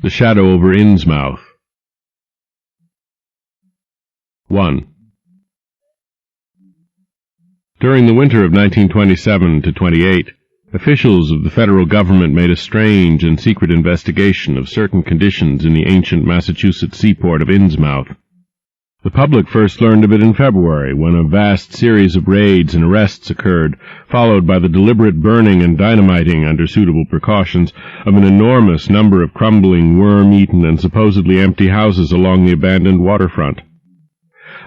The Shadow over Innsmouth. 1. During the winter of 1927-28, officials of the federal government made a strange and secret investigation of certain conditions in the ancient Massachusetts seaport of Innsmouth. The public first learned of it in February, when a vast series of raids and arrests occurred, followed by the deliberate burning and dynamiting, under suitable precautions, of an enormous number of crumbling, worm-eaten, and supposedly empty houses along the abandoned waterfront.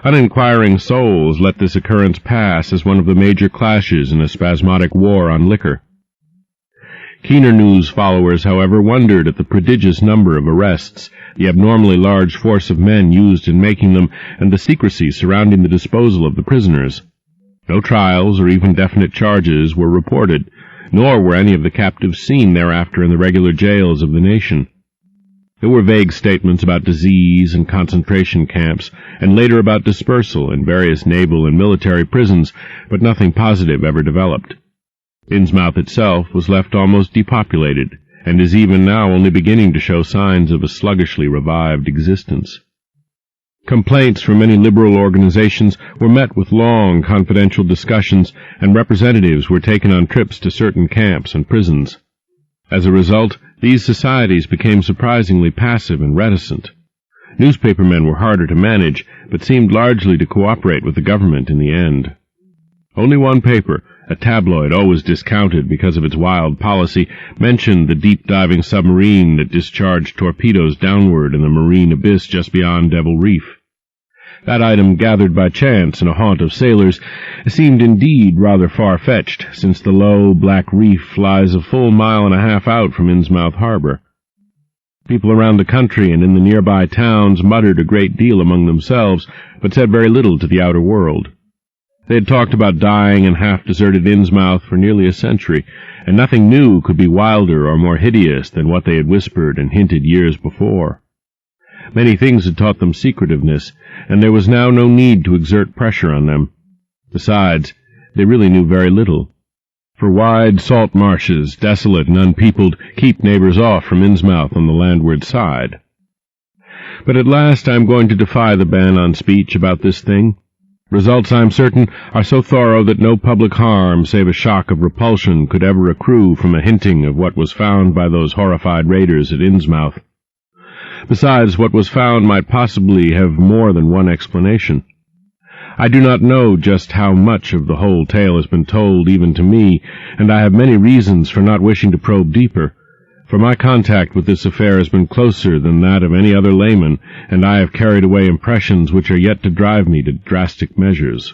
Uninquiring souls let this occurrence pass as one of the major clashes in a spasmodic war on liquor. Keener news followers, however, wondered at the prodigious number of arrests, the abnormally large force of men used in making them, and the secrecy surrounding the disposal of the prisoners. No trials or even definite charges were reported, nor were any of the captives seen thereafter in the regular jails of the nation. There were vague statements about disease and concentration camps, and later about dispersal in various naval and military prisons, but nothing positive ever developed. Innsmouth itself was left almost depopulated, and is even now only beginning to show signs of a sluggishly revived existence. Complaints from many liberal organizations were met with long, confidential discussions, and representatives were taken on trips to certain camps and prisons. As a result, these societies became surprisingly passive and reticent. Newspapermen were harder to manage, but seemed largely to cooperate with the government in the end. Only one paper, a tabloid always discounted because of its wild policy, mentioned the deep-diving submarine that discharged torpedoes downward in the marine abyss just beyond Devil Reef. That item, gathered by chance in a haunt of sailors, seemed indeed rather far-fetched, since the low, black reef lies a full mile and a half out from Innsmouth harbor. People around the country and in the nearby towns muttered a great deal among themselves, but said very little to the outer world. They had talked about dying and half-deserted Innsmouth for nearly a century, and nothing new could be wilder or more hideous than what they had whispered and hinted years before. Many things had taught them secretiveness, and there was now no need to exert pressure on them. Besides, they really knew very little, for wide salt marshes, desolate and unpeopled, keep neighbors off from Innsmouth on the landward side. But at last I am going to defy the ban on speech about this thing. Results, I am certain, are so thorough that no public harm save a shock of repulsion could ever accrue from a hinting of what was found by those horrified raiders at Innsmouth. Besides, what was found might possibly have more than one explanation. I do not know just how much of the whole tale has been told even to me, and I have many reasons for not wishing to probe deeper, for my contact with this affair has been closer than that of any other layman, and I have carried away impressions which are yet to drive me to drastic measures.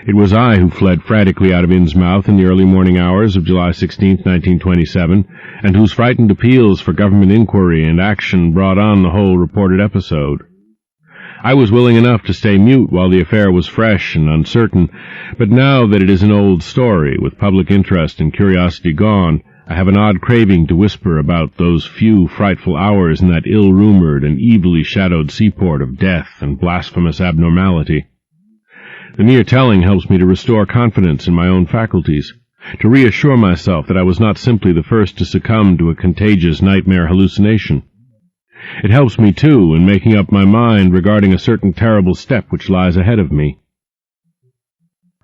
It was I who fled frantically out of Innsmouth in the early morning hours of July 16, 1927, and whose frightened appeals for government inquiry and action brought on the whole reported episode. I was willing enough to stay mute while the affair was fresh and uncertain, but now that it is an old story, with public interest and curiosity gone, I have an odd craving to whisper about those few frightful hours in that ill-rumored and evilly shadowed seaport of death and blasphemous abnormality. The mere telling helps me to restore confidence in my own faculties, to reassure myself that I was not simply the first to succumb to a contagious nightmare hallucination. It helps me, too, in making up my mind regarding a certain terrible step which lies ahead of me.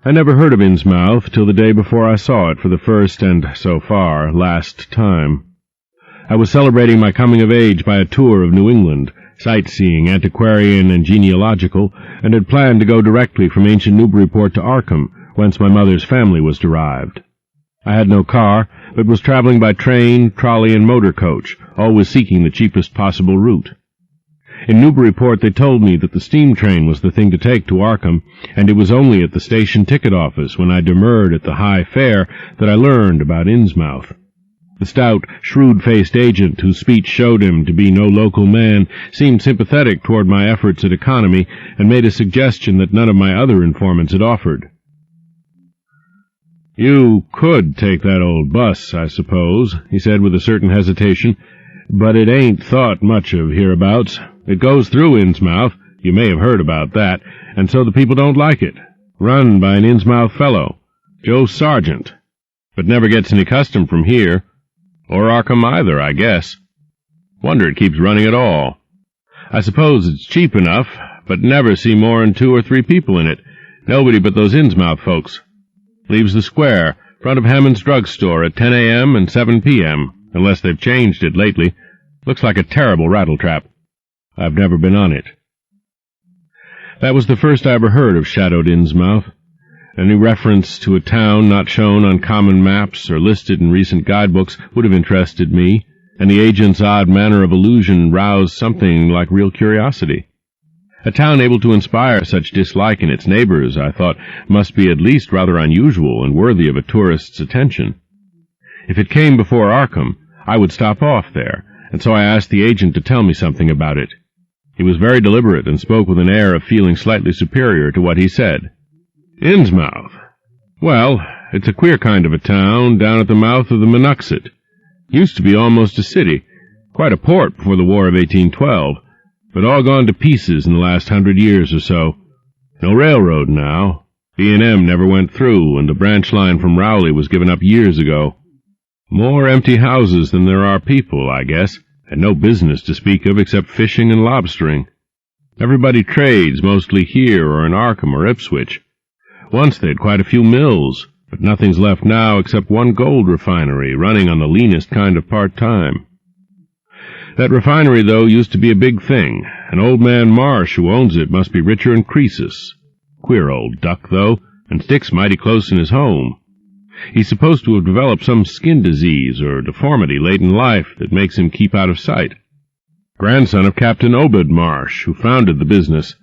I never heard of Innsmouth till the day before I saw it for the first and, so far, last time. I was celebrating my coming of age by a tour of New England, sightseeing, antiquarian, and genealogical, and had planned to go directly from ancient Newburyport to Arkham, whence my mother's family was derived. I had no car, but was traveling by train, trolley, and motor coach, always seeking the cheapest possible route. In Newburyport they told me that the steam train was the thing to take to Arkham, and it was only at the station ticket office, when I demurred at the high fare, that I learned about Innsmouth. The stout, shrewd-faced agent, whose speech showed him to be no local man, seemed sympathetic toward my efforts at economy, and made a suggestion that none of my other informants had offered. "You could take that old bus, I suppose," he said with a certain hesitation, "but it ain't thought much of hereabouts. It goes through Innsmouth, you may have heard about that, and so the people don't like it. Run by an Innsmouth fellow, Joe Sargent, but never gets any custom from here. Or Arkham either, I guess." Wonder it keeps running at all. I suppose it's cheap enough, but never see more than 2 or 3 people in it. Nobody but those Innsmouth folks. Leaves the square, front of Hammond's drugstore at 10 a.m. and 7 p.m., unless they've changed it lately. Looks like a terrible rattletrap. I've never been on it. That was the first I ever heard of shadowed Innsmouth. Any reference to a town not shown on common maps or listed in recent guidebooks would have interested me, and the agent's odd manner of allusion roused something like real curiosity. A town able to inspire such dislike in its neighbors, I thought, must be at least rather unusual and worthy of a tourist's attention. If it came before Arkham, I would stop off there, and so I asked the agent to tell me something about it. He was very deliberate and spoke with an air of feeling slightly superior to what he said. Innsmouth. Well, it's a queer kind of a town down at the mouth of the Monuxet. Used to be almost a city, quite a port before the War of 1812, but all gone to pieces in the last 100 years or so. No railroad now. B&M never went through, and the branch line from Rowley was given up years ago. More empty houses than there are people, I guess, and no business to speak of except fishing and lobstering. Everybody trades, mostly here or in Arkham or Ipswich. Once they had quite a few mills, but nothing's left now except one gold refinery running on the leanest kind of part-time. That refinery, though, used to be a big thing. An old man Marsh who owns it must be richer than Croesus. Queer old duck, though, and sticks mighty close in his home. He's supposed to have developed some skin disease or deformity late in life that makes him keep out of sight. Grandson of Captain Obed Marsh, who founded the business.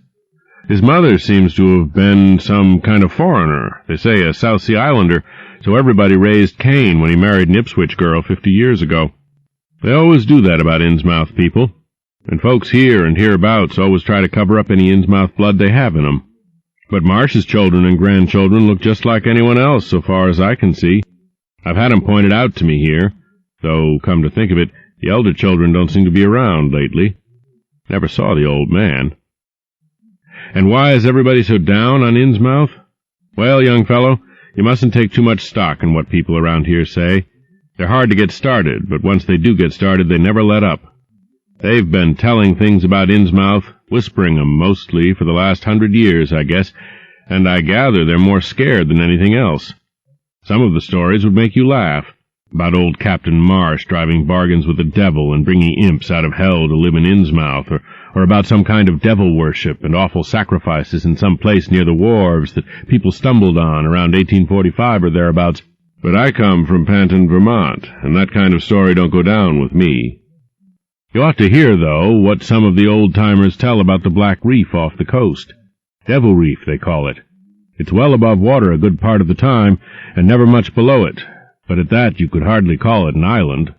His mother seems to have been some kind of foreigner, they say a South Sea Islander, so everybody raised Cain when he married an Ipswich girl 50 years ago. They always do that about Innsmouth people, and folks here and hereabouts always try to cover up any Innsmouth blood they have in them. But Marsh's children and grandchildren look just like anyone else so far as I can see. I've had 'em pointed out to me here, though, come to think of it, the elder children don't seem to be around lately. Never saw the old man. And why is everybody so down on Innsmouth? Well, young fellow, you mustn't take too much stock in what people around here say. They're hard to get started, but once they do get started, they never let up. They've been telling things about Innsmouth, whispering 'em mostly, for the last 100 years, I guess, and I gather they're more scared than anything else. Some of the stories would make you laugh, about old Captain Marsh driving bargains with the devil and bringing imps out of hell to live in Innsmouth, or about some kind of devil worship and awful sacrifices in some place near the wharves that people stumbled on around 1845 or thereabouts. But I come from Panton, Vermont, and that kind of story don't go down with me. You ought to hear, though, what some of the old-timers tell about the Black Reef off the coast. Devil Reef, they call it. It's well above water a good part of the time, and never much below it, but at that you could hardly call it an island.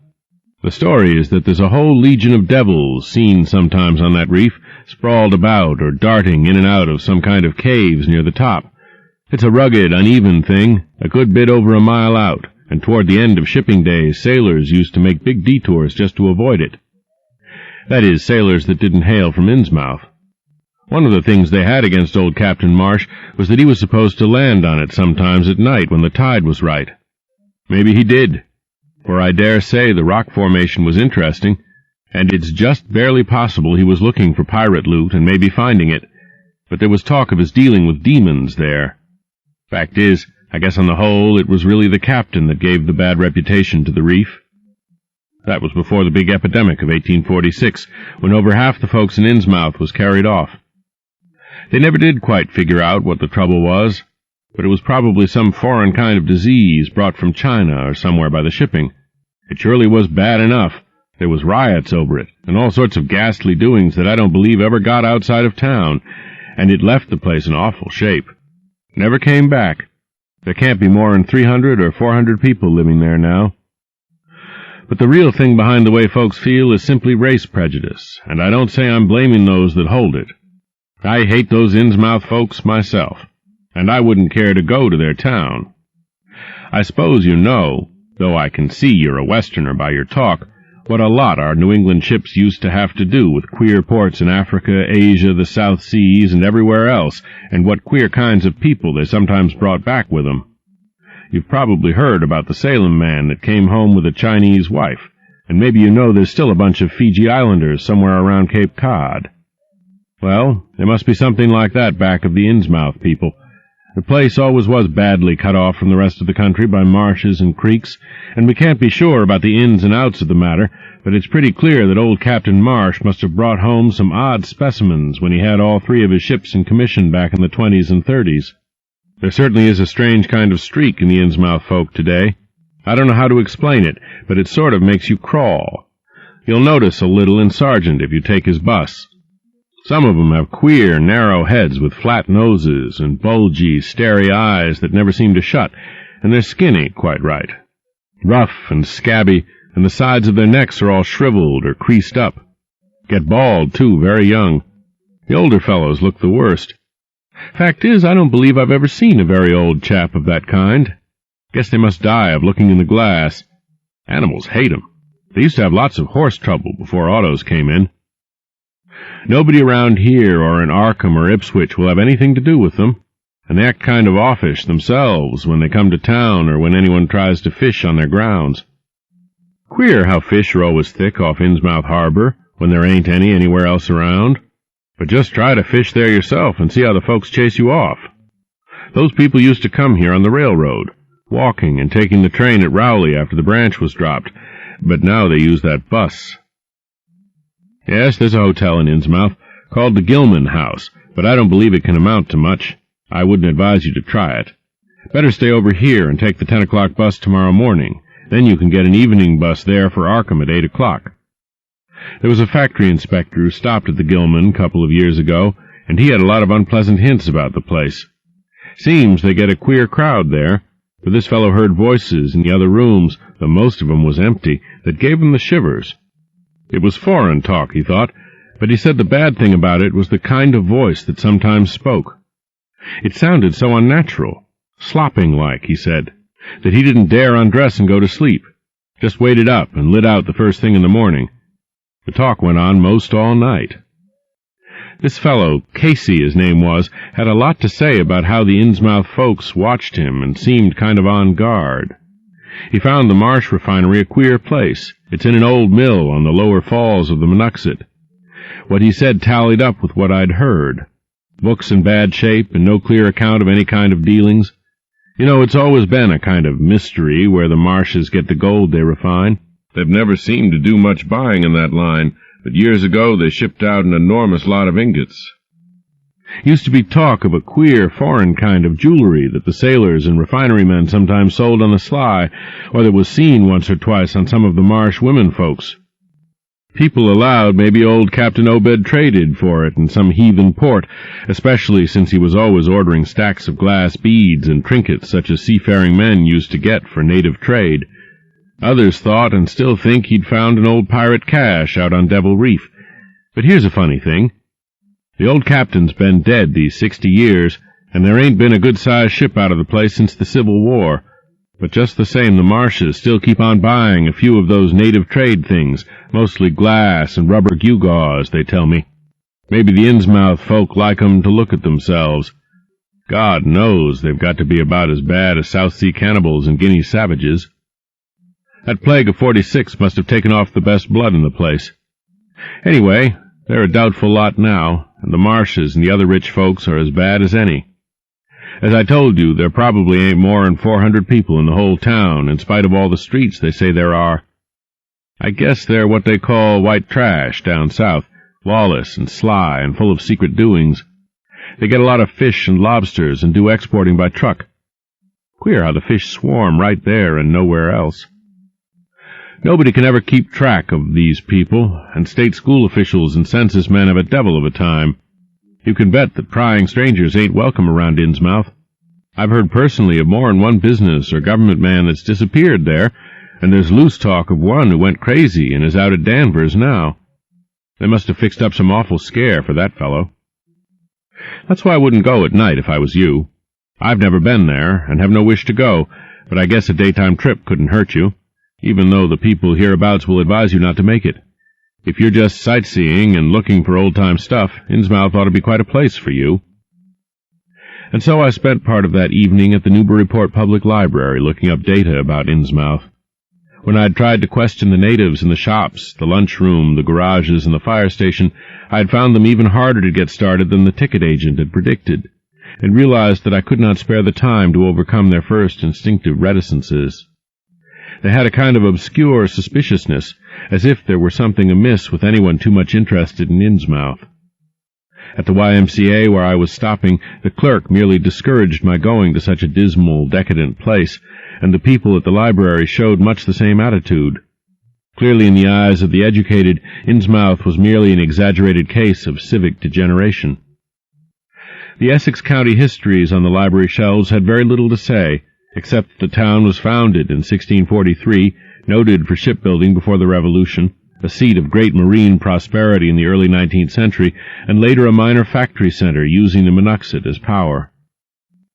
The story is that there's a whole legion of devils seen sometimes on that reef, sprawled about or darting in and out of some kind of caves near the top. It's a rugged, uneven thing, a good bit over a mile out, and toward the end of shipping days sailors used to make big detours just to avoid it. That is, sailors that didn't hail from Innsmouth. One of the things they had against old Captain Marsh was that he was supposed to land on it sometimes at night when the tide was right. Maybe he did, for I dare say the rock formation was interesting, and it's just barely possible he was looking for pirate loot and maybe finding it, but there was talk of his dealing with demons there. Fact is, I guess on the whole it was really the captain that gave the bad reputation to the reef. That was before the big epidemic of 1846, when over half the folks in Innsmouth was carried off. They never did quite figure out what the trouble was, but it was probably some foreign kind of disease brought from China or somewhere by the shipping. It surely was bad enough. There was riots over it, and all sorts of ghastly doings that I don't believe ever got outside of town, and it left the place in awful shape. Never came back. There can't be more than 300 or 400 people living there now. But the real thing behind the way folks feel is simply race prejudice, and I don't say I'm blaming those that hold it. I hate those Innsmouth folks myself, and I wouldn't care to go to their town. I suppose you know, though I can see you're a Westerner by your talk, what a lot our New England ships used to have to do with queer ports in Africa, Asia, the South Seas, and everywhere else, and what queer kinds of people they sometimes brought back with them. You've probably heard about the Salem man that came home with a Chinese wife. and maybe you know there's still a bunch of Fiji Islanders somewhere around Cape Cod. Well, there must be something like that back of the Innsmouth people. The place always was badly cut off from the rest of the country by marshes and creeks, and we can't be sure about the ins and outs of the matter, but it's pretty clear that old Captain Marsh must have brought home some odd specimens when he had all 3 of his ships in commission back in the 20s and 30s. There certainly is a strange kind of streak in the Innsmouth folk today. I don't know how to explain it, but it sort of makes you crawl. You'll notice a little in Sargent if you take his bus. Some of them have queer, narrow heads with flat noses and bulgy, starey eyes that never seem to shut, and their skin ain't quite right. Rough and scabby, and the sides of their necks are all shriveled or creased up. Get bald, too, very young. The older fellows look the worst. Fact is, I don't believe I've ever seen a very old chap of that kind. Guess they must die of looking in the glass. Animals hate 'em. They used to have lots of horse trouble before autos came in. Nobody around here or in Arkham or Ipswich will have anything to do with them, and they act kind of offish themselves when they come to town or when anyone tries to fish on their grounds. Queer how fish are always thick off Innsmouth Harbor when there ain't any anywhere else around. But just try to fish there yourself and see how the folks chase you off. Those people used to come here on the railroad, walking and taking the train at Rowley after the branch was dropped, but now they use that bus. Yes, there's a hotel in Innsmouth called the Gilman House, but I don't believe it can amount to much. I wouldn't advise you to try it. Better stay over here and take the 10 o'clock bus tomorrow morning. Then you can get an evening bus there for Arkham at 8 o'clock. There was a factory inspector who stopped at the Gilman a couple of years ago, and he had a lot of unpleasant hints about the place. Seems they get a queer crowd there, but this fellow heard voices in the other rooms, though most of 'em was empty, that gave him the shivers. It was foreign talk, he thought, but he said the bad thing about it was the kind of voice that sometimes spoke. It sounded so unnatural, slopping-like, he said, that he didn't dare undress and go to sleep, just waited up and lit out the first thing in the morning. The talk went on most all night. This fellow, Casey his name was, had a lot to say about how the Innsmouth folks watched him and seemed kind of on guard. He found the Marsh refinery a queer place. It's in an old mill on the lower falls of the Monuxet. What he said tallied up with what I'd heard. Books in bad shape and no clear account of any kind of dealings. You know, it's always been a kind of mystery where the Marshes get the gold they refine. They've never seemed to do much buying in that line, but years ago they shipped out an enormous lot of ingots. Used to be talk of a queer, foreign kind of jewelry that the sailors and refinery men sometimes sold on the sly, or that was seen once or twice on some of the Marsh women folks. People allowed maybe old Captain Obed traded for it in some heathen port, especially since he was always ordering stacks of glass beads and trinkets such as seafaring men used to get for native trade. Others thought and still think he'd found an old pirate cache out on Devil Reef. But here's a funny thing. The old captain's been dead these 60 years, and there ain't been a good-sized ship out of the place since the Civil War. But just the same, the Marshes still keep on buying a few of those native trade things, mostly glass and rubber gewgaws, they tell me. Maybe the Innsmouth folk like 'em to look at themselves. God knows they've got to be about as bad as South Sea cannibals and Guinea savages. That plague of '46 must have taken off the best blood in the place. Anyway, they're a doubtful lot now, and the Marshes and the other rich folks are as bad as any. As I told you, there probably ain't more than 400 people in the whole town, in spite of all the streets they say there are. I guess they're what they call white trash down south, lawless and sly and full of secret doings. They get a lot of fish and lobsters and do exporting by truck. Queer how the fish swarm right there and nowhere else. Nobody can ever keep track of these people, and state school officials and census men have a devil of a time. You can bet that prying strangers ain't welcome around Innsmouth. I've heard personally of more than one business or government man that's disappeared there, and there's loose talk of one who went crazy and is out at Danvers now. They must have fixed up some awful scare for that fellow. That's why I wouldn't go at night if I was you. I've never been there, and have no wish to go, but I guess a daytime trip couldn't hurt you, even though the people hereabouts will advise you not to make it. If you're just sightseeing and looking for old-time stuff, Innsmouth ought to be quite a place for you. And so I spent part of that evening at the Newburyport Public Library looking up data about Innsmouth. When I had tried to question the natives in the shops, the lunchroom, the garages, and the fire station, I had found them even harder to get started than the ticket agent had predicted, and realized that I could not spare the time to overcome their first instinctive reticences. They had a kind of obscure suspiciousness, as if there were something amiss with anyone too much interested in Innsmouth. At the YMCA where I was stopping, the clerk merely discouraged my going to such a dismal, decadent place, and the people at the library showed much the same attitude. Clearly, in the eyes of the educated, Innsmouth was merely an exaggerated case of civic degeneration. The Essex County histories on the library shelves had very little to say, except that the town was founded in 1643, noted for shipbuilding before the Revolution, a seat of great marine prosperity in the early 19th century, and later a minor factory center using the Monuxet as power.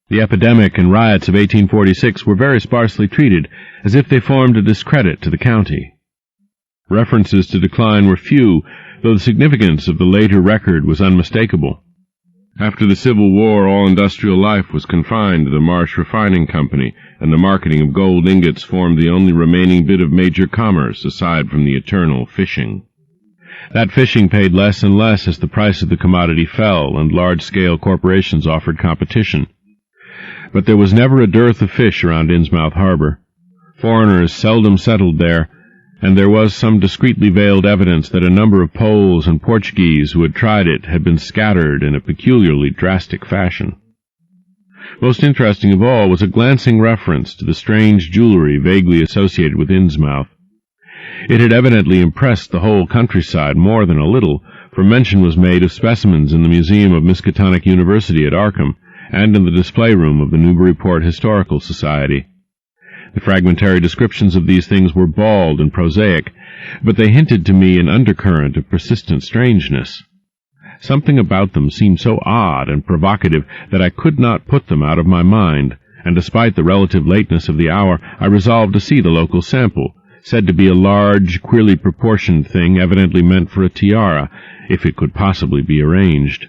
The epidemic and riots of 1846 were very sparsely treated, as if they formed a discredit to the county. References to decline were few, though the significance of the later record was unmistakable. After the Civil War, all industrial life was confined to the Marsh Refining Company, and the marketing of gold ingots formed the only remaining bit of major commerce aside from the eternal fishing. That fishing paid less and less as the price of the commodity fell and large-scale corporations offered competition. But there was never a dearth of fish around Innsmouth harbor. Foreigners seldom settled there, and there was some discreetly veiled evidence that a number of Poles and Portuguese who had tried it had been scattered in a peculiarly drastic fashion. Most interesting of all was a glancing reference to the strange jewelry vaguely associated with Innsmouth. It had evidently impressed the whole countryside more than a little, for mention was made of specimens in the Museum of Miskatonic University at Arkham, and in the display room of the Newburyport Historical Society. The fragmentary descriptions of these things were bald and prosaic, but they hinted to me an undercurrent of persistent strangeness. Something about them seemed so odd and provocative that I could not put them out of my mind, and despite the relative lateness of the hour, I resolved to see the local sample, said to be a large, queerly proportioned thing evidently meant for a tiara, if it could possibly be arranged.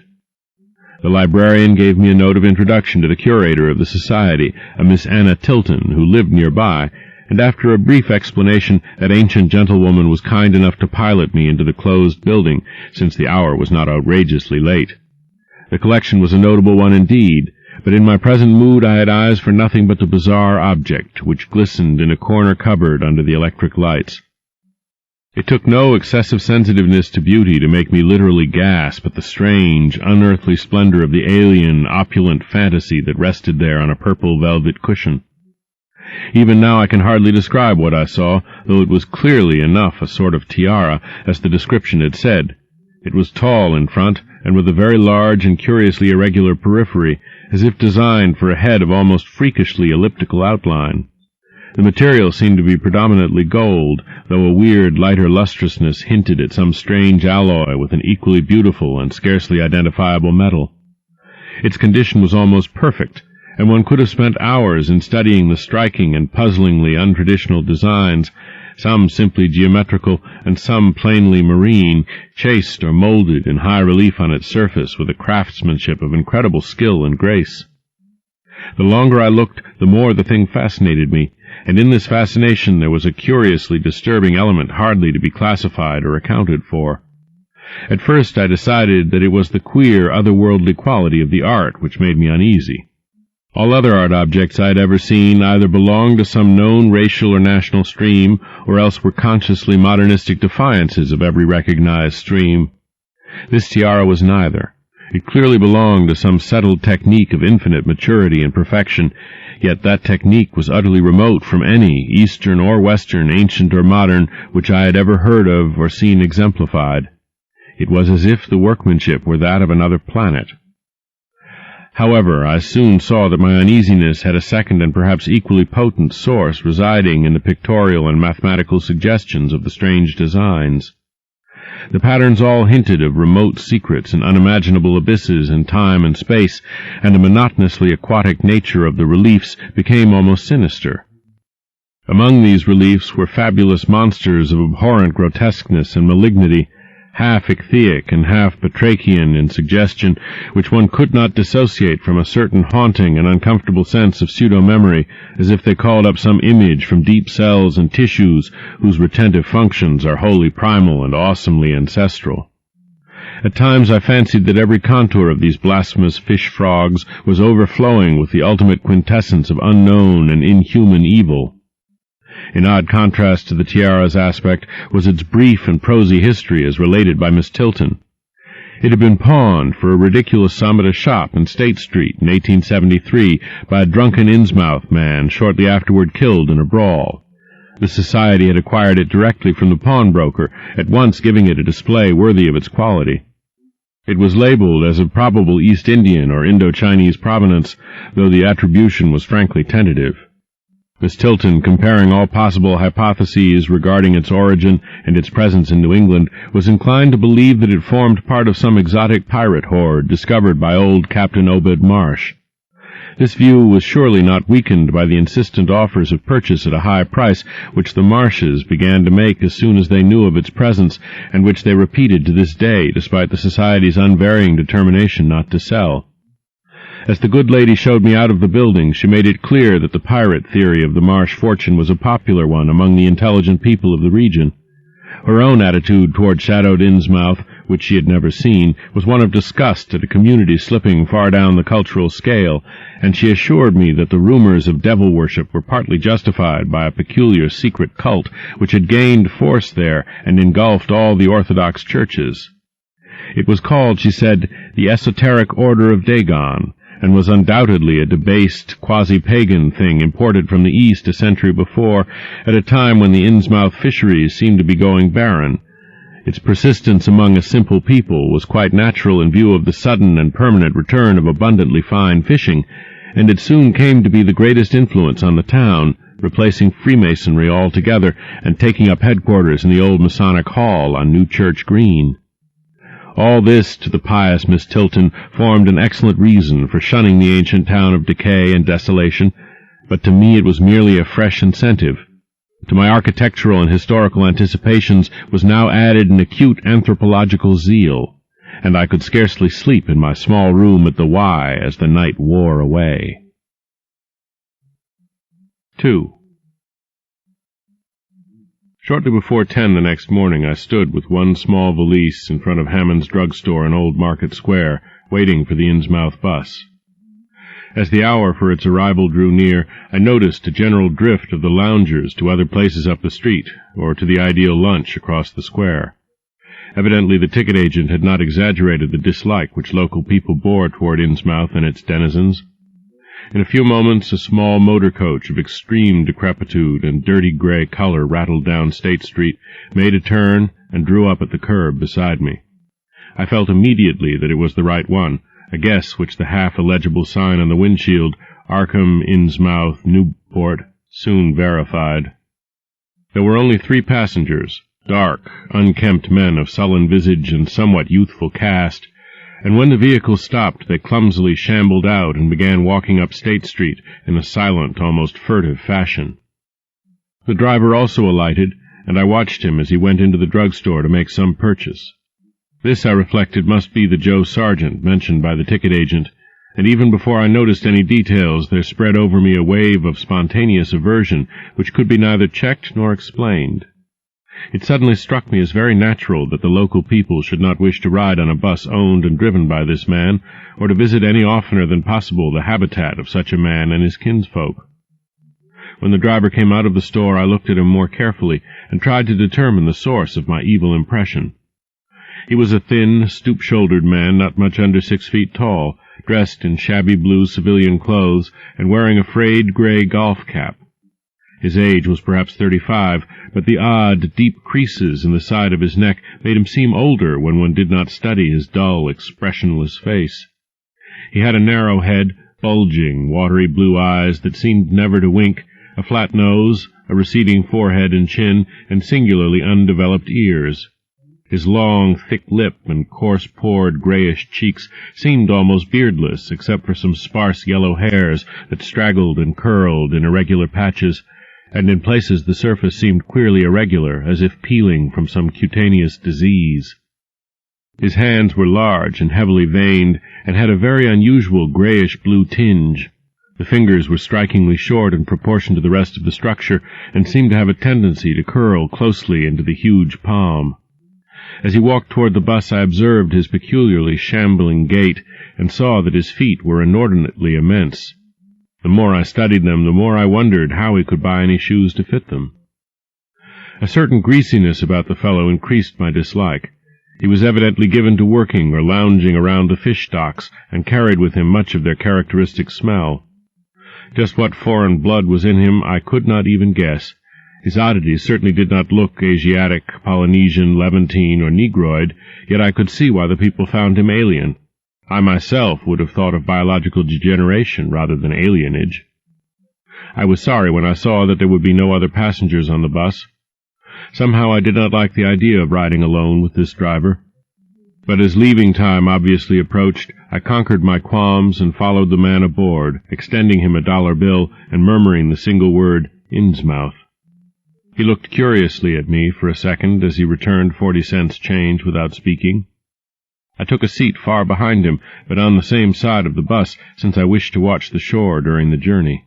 The librarian gave me a note of introduction to the curator of the society, a Miss Anna Tilton, who lived nearby, and after a brief explanation, that ancient gentlewoman was kind enough to pilot me into the closed building, since the hour was not outrageously late. The collection was a notable one indeed, but in my present mood I had eyes for nothing but the bizarre object, which glistened in a corner cupboard under the electric lights. It took no excessive sensitiveness to beauty to make me literally gasp at the strange, unearthly splendor of the alien, opulent fantasy that rested there on a purple velvet cushion. Even now I can hardly describe what I saw, though it was clearly enough a sort of tiara, as the description had said. It was tall in front, and with a very large and curiously irregular periphery, as if designed for a head of almost freakishly elliptical outline. The material seemed to be predominantly gold, though a weird, lighter lustrousness hinted at some strange alloy with an equally beautiful and scarcely identifiable metal. Its condition was almost perfect, and one could have spent hours in studying the striking and puzzlingly untraditional designs, some simply geometrical and some plainly marine, chased or molded in high relief on its surface with a craftsmanship of incredible skill and grace. The longer I looked, the more the thing fascinated me, and in this fascination there was a curiously disturbing element hardly to be classified or accounted for. At first I decided that it was the queer, otherworldly quality of the art which made me uneasy. All other art objects I had ever seen either belonged to some known racial or national stream, or else were consciously modernistic defiances of every recognized stream. This tiara was neither. It clearly belonged to some settled technique of infinite maturity and perfection, yet that technique was utterly remote from any, Eastern or Western, ancient or modern, which I had ever heard of or seen exemplified. It was as if the workmanship were that of another planet. However, I soon saw that my uneasiness had a second and perhaps equally potent source residing in the pictorial and mathematical suggestions of the strange designs. The patterns all hinted of remote secrets and unimaginable abysses in time and space, and the monotonously aquatic nature of the reliefs became almost sinister. Among these reliefs were fabulous monsters of abhorrent grotesqueness and malignity, half ichthyaic and half batrachian in suggestion, which one could not dissociate from a certain haunting and uncomfortable sense of pseudo-memory, as if they called up some image from deep cells and tissues whose retentive functions are wholly primal and awesomely ancestral. At times I fancied that every contour of these blasphemous fish-frogs was overflowing with the ultimate quintessence of unknown and inhuman evil. In odd contrast to the tiara's aspect was its brief and prosy history as related by Miss Tilton. It had been pawned for a ridiculous sum at a shop in State Street in 1873 by a drunken Innsmouth man shortly afterward killed in a brawl. The Society had acquired it directly from the pawnbroker, at once giving it a display worthy of its quality. It was labeled as of probable East Indian or Indo-Chinese provenance, though the attribution was frankly tentative. Miss Tilton, comparing all possible hypotheses regarding its origin and its presence in New England, was inclined to believe that it formed part of some exotic pirate horde discovered by old Captain Obed Marsh. This view was surely not weakened by the insistent offers of purchase at a high price which the Marshes began to make as soon as they knew of its presence, and which they repeated to this day, despite the Society's unvarying determination not to sell. As the good lady showed me out of the building, she made it clear that the pirate theory of the Marsh fortune was a popular one among the intelligent people of the region. Her own attitude toward shadowed Innsmouth, which she had never seen, was one of disgust at a community slipping far down the cultural scale, and she assured me that the rumors of devil worship were partly justified by a peculiar secret cult which had gained force there and engulfed all the Orthodox churches. It was called, she said, the Esoteric Order of Dagon, and was undoubtedly a debased, quasi-pagan thing imported from the East a century before, at a time when the Innsmouth fisheries seemed to be going barren. Its persistence among a simple people was quite natural in view of the sudden and permanent return of abundantly fine fishing, and it soon came to be the greatest influence on the town, replacing Freemasonry altogether and taking up headquarters in the old Masonic Hall on New Church Green. All this, to the pious Miss Tilton, formed an excellent reason for shunning the ancient town of decay and desolation, but to me it was merely a fresh incentive. To my architectural and historical anticipations was now added an acute anthropological zeal, and I could scarcely sleep in my small room at the Y as the night wore away. 2. Shortly before 10 the next morning, I stood with one small valise in front of Hammond's drugstore in Old Market Square, waiting for the Innsmouth bus. As the hour for its arrival drew near, I noticed a general drift of the loungers to other places up the street, or to the ideal lunch across the square. Evidently the ticket agent had not exaggerated the dislike which local people bore toward Innsmouth and its denizens. In a few moments a small motor coach of extreme decrepitude and dirty gray color rattled down State Street, made a turn, and drew up at the curb beside me. I felt immediately that it was the right one, a guess which the half-illegible sign on the windshield, Arkham, Innsmouth, Newport, soon verified. There were only 3 passengers, dark, unkempt men of sullen visage and somewhat youthful cast, and when the vehicle stopped they clumsily shambled out and began walking up State Street in a silent, almost furtive fashion. The driver also alighted, and I watched him as he went into the drugstore to make some purchase. This, I reflected, must be the Joe Sargent mentioned by the ticket agent, and even before I noticed any details there spread over me a wave of spontaneous aversion which could be neither checked nor explained. It suddenly struck me as very natural that the local people should not wish to ride on a bus owned and driven by this man, or to visit any oftener than possible the habitat of such a man and his kinsfolk. When the driver came out of the store I looked at him more carefully and tried to determine the source of my evil impression. He was a thin, stoop-shouldered man not much under 6 feet tall, dressed in shabby blue civilian clothes and wearing a frayed gray golf cap. His age was perhaps 35, but the odd, deep creases in the side of his neck made him seem older when one did not study his dull, expressionless face. He had a narrow head, bulging, watery blue eyes that seemed never to wink, a flat nose, a receding forehead and chin, and singularly undeveloped ears. His long, thick lip and coarse-pored grayish cheeks seemed almost beardless, except for some sparse yellow hairs that straggled and curled in irregular patches, and in places the surface seemed queerly irregular, as if peeling from some cutaneous disease. His hands were large and heavily veined, and had a very unusual grayish-blue tinge. The fingers were strikingly short in proportion to the rest of the structure, and seemed to have a tendency to curl closely into the huge palm. As he walked toward the bus, I observed his peculiarly shambling gait, and saw that his feet were inordinately immense. The more I studied them, the more I wondered how he could buy any shoes to fit them. A certain greasiness about the fellow increased my dislike. He was evidently given to working or lounging around the fish docks, and carried with him much of their characteristic smell. Just what foreign blood was in him I could not even guess. His oddities certainly did not look Asiatic, Polynesian, Levantine, or Negroid, yet I could see why the people found him alien. I myself would have thought of biological degeneration rather than alienage. I was sorry when I saw that there would be no other passengers on the bus. Somehow I did not like the idea of riding alone with this driver. But as leaving time obviously approached, I conquered my qualms and followed the man aboard, extending him a $1 bill and murmuring the single word, Innsmouth. He looked curiously at me for a second as he returned 40 cents change without speaking. I took a seat far behind him, but on the same side of the bus, since I wished to watch the shore during the journey.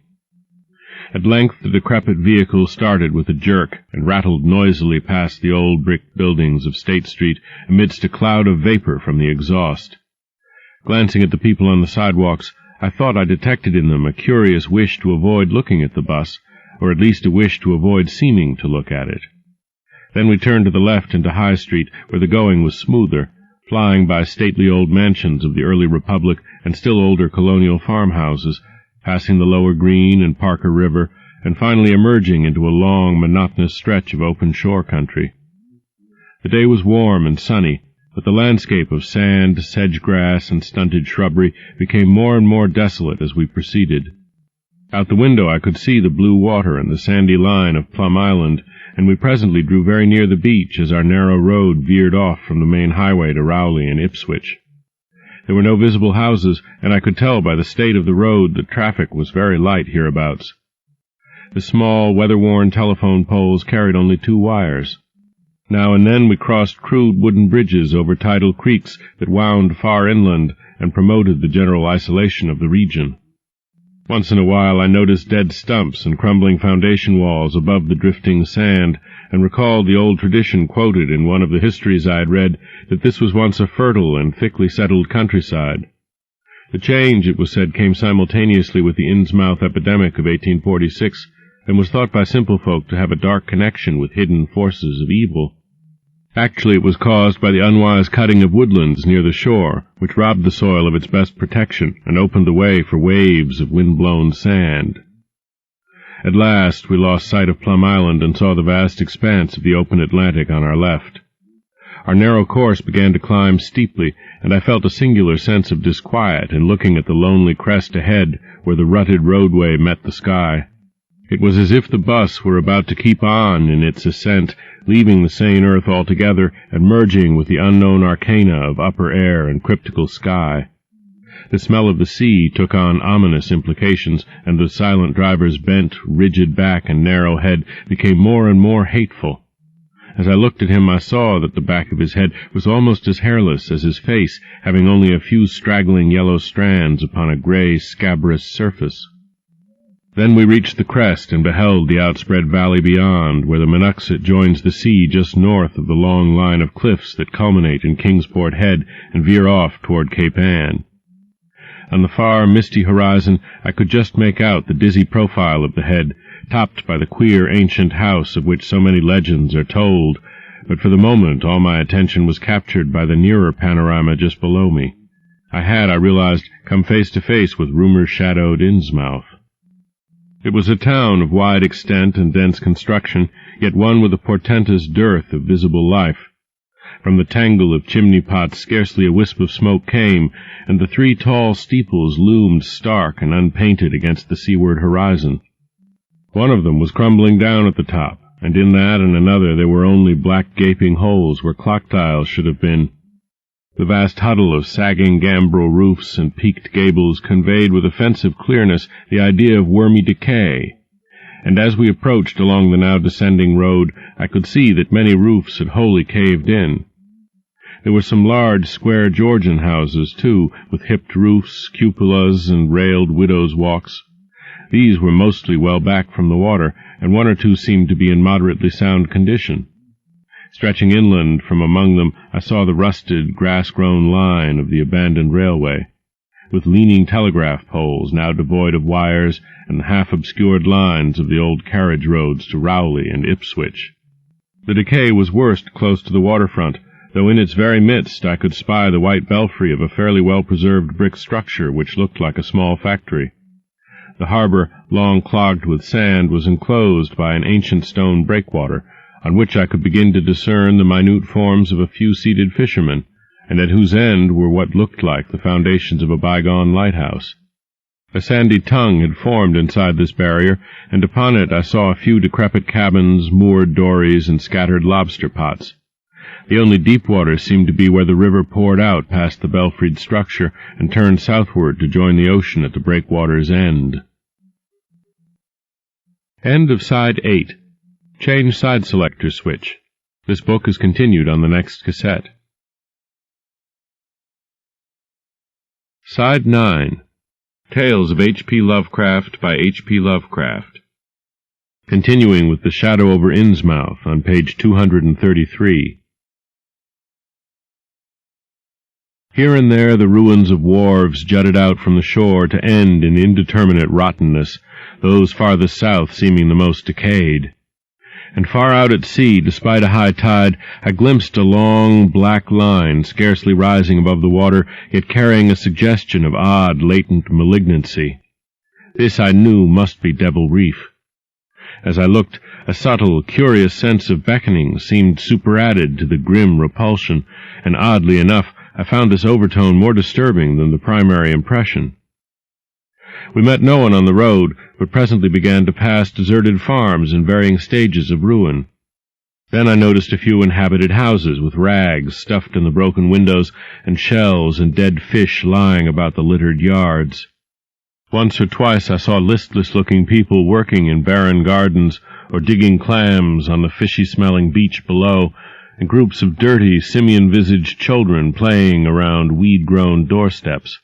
At length the decrepit vehicle started with a jerk and rattled noisily past the old brick buildings of State Street amidst a cloud of vapor from the exhaust. Glancing at the people on the sidewalks, I thought I detected in them a curious wish to avoid looking at the bus, or at least a wish to avoid seeming to look at it. Then we turned to the left into High Street, where the going was smoother, flying by stately old mansions of the early Republic and still older colonial farmhouses, passing the Lower Green and Parker River, and finally emerging into a long, monotonous stretch of open shore country. The day was warm and sunny, but the landscape of sand, sedge-grass, and stunted shrubbery became more and more desolate as we proceeded. Out the window I could see the blue water and the sandy line of Plum Island, and we presently drew very near the beach as our narrow road veered off from the main highway to Rowley and Ipswich. There were no visible houses, and I could tell by the state of the road that traffic was very light hereabouts. The small, weather-worn telephone poles carried only 2 wires. Now and then we crossed crude wooden bridges over tidal creeks that wound far inland and promoted the general isolation of the region. Once in a while I noticed dead stumps and crumbling foundation walls above the drifting sand, and recalled the old tradition quoted in one of the histories I had read that this was once a fertile and thickly settled countryside. The change, it was said, came simultaneously with the Innsmouth epidemic of 1846, and was thought by simple folk to have a dark connection with hidden forces of evil. Actually, it was caused by the unwise cutting of woodlands near the shore, which robbed the soil of its best protection and opened the way for waves of wind-blown sand. At last we lost sight of Plum Island and saw the vast expanse of the open Atlantic on our left. Our narrow course began to climb steeply, and I felt a singular sense of disquiet in looking at the lonely crest ahead where the rutted roadway met the sky. It was as if the bus were about to keep on in its ascent, leaving the sane earth altogether and merging with the unknown arcana of upper air and cryptical sky. The smell of the sea took on ominous implications, and the silent driver's bent, rigid back and narrow head became more and more hateful. As I looked at him, I saw that the back of his head was almost as hairless as his face, having only a few straggling yellow strands upon a gray, scabrous surface. Then we reached the crest and beheld the outspread valley beyond, where the Monoxet joins the sea just north of the long line of cliffs that culminate in Kingsport Head and veer off toward Cape Ann. On the far, misty horizon I could just make out the dizzy profile of the head, topped by the queer ancient house of which so many legends are told, but for the moment all my attention was captured by the nearer panorama just below me. I had, I realized, come face to face with rumor-shadowed Innsmouth. It was a town of wide extent and dense construction, yet one with a portentous dearth of visible life. From the tangle of chimney-pots scarcely a wisp of smoke came, and the 3 tall steeples loomed stark and unpainted against the seaward horizon. One of them was crumbling down at the top, and in that and another there were only black gaping holes where clock dials should have been. The vast huddle of sagging gambrel roofs and peaked gables conveyed with offensive clearness the idea of wormy decay, and as we approached along the now descending road I could see that many roofs had wholly caved in. There were some large, square Georgian houses, too, with hipped roofs, cupolas, and railed widows' walks. These were mostly well back from the water, and one or two seemed to be in moderately sound condition. Stretching inland from among them, I saw the rusted, grass-grown line of the abandoned railway, with leaning telegraph poles now devoid of wires and the half-obscured lines of the old carriage roads to Rowley and Ipswich. The decay was worst close to the waterfront, though in its very midst I could spy the white belfry of a fairly well-preserved brick structure which looked like a small factory. The harbour, long clogged with sand, was enclosed by an ancient stone breakwater, on which I could begin to discern the minute forms of a few seated fishermen, and at whose end were what looked like the foundations of a bygone lighthouse. A sandy tongue had formed inside this barrier, and upon it I saw a few decrepit cabins, moored dories, and scattered lobster pots. The only deep water seemed to be where the river poured out past the belfried structure and turned southward to join the ocean at the breakwater's end. End of Side 8. Change side selector switch. This book is continued on the next cassette. Side 9. Tales of H.P. Lovecraft by H.P. Lovecraft. Continuing with The Shadow over Innsmouth on page 233. Here and there the ruins of wharves jutted out from the shore to end in indeterminate rottenness, those farthest south seeming the most decayed. And far out at sea, despite a high tide, I glimpsed a long, black line scarcely rising above the water, yet carrying a suggestion of odd, latent malignancy. This I knew must be Devil Reef. As I looked, a subtle, curious sense of beckoning seemed superadded to the grim repulsion, and oddly enough, I found this overtone more disturbing than the primary impression. We met no one on the road, but presently began to pass deserted farms in varying stages of ruin. Then I noticed a few inhabited houses with rags stuffed in the broken windows and shells and dead fish lying about the littered yards. Once or twice I saw listless-looking people working in barren gardens or digging clams on the fishy-smelling beach below, and groups of dirty, simian-visaged children playing around weed-grown doorsteps.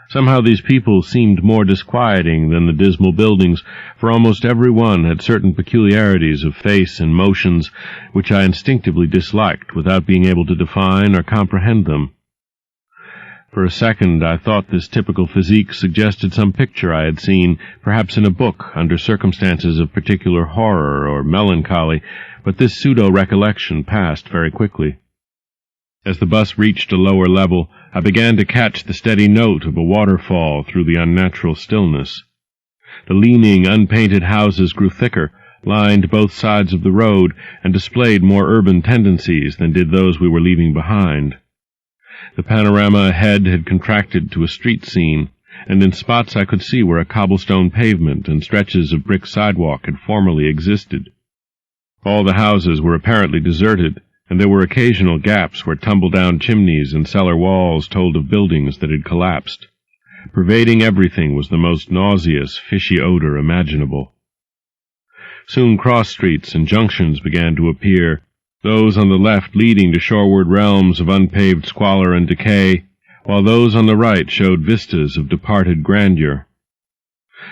Somehow these people seemed more disquieting than the dismal buildings, for almost every one had certain peculiarities of face and motions which I instinctively disliked without being able to define or comprehend them. For a second I thought this typical physique suggested some picture I had seen, perhaps in a book, under circumstances of particular horror or melancholy, but this pseudo-recollection passed very quickly. As the bus reached a lower level, I began to catch the steady note of a waterfall through the unnatural stillness. The leaning, unpainted houses grew thicker, lined both sides of the road, and displayed more urban tendencies than did those we were leaving behind. The panorama ahead had contracted to a street scene, and in spots I could see where a cobblestone pavement and stretches of brick sidewalk had formerly existed. All the houses were apparently deserted, and there were occasional gaps where tumble-down chimneys and cellar walls told of buildings that had collapsed. Pervading everything was the most nauseous, fishy odor imaginable. Soon cross-streets and junctions began to appear, those on the left leading to shoreward realms of unpaved squalor and decay, while those on the right showed vistas of departed grandeur.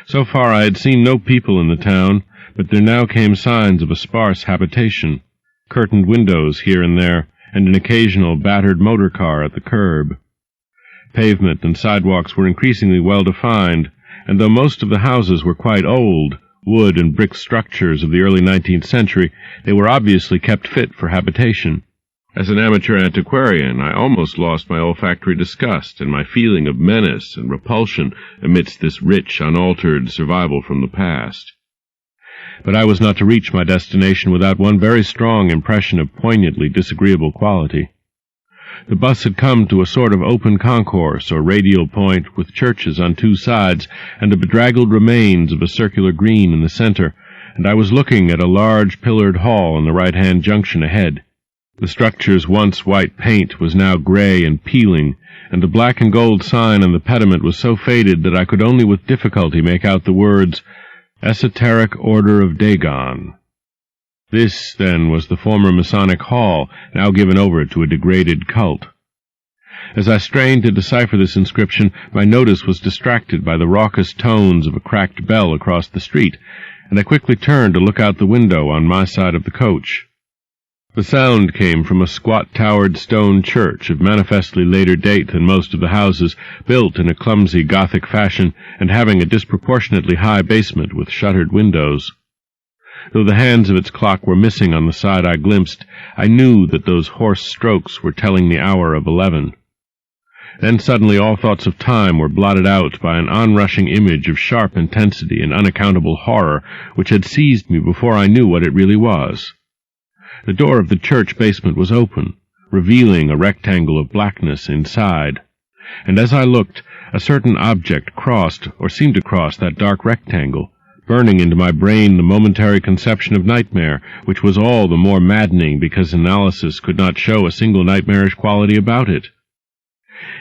So far I had seen no people in the town, but there now came signs of a sparse habitation, curtained windows here and there, and an occasional battered motor car at the curb. Pavement and sidewalks were increasingly well-defined, and though most of the houses were quite old, wood and brick structures of the early 19th century, they were obviously kept fit for habitation. As an amateur antiquarian, I almost lost my olfactory disgust and my feeling of menace and repulsion amidst this rich, unaltered survival from the past. But I was not to reach my destination without one very strong impression of poignantly disagreeable quality. The bus had come to a sort of open concourse or radial point with churches on two sides and the bedraggled remains of a circular green in the center, and I was looking at a large pillared hall in the right-hand junction ahead. The structure's once white paint was now gray and peeling, and the black and gold sign on the pediment was so faded that I could only with difficulty make out the words, Esoteric Order of Dagon. This, then, was the former Masonic Hall, now given over to a degraded cult. As I strained to decipher this inscription, my notice was distracted by the raucous tones of a cracked bell across the street, and I quickly turned to look out the window on my side of the coach. The sound came from a squat-towered stone church of manifestly later date than most of the houses, built in a clumsy Gothic fashion and having a disproportionately high basement with shuttered windows. Though the hands of its clock were missing on the side I glimpsed, I knew that those hoarse strokes were telling the hour of 11. Then suddenly all thoughts of time were blotted out by an onrushing image of sharp intensity and unaccountable horror which had seized me before I knew what it really was. The door of the church basement was open, revealing a rectangle of blackness inside, and as I looked, a certain object crossed, or seemed to cross, that dark rectangle, burning into my brain the momentary conception of nightmare, which was all the more maddening because analysis could not show a single nightmarish quality about it.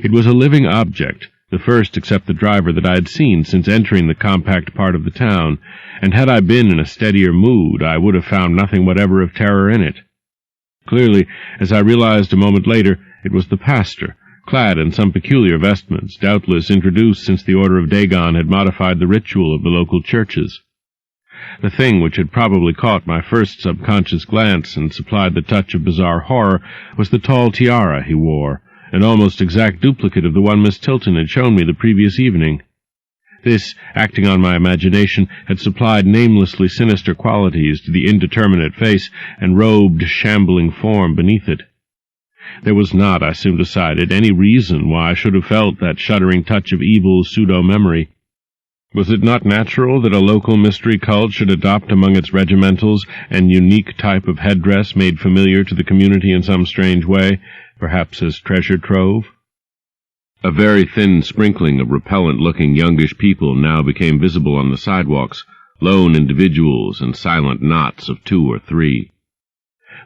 It was a living object, the first except the driver that I had seen since entering the compact part of the town, and had I been in a steadier mood, I would have found nothing whatever of terror in it. Clearly, as I realized a moment later, it was the pastor, clad in some peculiar vestments, doubtless introduced since the Order of Dagon had modified the ritual of the local churches. The thing which had probably caught my first subconscious glance and supplied the touch of bizarre horror was the tall tiara he wore, an almost exact duplicate of the one Miss Tilton had shown me the previous evening. This, acting on my imagination, had supplied namelessly sinister qualities to the indeterminate face and robed, shambling form beneath it. There was not, I soon decided, any reason why I should have felt that shuddering touch of evil pseudo-memory. Was it not natural that a local mystery cult should adopt among its regimentals an unique type of headdress made familiar to the community in some strange way, perhaps as treasure trove? A very thin sprinkling of repellent-looking youngish people now became visible on the sidewalks, lone individuals and silent knots of 2 or 3.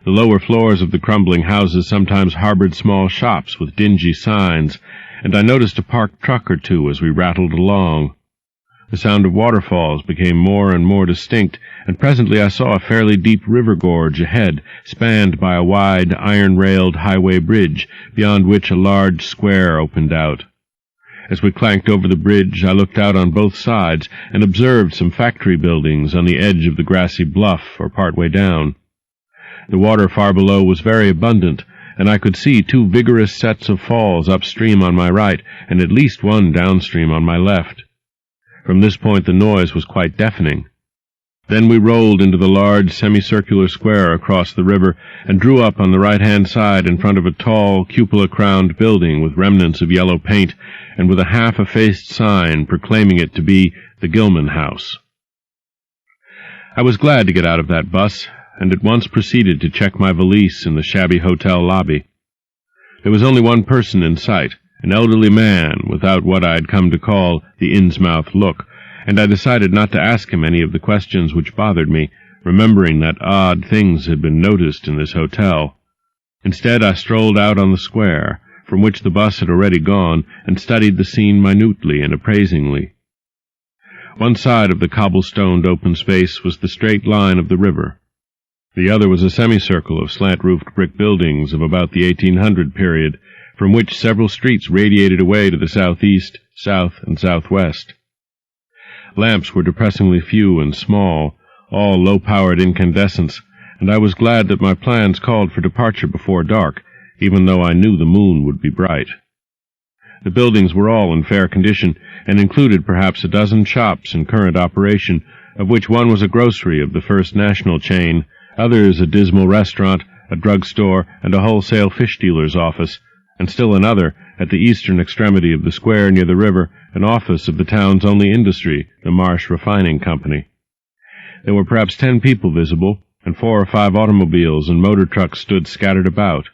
The lower floors of the crumbling houses sometimes harbored small shops with dingy signs, and I noticed a parked truck or two as we rattled along. The sound of waterfalls became more and more distinct, and presently I saw a fairly deep river gorge ahead, spanned by a wide, iron-railed highway bridge, beyond which a large square opened out. As we clanked over the bridge, I looked out on both sides and observed some factory buildings on the edge of the grassy bluff or part way down. The water far below was very abundant, and I could see 2 vigorous sets of falls upstream on my right and at least one downstream on my left. From this point the noise was quite deafening. Then we rolled into the large semicircular square across the river and drew up on the right-hand side in front of a tall, cupola-crowned building with remnants of yellow paint and with a half-effaced sign proclaiming it to be the Gilman House. I was glad to get out of that bus, and at once proceeded to check my valise in the shabby hotel lobby. There was only one person in sight, an elderly man without what I had come to call the Innsmouth look, and I decided not to ask him any of the questions which bothered me, remembering that odd things had been noticed in this hotel. Instead, I strolled out on the square, from which the bus had already gone, and studied the scene minutely and appraisingly. One side of the cobblestoned open space was the straight line of the river. The other was a semicircle of slant-roofed brick buildings of about the 1800 period, from which several streets radiated away to the southeast, south, and southwest. Lamps were depressingly few and small, all low-powered incandescents, and I was glad that my plans called for departure before dark, even though I knew the moon would be bright. The buildings were all in fair condition, and included perhaps a dozen shops in current operation, of which one was a grocery of the First National chain, others a dismal restaurant, a drugstore, and a wholesale fish dealer's office, and still another, at the eastern extremity of the square near the river, an office of the town's only industry, the Marsh Refining Company. There were perhaps 10 people visible, and 4 or 5 automobiles and motor trucks stood scattered about.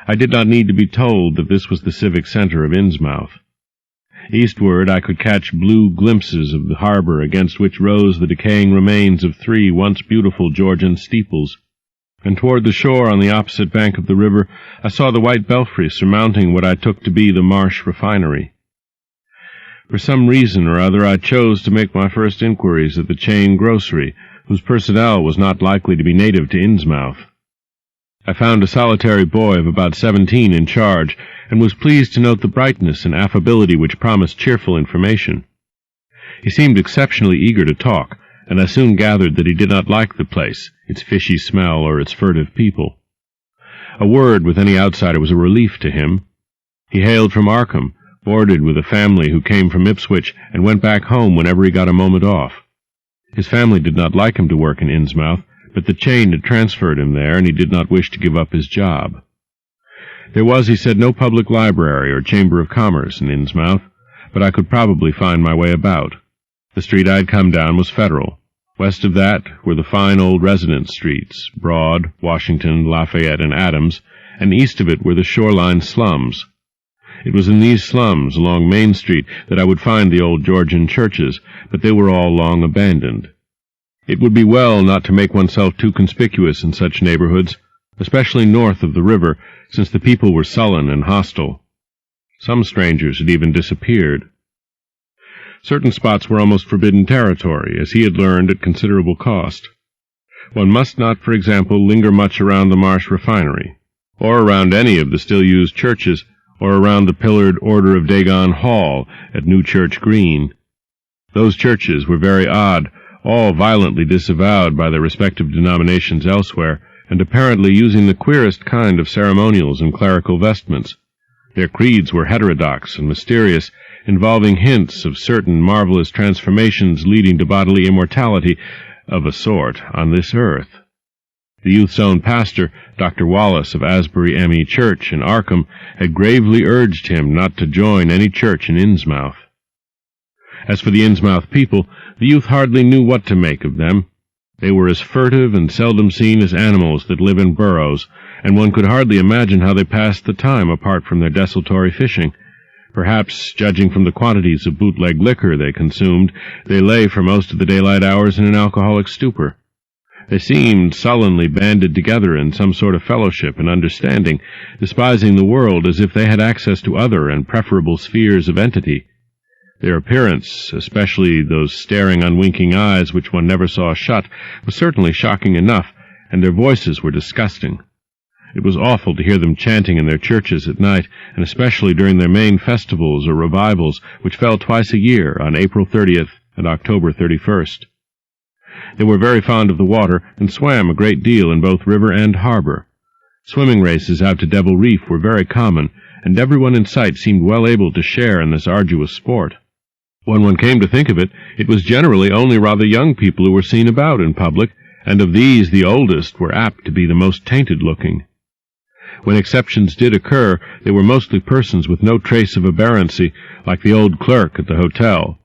I did not need to be told that this was the civic center of Innsmouth. Eastward I could catch blue glimpses of the harbor against which rose the decaying remains of 3 once beautiful Georgian steeples, and toward the shore on the opposite bank of the river I saw the white belfry surmounting what I took to be the Marsh Refinery. For some reason or other I chose to make my first inquiries at the chain grocery, whose personnel was not likely to be native to Innsmouth. I found a solitary boy of about 17 in charge, and was pleased to note the brightness and affability which promised cheerful information. He seemed exceptionally eager to talk, and I soon gathered that he did not like the place, its fishy smell, or its furtive people. A word with any outsider was a relief to him. He hailed from Arkham, boarded with a family who came from Ipswich, and went back home whenever he got a moment off. His family did not like him to work in Innsmouth, but the chain had transferred him there, and he did not wish to give up his job. There was, he said, no public library or chamber of commerce in Innsmouth, but I could probably find my way about. The street I had come down was Federal. West of that were the fine old residence streets, Broad, Washington, Lafayette, and Adams, and east of it were the shoreline slums. It was in these slums, along Main Street, that I would find the old Georgian churches, but they were all long abandoned. It would be well not to make oneself too conspicuous in such neighborhoods, especially north of the river, since the people were sullen and hostile. Some strangers had even disappeared. Certain spots were almost forbidden territory, as he had learned at considerable cost. One must not, for example, linger much around the Marsh refinery, or around any of the still-used churches, or around the pillared Order of Dagon Hall at New Church Green. Those churches were very odd, all violently disavowed by their respective denominations elsewhere, and apparently using the queerest kind of ceremonials and clerical vestments. Their creeds were heterodox and mysterious, involving hints of certain marvelous transformations leading to bodily immortality, of a sort, on this earth. The youth's own pastor, Dr. Wallace of Asbury M.E. Church in Arkham, had gravely urged him not to join any church in Innsmouth. As for the Innsmouth people, the youth hardly knew what to make of them. They were as furtive and seldom seen as animals that live in burrows, and one could hardly imagine how they passed the time apart from their desultory fishing. Perhaps, judging from the quantities of bootleg liquor they consumed, they lay for most of the daylight hours in an alcoholic stupor. They seemed sullenly banded together in some sort of fellowship and understanding, despising the world as if they had access to other and preferable spheres of entity. Their appearance, especially those staring, unwinking eyes which one never saw shut, was certainly shocking enough, and their voices were disgusting. It was awful to hear them chanting in their churches at night, and especially during their main festivals or revivals, which fell twice a year, on April 30th and October 31st. They were very fond of the water, and swam a great deal in both river and harbor. Swimming races out to Devil Reef were very common, and everyone in sight seemed well able to share in this arduous sport. When one came to think of it, it was generally only rather young people who were seen about in public, and of these the oldest were apt to be the most tainted-looking. When exceptions did occur, they were mostly persons with no trace of aberrancy, like the old clerk at the hotel.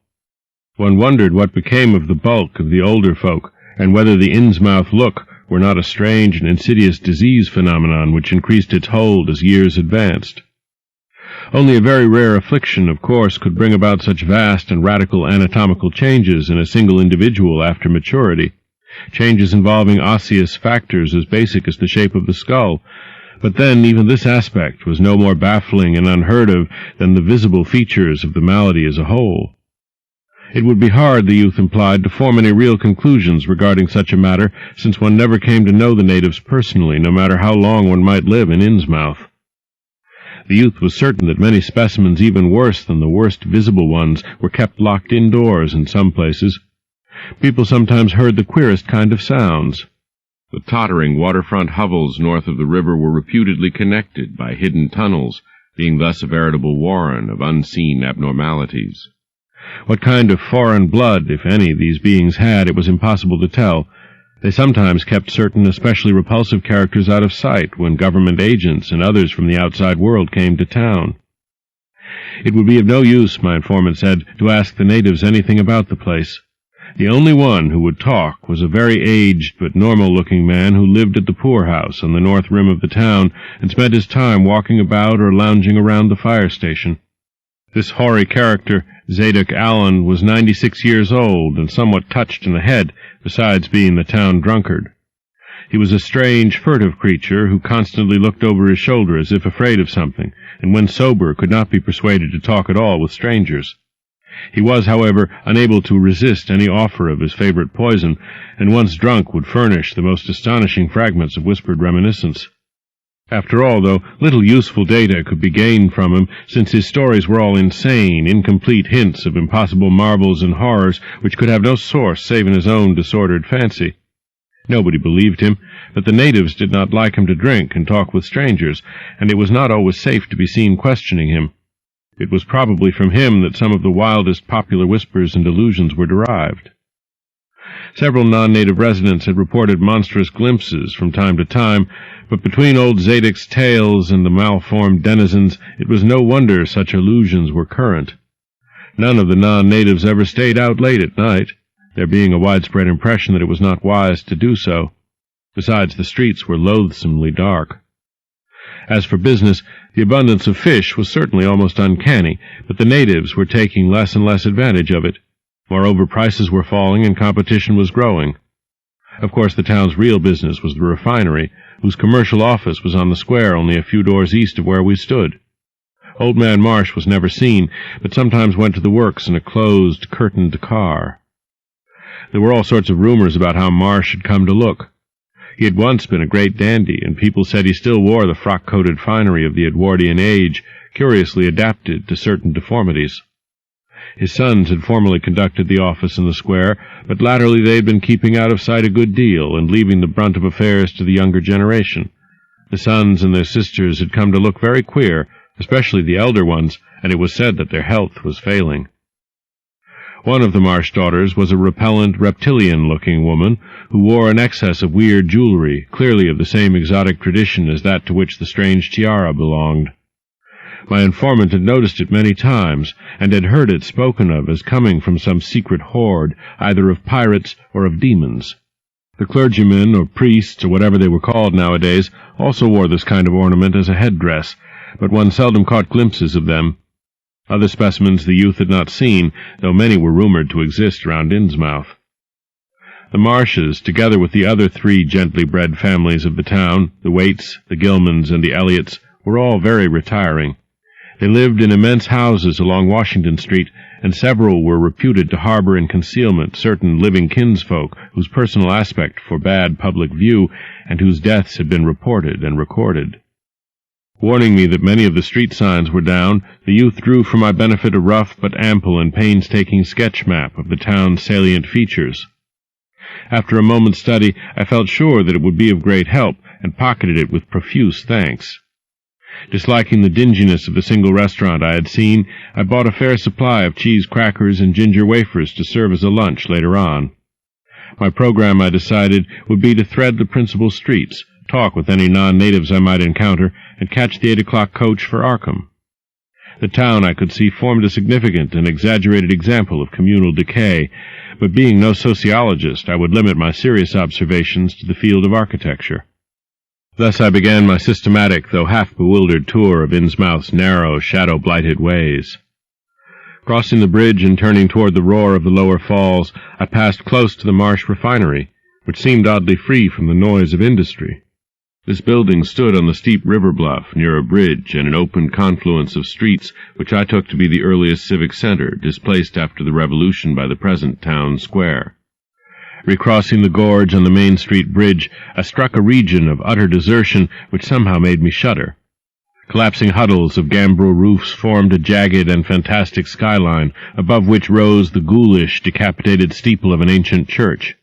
One wondered what became of the bulk of the older folk, and whether the Innsmouth look were not a strange and insidious disease phenomenon which increased its hold as years advanced. Only a very rare affliction, of course, could bring about such vast and radical anatomical changes in a single individual after maturity, changes involving osseous factors as basic as the shape of the skull. But then even this aspect was no more baffling and unheard of than the visible features of the malady as a whole. It would be hard, the youth implied, to form any real conclusions regarding such a matter, since one never came to know the natives personally, no matter how long one might live in Innsmouth. The youth was certain that many specimens even worse than the worst visible ones were kept locked indoors in some places. People sometimes heard the queerest kind of sounds. The tottering waterfront hovels north of the river were reputedly connected by hidden tunnels, being thus a veritable warren of unseen abnormalities. What kind of foreign blood, if any, these beings had, it was impossible to tell. They sometimes kept certain especially repulsive characters out of sight when government agents and others from the outside world came to town. It would be of no use, my informant said, to ask the natives anything about the place. The only one who would talk was a very aged but normal-looking man who lived at the poorhouse on the north rim of the town and spent his time walking about or lounging around the fire station. This hoary character, Zadok Allen, was 96 years old and somewhat touched in the head, besides being the town drunkard. He was a strange, furtive creature who constantly looked over his shoulder as if afraid of something, and when sober could not be persuaded to talk at all with strangers. He was, however, unable to resist any offer of his favorite poison, and once drunk would furnish the most astonishing fragments of whispered reminiscence. After all, though, little useful data could be gained from him, since his stories were all insane, incomplete hints of impossible marvels and horrors which could have no source save in his own disordered fancy. Nobody believed him, but the natives did not like him to drink and talk with strangers, and it was not always safe to be seen questioning him. It was probably from him that some of the wildest popular whispers and delusions were derived. Several non-native residents had reported monstrous glimpses from time to time, but between old Zadok's tales and the malformed denizens, it was no wonder such illusions were current. None of the non-natives ever stayed out late at night, there being a widespread impression that it was not wise to do so. Besides, the streets were loathsomely dark. As for business, the abundance of fish was certainly almost uncanny, but the natives were taking less and less advantage of it. Moreover, prices were falling and competition was growing. Of course, the town's real business was the refinery, whose commercial office was on the square only a few doors east of where we stood. Old Man Marsh was never seen, but sometimes went to the works in a closed, curtained car. There were all sorts of rumors about how Marsh had come to look. He had once been a great dandy, and people said he still wore the frock-coated finery of the Edwardian age, curiously adapted to certain deformities. His sons had formerly conducted the office in the square, but latterly they had been keeping out of sight a good deal and leaving the brunt of affairs to the younger generation. The sons and their sisters had come to look very queer, especially the elder ones, and it was said that their health was failing. One of the Marsh daughters was a repellent, reptilian-looking woman who wore an excess of weird jewelry, clearly of the same exotic tradition as that to which the strange tiara belonged. My informant had noticed it many times, and had heard it spoken of as coming from some secret horde, either of pirates or of demons. The clergymen, or priests, or whatever they were called nowadays, also wore this kind of ornament as a headdress, but one seldom caught glimpses of them. Other specimens the youth had not seen, though many were rumored to exist around Innsmouth. The Marshes, together with the other 3 gently bred families of the town, the Waits, the Gilmans, and the Elliots, were all very retiring. They lived in immense houses along Washington Street, and several were reputed to harbor in concealment certain living kinsfolk whose personal aspect forbade public view, and whose deaths had been reported and recorded. Warning me that many of the street signs were down, the youth drew for my benefit a rough but ample and painstaking sketch map of the town's salient features. After a moment's study, I felt sure that it would be of great help, and pocketed it with profuse thanks. Disliking the dinginess of the single restaurant I had seen, I bought a fair supply of cheese crackers and ginger wafers to serve as a lunch later on. My program, I decided, would be to thread the principal streets, talk with any non-natives I might encounter, and catch the 8 o'clock coach for Arkham. The town, I could see, formed a significant and exaggerated example of communal decay, but being no sociologist, I would limit my serious observations to the field of architecture. Thus I began my systematic, though half-bewildered tour of Innsmouth's narrow, shadow-blighted ways. Crossing the bridge and turning toward the roar of the lower falls, I passed close to the Marsh refinery, which seemed oddly free from the noise of industry. This building stood on the steep river bluff near a bridge and an open confluence of streets which I took to be the earliest civic center, displaced after the Revolution by the present town square. Recrossing the gorge on the Main Street bridge, I struck a region of utter desertion which somehow made me shudder. Collapsing huddles of gambrel roofs formed a jagged and fantastic skyline, above which rose the ghoulish, decapitated steeple of an ancient church.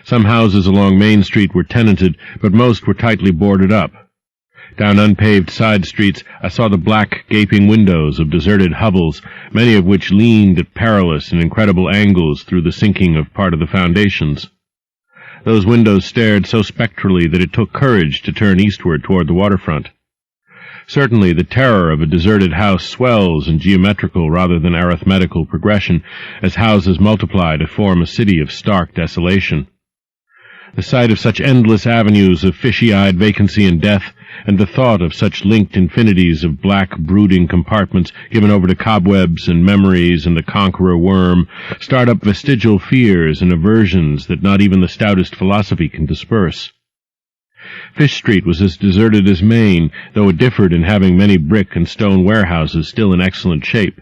Some houses along Main Street were tenanted, but most were tightly boarded up. Down unpaved side streets I saw the black, gaping windows of deserted hovels, many of which leaned at perilous and incredible angles through the sinking of part of the foundations. Those windows stared so spectrally that it took courage to turn eastward toward the waterfront. Certainly the terror of a deserted house swells in geometrical rather than arithmetical progression as houses multiply to form a city of stark desolation. The sight of such endless avenues of fishy-eyed vacancy and death, and the thought of such linked infinities of black, brooding compartments given over to cobwebs and memories and the conqueror worm, start up vestigial fears and aversions that not even the stoutest philosophy can disperse. Fish Street was as deserted as Main, though it differed in having many brick and stone warehouses still in excellent shape.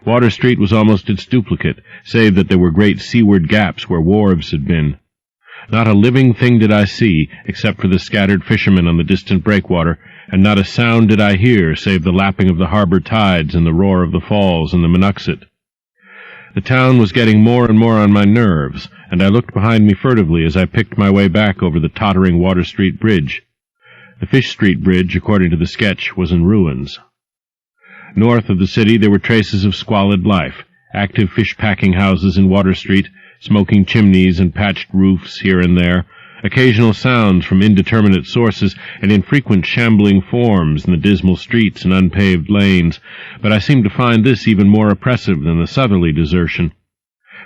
Water Street was almost its duplicate, save that there were great seaward gaps where wharves had been. Not a living thing did I see, except for the scattered fishermen on the distant breakwater, and not a sound did I hear, save the lapping of the harbor tides and the roar of the falls and the Monuxet. The town was getting more and more on my nerves, and I looked behind me furtively as I picked my way back over the tottering Water Street Bridge. The Fish Street Bridge, according to the sketch, was in ruins. North of the city there were traces of squalid life, active fish-packing houses in Water Street, smoking chimneys and patched roofs here and there, occasional sounds from indeterminate sources, and infrequent shambling forms in the dismal streets and unpaved lanes, but I seemed to find this even more oppressive than the southerly desertion.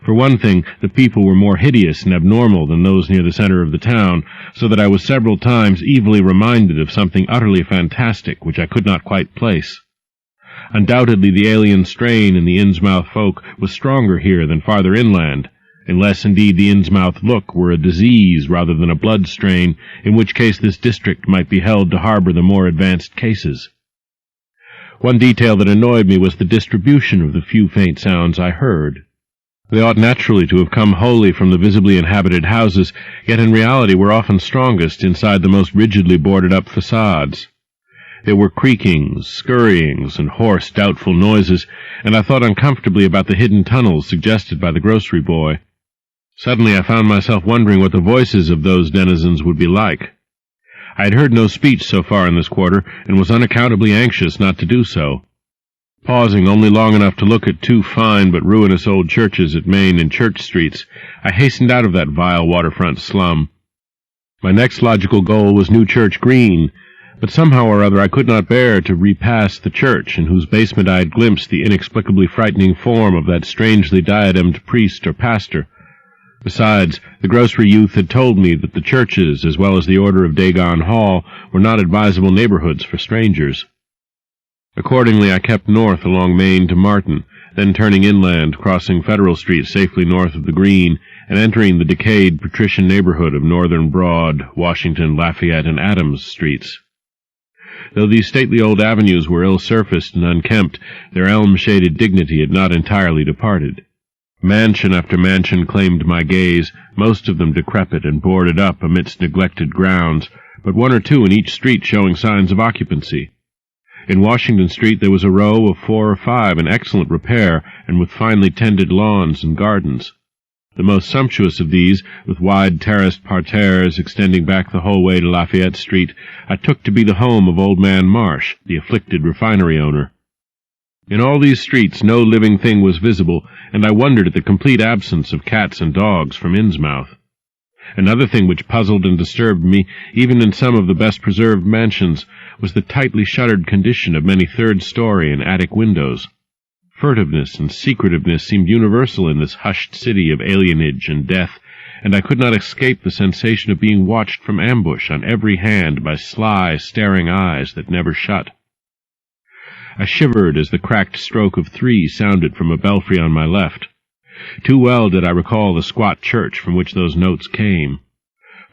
For one thing, the people were more hideous and abnormal than those near the center of the town, so that I was several times evilly reminded of something utterly fantastic which I could not quite place. Undoubtedly the alien strain in the Innsmouth folk was stronger here than farther inland, unless indeed the Innsmouth look were a disease rather than a blood strain, in which case this district might be held to harbor the more advanced cases. One detail that annoyed me was the distribution of the few faint sounds I heard. They ought naturally to have come wholly from the visibly inhabited houses, yet in reality were often strongest inside the most rigidly boarded-up facades. There were creakings, scurryings, and hoarse, doubtful noises, and I thought uncomfortably about the hidden tunnels suggested by the grocery boy. Suddenly I found myself wondering what the voices of those denizens would be like. I had heard no speech so far in this quarter, and was unaccountably anxious not to do so. Pausing only long enough to look at two fine but ruinous old churches at Main and Church Streets, I hastened out of that vile waterfront slum. My next logical goal was New Church Green, but somehow or other I could not bear to repass the church in whose basement I had glimpsed the inexplicably frightening form of that strangely diademed priest or pastor. Besides, the grocery youth had told me that the churches, as well as the Order of Dagon Hall, were not advisable neighborhoods for strangers. Accordingly, I kept north along Main to Martin, then turning inland, crossing Federal Street safely north of the Green, and entering the decayed patrician neighborhood of Northern Broad, Washington, Lafayette, and Adams Streets. Though these stately old avenues were ill-surfaced and unkempt, their elm-shaded dignity had not entirely departed. Mansion after mansion claimed my gaze, most of them decrepit and boarded up amidst neglected grounds, but one or two in each street showing signs of occupancy. In Washington Street there was a row of 4 or 5 in excellent repair and with finely tended lawns and gardens. The most sumptuous of these, with wide terraced parterres extending back the whole way to Lafayette Street, I took to be the home of Old Man Marsh, the afflicted refinery owner. In all these streets no living thing was visible, and I wondered at the complete absence of cats and dogs from Innsmouth. Another thing which puzzled and disturbed me, even in some of the best-preserved mansions, was the tightly shuttered condition of many third-story and attic windows. Furtiveness and secretiveness seemed universal in this hushed city of alienage and death, and I could not escape the sensation of being watched from ambush on every hand by sly, staring eyes that never shut. I shivered as the cracked stroke of 3 sounded from a belfry on my left. Too well did I recall the squat church from which those notes came.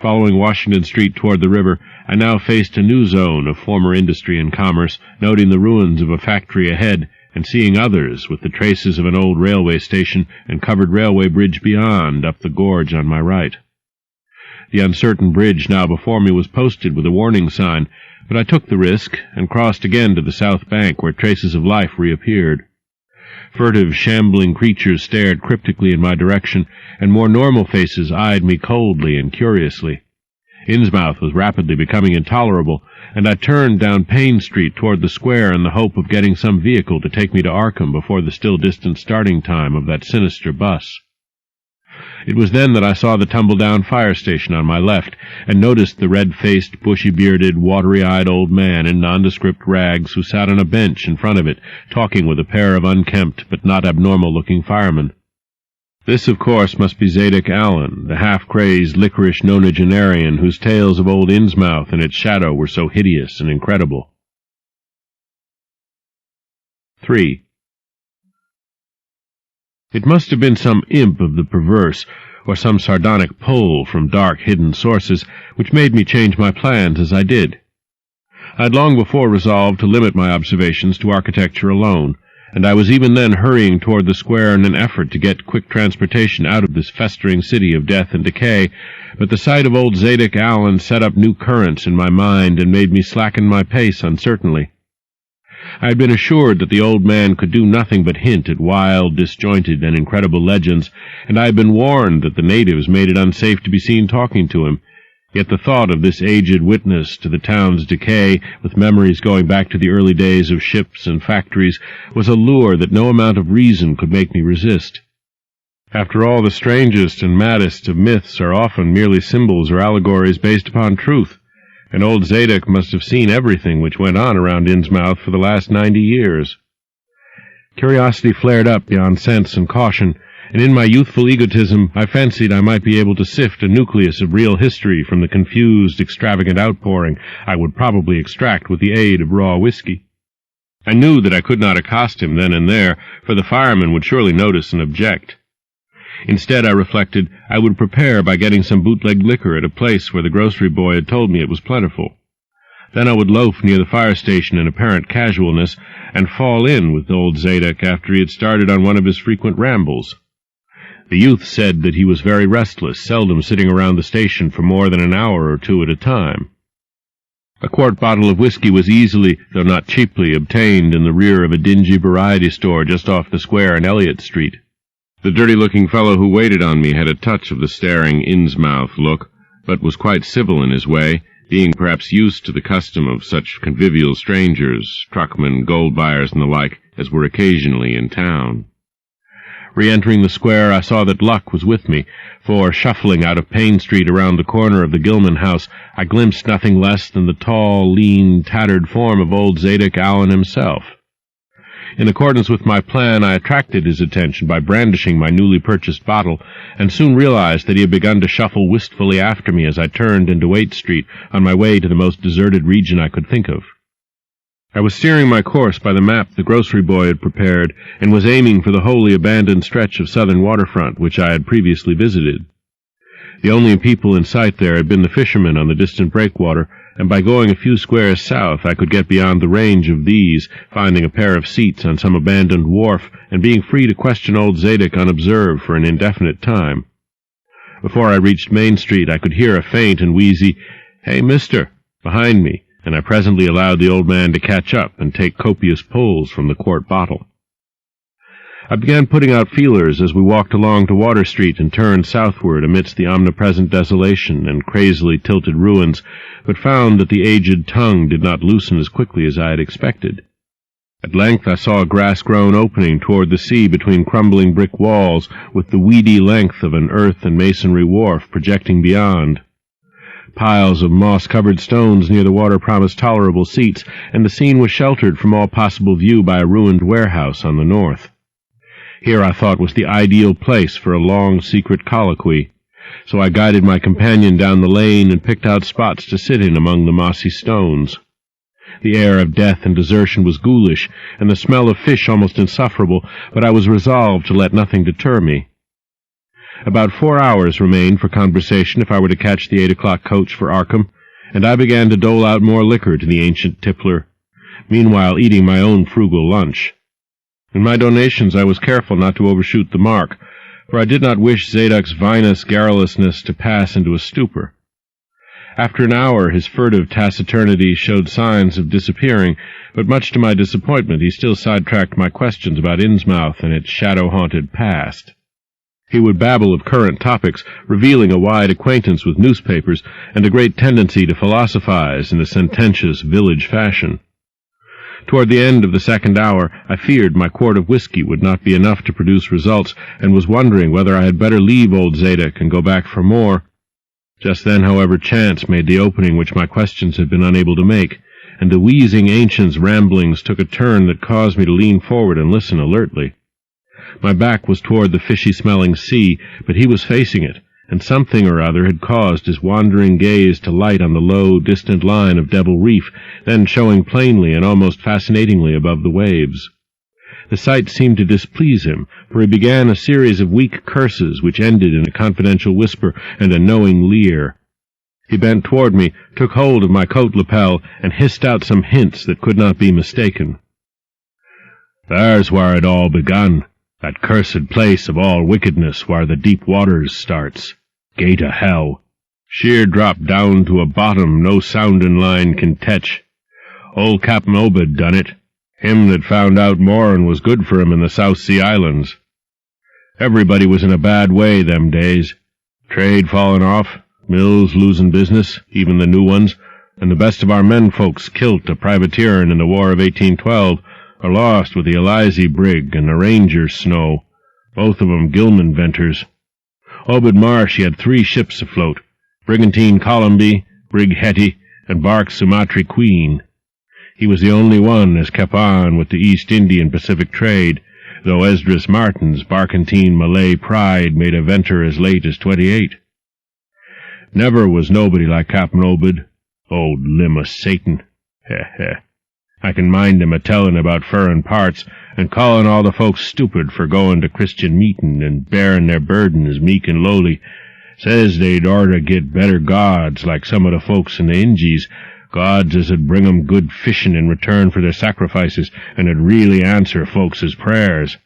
Following Washington Street toward the river, I now faced a new zone of former industry and commerce, noting the ruins of a factory ahead, and seeing others with the traces of an old railway station and covered railway bridge beyond, up the gorge on my right. The uncertain bridge now before me was posted with a warning sign, but I took the risk and crossed again to the south bank where traces of life reappeared. Furtive, shambling creatures stared cryptically in my direction, and more normal faces eyed me coldly and curiously. Innsmouth was rapidly becoming intolerable, and I turned down Payne Street toward the square in the hope of getting some vehicle to take me to Arkham before the still distant starting time of that sinister bus. It was then that I saw the tumble-down fire station on my left, and noticed the red-faced, bushy-bearded, watery-eyed old man in nondescript rags who sat on a bench in front of it, talking with a pair of unkempt but not abnormal-looking firemen. This, of course, must be Zadok Allen, the half-crazed, licorice nonagenarian whose tales of old Innsmouth and its shadow were so hideous and incredible. 3. It must have been some imp of the perverse, or some sardonic pull from dark, hidden sources, which made me change my plans as I did. I had long before resolved to limit my observations to architecture alone, and I was even then hurrying toward the square in an effort to get quick transportation out of this festering city of death and decay, but the sight of old Zadok Allen set up new currents in my mind and made me slacken my pace uncertainly. I had been assured that the old man could do nothing but hint at wild, disjointed, and incredible legends, and I had been warned that the natives made it unsafe to be seen talking to him. Yet the thought of this aged witness to the town's decay, with memories going back to the early days of ships and factories, was a lure that no amount of reason could make me resist. After all, the strangest and maddest of myths are often merely symbols or allegories based upon truth, and old Zadok must have seen everything which went on around Innsmouth for the last 90 years. Curiosity flared up beyond sense and caution, and in my youthful egotism I fancied I might be able to sift a nucleus of real history from the confused, extravagant outpouring I would probably extract with the aid of raw whiskey. I knew that I could not accost him then and there, for the fireman would surely notice and object. Instead, I reflected, I would prepare by getting some bootleg liquor at a place where the grocery boy had told me it was plentiful. Then I would loaf near the fire station in apparent casualness, and fall in with old Zadok after he had started on one of his frequent rambles. The youth said that he was very restless, seldom sitting around the station for more than an hour or two at a time. A quart bottle of whiskey was easily, though not cheaply, obtained in the rear of a dingy variety store just off the square in Elliott Street. The dirty-looking fellow who waited on me had a touch of the staring Innsmouth look, but was quite civil in his way, being perhaps used to the custom of such convivial strangers, truckmen, gold buyers, and the like, as were occasionally in town. Re-entering the square, I saw that luck was with me, for, shuffling out of Payne Street around the corner of the Gilman house, I glimpsed nothing less than the tall, lean, tattered form of old Zadok Allen himself. In accordance with my plan, I attracted his attention by brandishing my newly purchased bottle, and soon realized that he had begun to shuffle wistfully after me as I turned into 8th Street on my way to the most deserted region I could think of. I was steering my course by the map the grocery boy had prepared, and was aiming for the wholly abandoned stretch of southern waterfront which I had previously visited. The only people in sight there had been the fishermen on the distant breakwater, and by going a few squares south I could get beyond the range of these, finding a pair of seats on some abandoned wharf, and being free to question old Zadok unobserved for an indefinite time. Before I reached Main Street I could hear a faint and wheezy, "Hey, mister," behind me, and I presently allowed the old man to catch up and take copious pulls from the quart bottle. I began putting out feelers as we walked along to Water Street and turned southward amidst the omnipresent desolation and crazily tilted ruins, but found that the aged tongue did not loosen as quickly as I had expected. At length I saw a grass-grown opening toward the sea between crumbling brick walls, with the weedy length of an earth and masonry wharf projecting beyond. Piles of moss-covered stones near the water promised tolerable seats, and the scene was sheltered from all possible view by a ruined warehouse on the north. Here I thought was the ideal place for a long, secret colloquy, so I guided my companion down the lane and picked out spots to sit in among the mossy stones. The air of death and desertion was ghoulish, and the smell of fish almost insufferable, but I was resolved to let nothing deter me. About 4 hours remained for conversation if I were to catch the 8 o'clock coach for Arkham, and I began to dole out more liquor to the ancient tippler, meanwhile eating my own frugal lunch. In my donations I was careful not to overshoot the mark, for I did not wish Zadok's vinous garrulousness to pass into a stupor. After an hour his furtive taciturnity showed signs of disappearing, but much to my disappointment he still sidetracked my questions about Innsmouth and its shadow-haunted past. He would babble of current topics, revealing a wide acquaintance with newspapers and a great tendency to philosophize in a sententious village fashion. Toward the end of the second hour, I feared my quart of whiskey would not be enough to produce results, and was wondering whether I had better leave old Zadok and go back for more. Just then, however, chance made the opening which my questions had been unable to make, and the wheezing ancient's ramblings took a turn that caused me to lean forward and listen alertly. My back was toward the fishy-smelling sea, but he was facing it, and something or other had caused his wandering gaze to light on the low, distant line of Devil Reef, then showing plainly and almost fascinatingly above the waves. The sight seemed to displease him, for he began a series of weak curses which ended in a confidential whisper and a knowing leer. He bent toward me, took hold of my coat lapel, and hissed out some hints that could not be mistaken. There's where it all begun, that cursed place of all wickedness where the deep waters starts, gate o' hell. Sheer drop down to a bottom no soundin' line can tetch. Old Cap'n Obed done it, him that found out more'n was good for him in the South Sea Islands. Everybody was in a bad way them days. Trade fallin' off, mills losing business, even the new ones, and the best of our men folks kilt a privateerin' in the War of 1812, or lost with the Elizy brig and the Ranger Snow, both of 'em Gilman venters. Obed Marsh, he had 3 ships afloat, Brigantine Columby, Brig Hetty, and bark Sumatry Queen. He was the only one as kept on with the East Indian Pacific trade, though Esdras Martin's barkentine Malay Pride made a venture as late as 28. Never was nobody like Cap'n Obed, old limb o' Satan. Heh. I can mind him a-tellin' about furrin parts, and callin' all the folks stupid for goin' to Christian meetin' and bearin' their burdens meek and lowly. Says they'd orter get better gods like some of the folks in the Injies, gods as 'ud bring 'em good fishin' in return for their sacrifices, and 'ud really answer folks' prayers.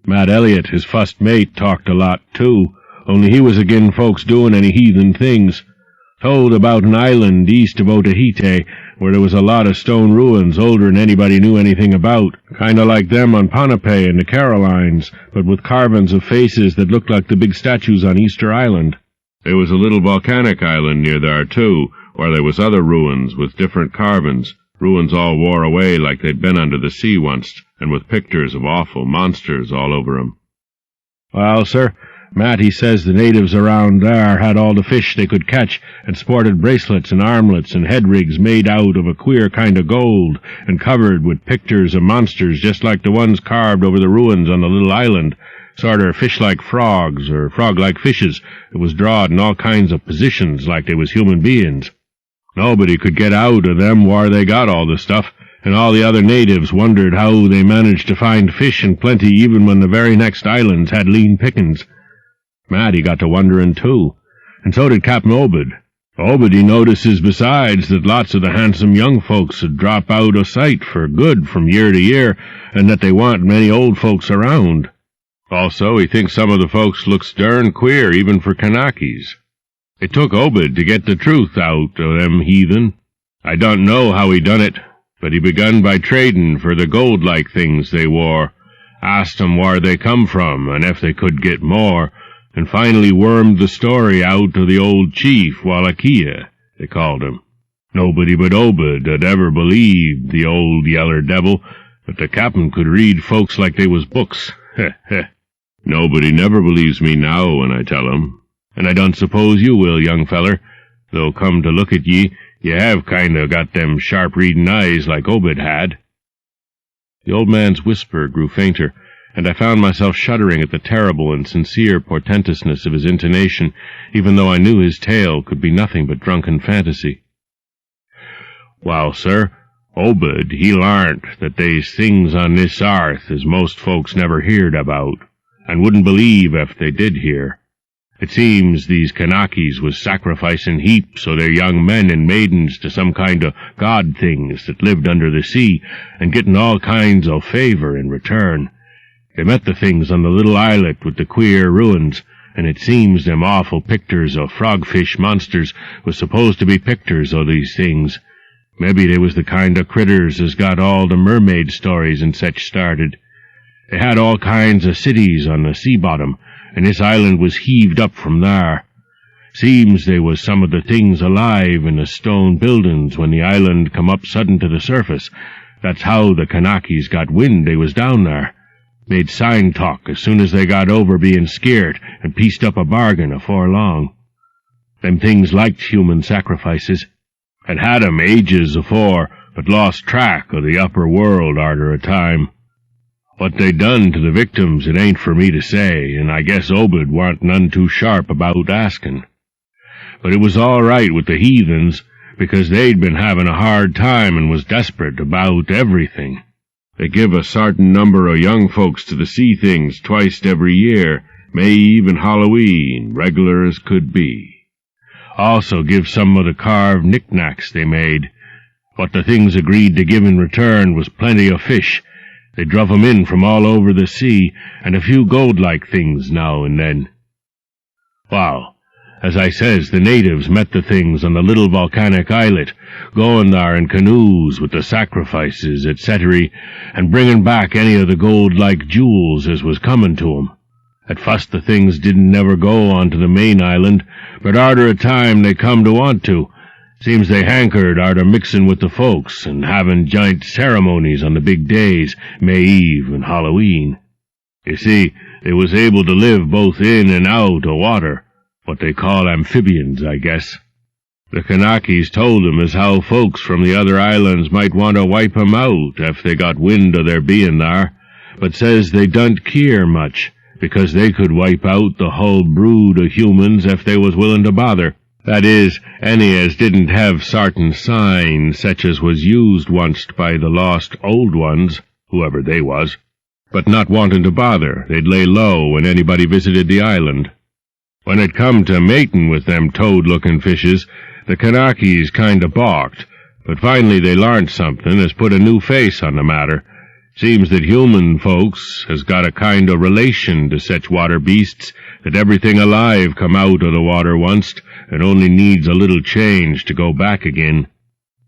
Matt Elliott, his fust mate, talked a lot, too, only he was agin folks doin' any heathen things. Told about an island east of Otaheite, where there was a lot of stone ruins older'n anybody knew anything about, kinda like them on Ponape and the Carolines, but with carvin's of faces that looked like the big statues on Easter Island. There was a little volcanic island near there, too, where there was other ruins with different carvin's, ruins all wore away like they'd been under the sea once, and with pictures of awful monsters all over 'em. Well, sir, Matt, he says the natives around there had all the fish they could catch, and sported bracelets and armlets and head rigs made out of a queer kind of gold, and covered with pictures of monsters just like the ones carved over the ruins on the little island, sorter fish-like frogs, or frog-like fishes, that was drawed in all kinds of positions like they was human beings. Nobody could get out of them where they got all the stuff, and all the other natives wondered how they managed to find fish in plenty even when the very next islands had lean pickin's. Matt, he got to wonderin' too, and so did Cap'n Obed. Obed, he notices besides that lots of the handsome young folks would drop out o' sight for good from year to year, and that they want many old folks around. Also, he thinks some of the folks looks dern queer even for Kanakas. It took Obed to get the truth out o' them heathen. I don't know how he done it, but he begun by tradin' for the gold-like things they wore, asked 'em where they come from, and if they could get more, and finally wormed the story out of the old chief, Wallachia, they called him. Nobody but Obed had ever believed the old yeller devil, but the cap'n could read folks like they was books. Heh. Nobody never believes me now when I tell 'em, and I don't suppose you will, young feller, though come to look at ye, you have kinda got them sharp-readin' eyes like Obed had. The old man's whisper grew fainter, and I found myself shuddering at the terrible and sincere portentousness of his intonation, even though I knew his tale could be nothing but drunken fantasy. Well, sir, Obed, he larnt that they's things on this arth as most folks never heard about, and wouldn't believe if they did hear. It seems these Kanakas was sacrificing heaps o' their young men and maidens to some kind o' god things that lived under the sea, and getting all kinds o' favor in return. They met the things on the little islet with the queer ruins, and it seems them awful pictures o' frogfish monsters was supposed to be pictures o' these things. Maybe they was the kind o' critters as got all the mermaid stories and such started. They had all kinds o' cities on the sea bottom, and this island was heaved up from there. Seems they was some of the things alive in the stone buildings when the island come up sudden to the surface. That's how the Kanakas got wind they was down there. Made sign talk as soon as they got over being scared, and pieced up a bargain afore long. Them things liked human sacrifices, and had 'em ages afore, but lost track o' the upper world arter a time. What they done to the victims it ain't for me to say, and I guess Obed warn't none too sharp about askin'. But it was all right with the heathens, because they'd been havin' a hard time and was desperate about everything. They give a sartain number o' young folks to the sea things twice every year, May Eve and Halloween, regular as could be. Also give some o' the carved knick-knacks they made. What the things agreed to give in return was plenty o' fish, They druv 'em in from all over the sea, and a few gold-like things now and then. Well, as I says, the natives met the things on the little volcanic islet, going there in canoes with the sacrifices, etc., and bringing back any of the gold-like jewels as was coming to 'em. At fust the things didn't never go on to the main island, but arter a time they come to want to. Seems they hankered arter mixin' with the folks and having giant ceremonies on the big days, May Eve and Halloween. You see, they was able to live both in and out o' water, what they call amphibians, I guess. The Kanakis told 'em as how folks from the other islands might want to wipe 'em out if they got wind o' their being there, but says they don't keer much, because they could wipe out the whole brood o' humans if they was willing to bother. That is, any as didn't have sartain signs, such as was used onct by the lost old ones, whoever they was. But not wanting to bother, they'd lay low when anybody visited the island. When it come to matin' with them toad-looking fishes, the Kanakis kind of balked, but finally they larnt something as put a new face on the matter. Seems that human folks has got a kind of relation to such water beasts, that everything alive come out o' the water onct, and only needs a little change to go back again.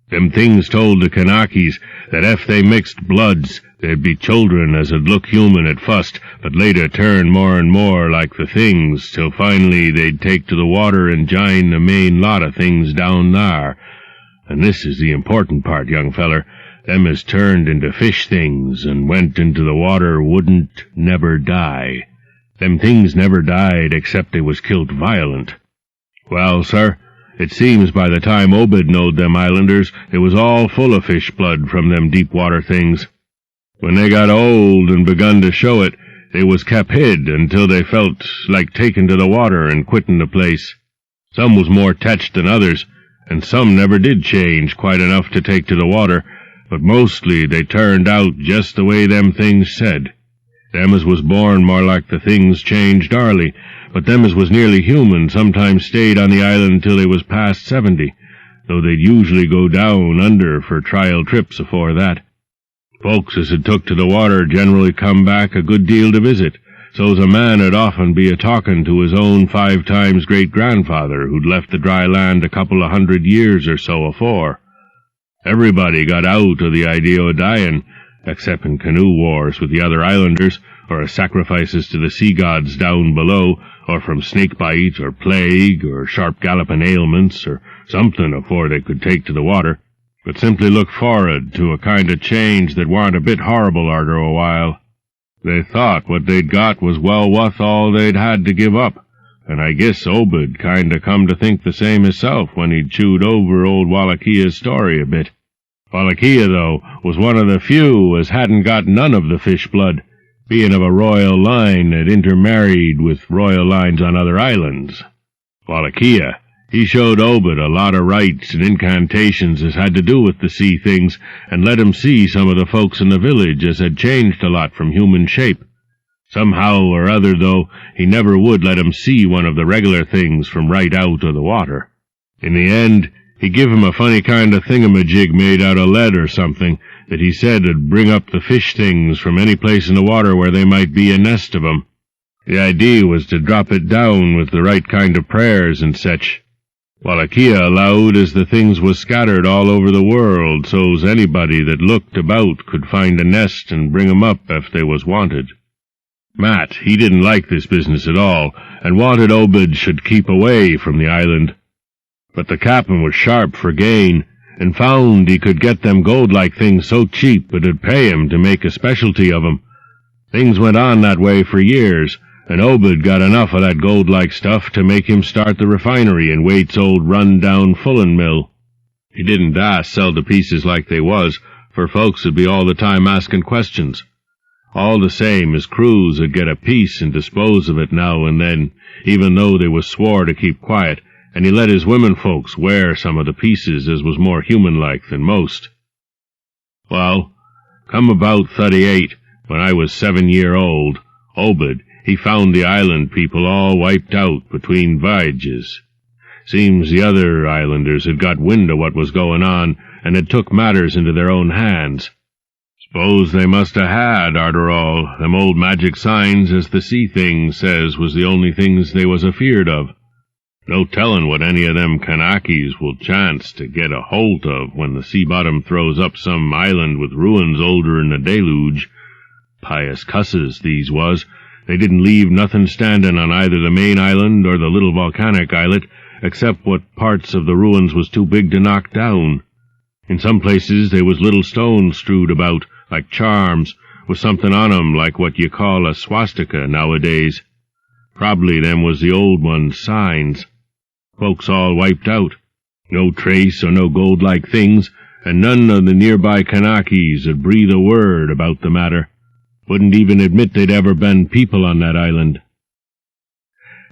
Them things told the Kanakis that if they mixed bloods, there'd be children as 'ud look human at fust, but later turn more and more like the things, till finally they'd take to the water and jine the main lot of things down there. And this is the important part, young feller. Them as turned into fish things and went into the water wouldn't never die. Them things never died except they was killed violent. Well, sir, it seems by the time Obed knowed them islanders, it was all full of fish blood from them deep-water things. When they got old and begun to show it, they was kep hid until they felt like taking to the water and quitting the place. Some was more tetched than others, and some never did change quite enough to take to the water, but mostly they turned out just the way them things said. Them as was born more like the things changed early, but them as was nearly human sometimes stayed on the island till they was past 70, though they'd usually go down under for trial trips afore that. Folks as had took to the water generally come back a good deal to visit, so's a man 'ud often be a-talking to his own 5 times great-grandfather who'd left the dry land a couple of 100 years or so afore. Everybody got out o' the idea o' dying, except in canoe wars with the other islanders, or as sacrifices to the sea gods down below, or from snake-bite, or plague, or sharp galloping ailments, or something afore they could take to the water, but simply look for'ard to a kind of change that warn't a bit horrible arter a while. They thought what they'd got was well wuth all they'd had to give up, and I guess Obed kind of come to think the same hisself when he'd chewed over old Wallachiyah's story a bit. Wallachiyah, though, was one of the few as hadn't got none of the fish blood, being of a royal line that intermarried with royal lines on other islands. Wallachiyah, he showed Obed a lot of rites and incantations as had to do with the sea things, and let him see some of the folks in the village as had changed a lot from human shape. Somehow or other, though, he never would let him see one of the regular things from right out o' the water. In the end, he give him a funny kind of thingamajig made out of lead or something, that he said would bring up the fish things from any place in the water where they might be a nest of 'em. The idea was to drop it down with the right kind of prayers and such. Wallachiyah allowed as the things was scattered all over the world, so's anybody that looked about could find a nest and bring 'em up if they was wanted. Matt, he didn't like this business at all, and wanted Obed should keep away from the island. But the captain was sharp for gain, and found he could get them gold-like things so cheap it'd pay him to make a specialty of 'em. Things went on that way for years, and Obed got enough of that gold-like stuff to make him start the refinery in Waite's old run-down fullin' mill. He didn't dast sell the pieces like they was, for folks would be all the time asking questions. All the same, his crews would get a piece and dispose of it now and then, even though they was swore to keep quiet, and he let his women folks wear some of the pieces as was more human-like than most. Well, come about 38, when I was 7-year-old, Obed, he found the island people all wiped out between voyages. Seems the other islanders had got wind of what was going on, and had took matters into their own hands. S'pose they must ha' had, arter all. Them old magic signs, as the sea thing says, was the only things they was afeard of. No tellin' what any of them Kanakas will chance to get a holt of when the sea bottom throws up some island with ruins older'n the deluge. Pious cusses, these was. They didn't leave nothin' standin' on either the main island or the little volcanic islet, except what parts of the ruins was too big to knock down. In some places they was little stones strewed about, like charms, with somethin' on 'em like what you call a swastika nowadays. Probably them was the old ones' signs. Folks all wiped out. No trace or no gold-like things, and none of the nearby Kanakas 'ud breathe a word about the matter. Wouldn't even admit they'd ever been people on that island.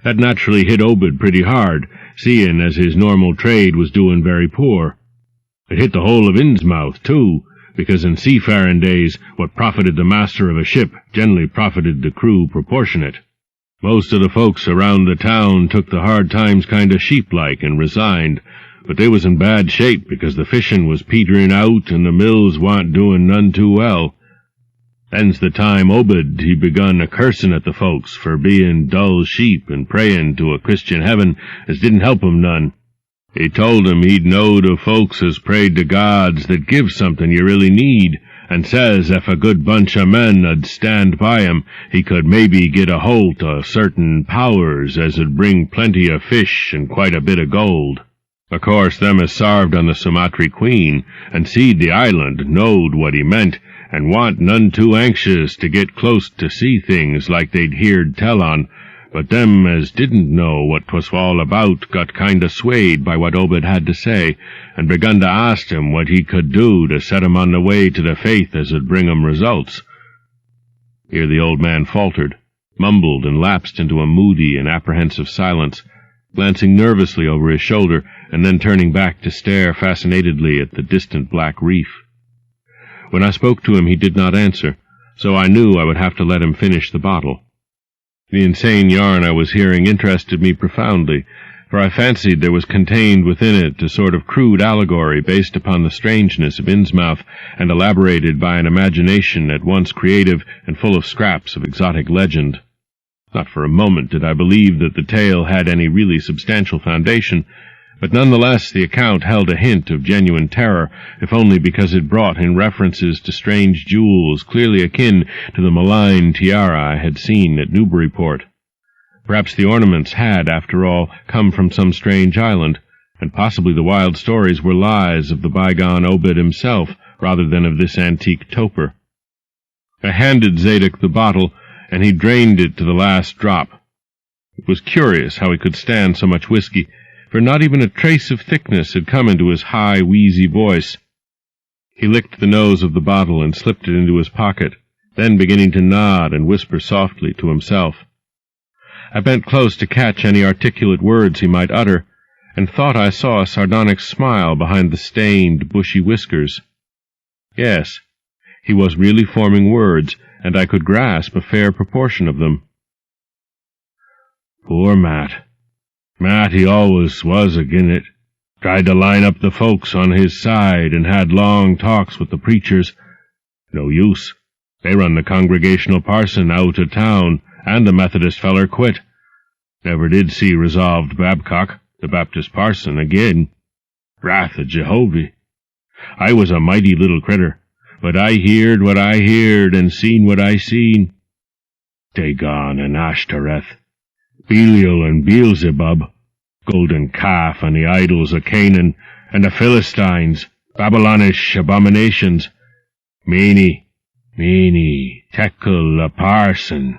That naturally hit Obed pretty hard, seein' as his normal trade was doin' very poor. It hit the whole of Innsmouth, too, because in seafarin' days what profited the master of a ship generally profited the crew proportionate. Most of the folks around the town took the hard times kind of sheep-like and resigned, but they was in bad shape because the fishin' was peterin' out and the mills wa'n't doin' none too well. Then's the time Obed he begun a-cursin' at the folks for bein' dull sheep and prayin' to a Christian heaven as didn't help 'em none. He told 'em he'd knowed of folks as prayed to gods that give something you really need, and says if a good bunch of men 'ud stand by him, he could maybe get a holt of certain powers as 'ud bring plenty of fish and quite a bit of gold. Of course, them as sarved on the Sumatry Queen and seed the island knowed what he meant, and wa'n't none too anxious to get close to see things like they'd heerd tell on, but them as didn't know what 'twas all about got kind of swayed by what Obed had to say, and begun to ask him what he could do to set 'em on the way to the faith as 'ud bring 'em results. Here the old man faltered, mumbled, and lapsed into a moody and apprehensive silence, glancing nervously over his shoulder, and then turning back to stare fascinatedly at the distant black reef. When I spoke to him he did not answer, so I knew I would have to let him finish the bottle. The insane yarn I was hearing interested me profoundly, for I fancied there was contained within it a sort of crude allegory based upon the strangeness of Innsmouth and elaborated by an imagination at once creative and full of scraps of exotic legend. Not for a moment did I believe that the tale had any really substantial foundation, but nonetheless the account held a hint of genuine terror, if only because it brought in references to strange jewels clearly akin to the malign tiara I had seen at Newburyport. Perhaps the ornaments had, after all, come from some strange island, and possibly the wild stories were lies of the bygone Obed himself, rather than of this antique toper. I handed Zadok the bottle, and he drained it to the last drop. It was curious how he could stand so much whiskey, for not even a trace of thickness had come into his high, wheezy voice. He licked the nose of the bottle and slipped it into his pocket, then beginning to nod and whisper softly to himself. I bent close to catch any articulate words he might utter, and thought I saw a sardonic smile behind the stained, bushy whiskers. Yes, he was really forming words, and I could grasp a fair proportion of them. Poor Matt. Matt, he always was agin it. Tried to line up the folks on his side and had long talks with the preachers. No use. They run the Congregational parson out of town, and the Methodist feller quit. Never did see resolved Babcock, the Baptist parson, again. Wrath of Jehovah. I was a mighty little critter, but I heerd what I heerd and seen what I seen. Dagon and Ashtoreth, Belial and Beelzebub, golden calf and the idols of Canaan, and the Philistines, Babylonish abominations. Meany, Tekel a parson.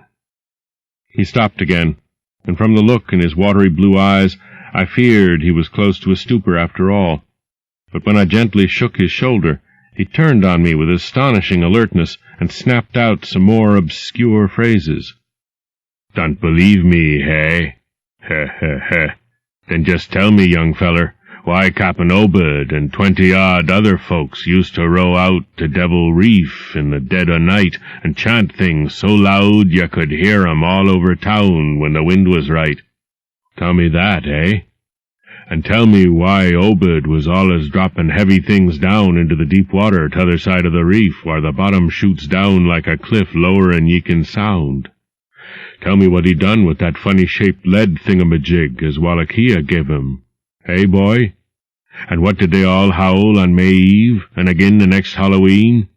He stopped again, and from the look in his watery blue eyes, I feared he was close to a stupor after all. But when I gently shook his shoulder, he turned on me with astonishing alertness and snapped out some more obscure phrases. Don't believe me, hey? Heh, heh, heh. Then just tell me, young feller, why Cap'n Obed and 20-odd other folks used to row out to Devil Reef in the dead o' night and chant things so loud you could hear 'em all over town when the wind was right. Tell me that, eh? And tell me why Obed was allus dropping heavy things down into the deep water t'other side of the reef, where the bottom shoots down like a cliff lower'n ye can sound. Tell me what he done with that funny-shaped lead thingamajig as Wallachia give him. Hey, boy? And what did they all howl on May Eve, and agin the next Halloween?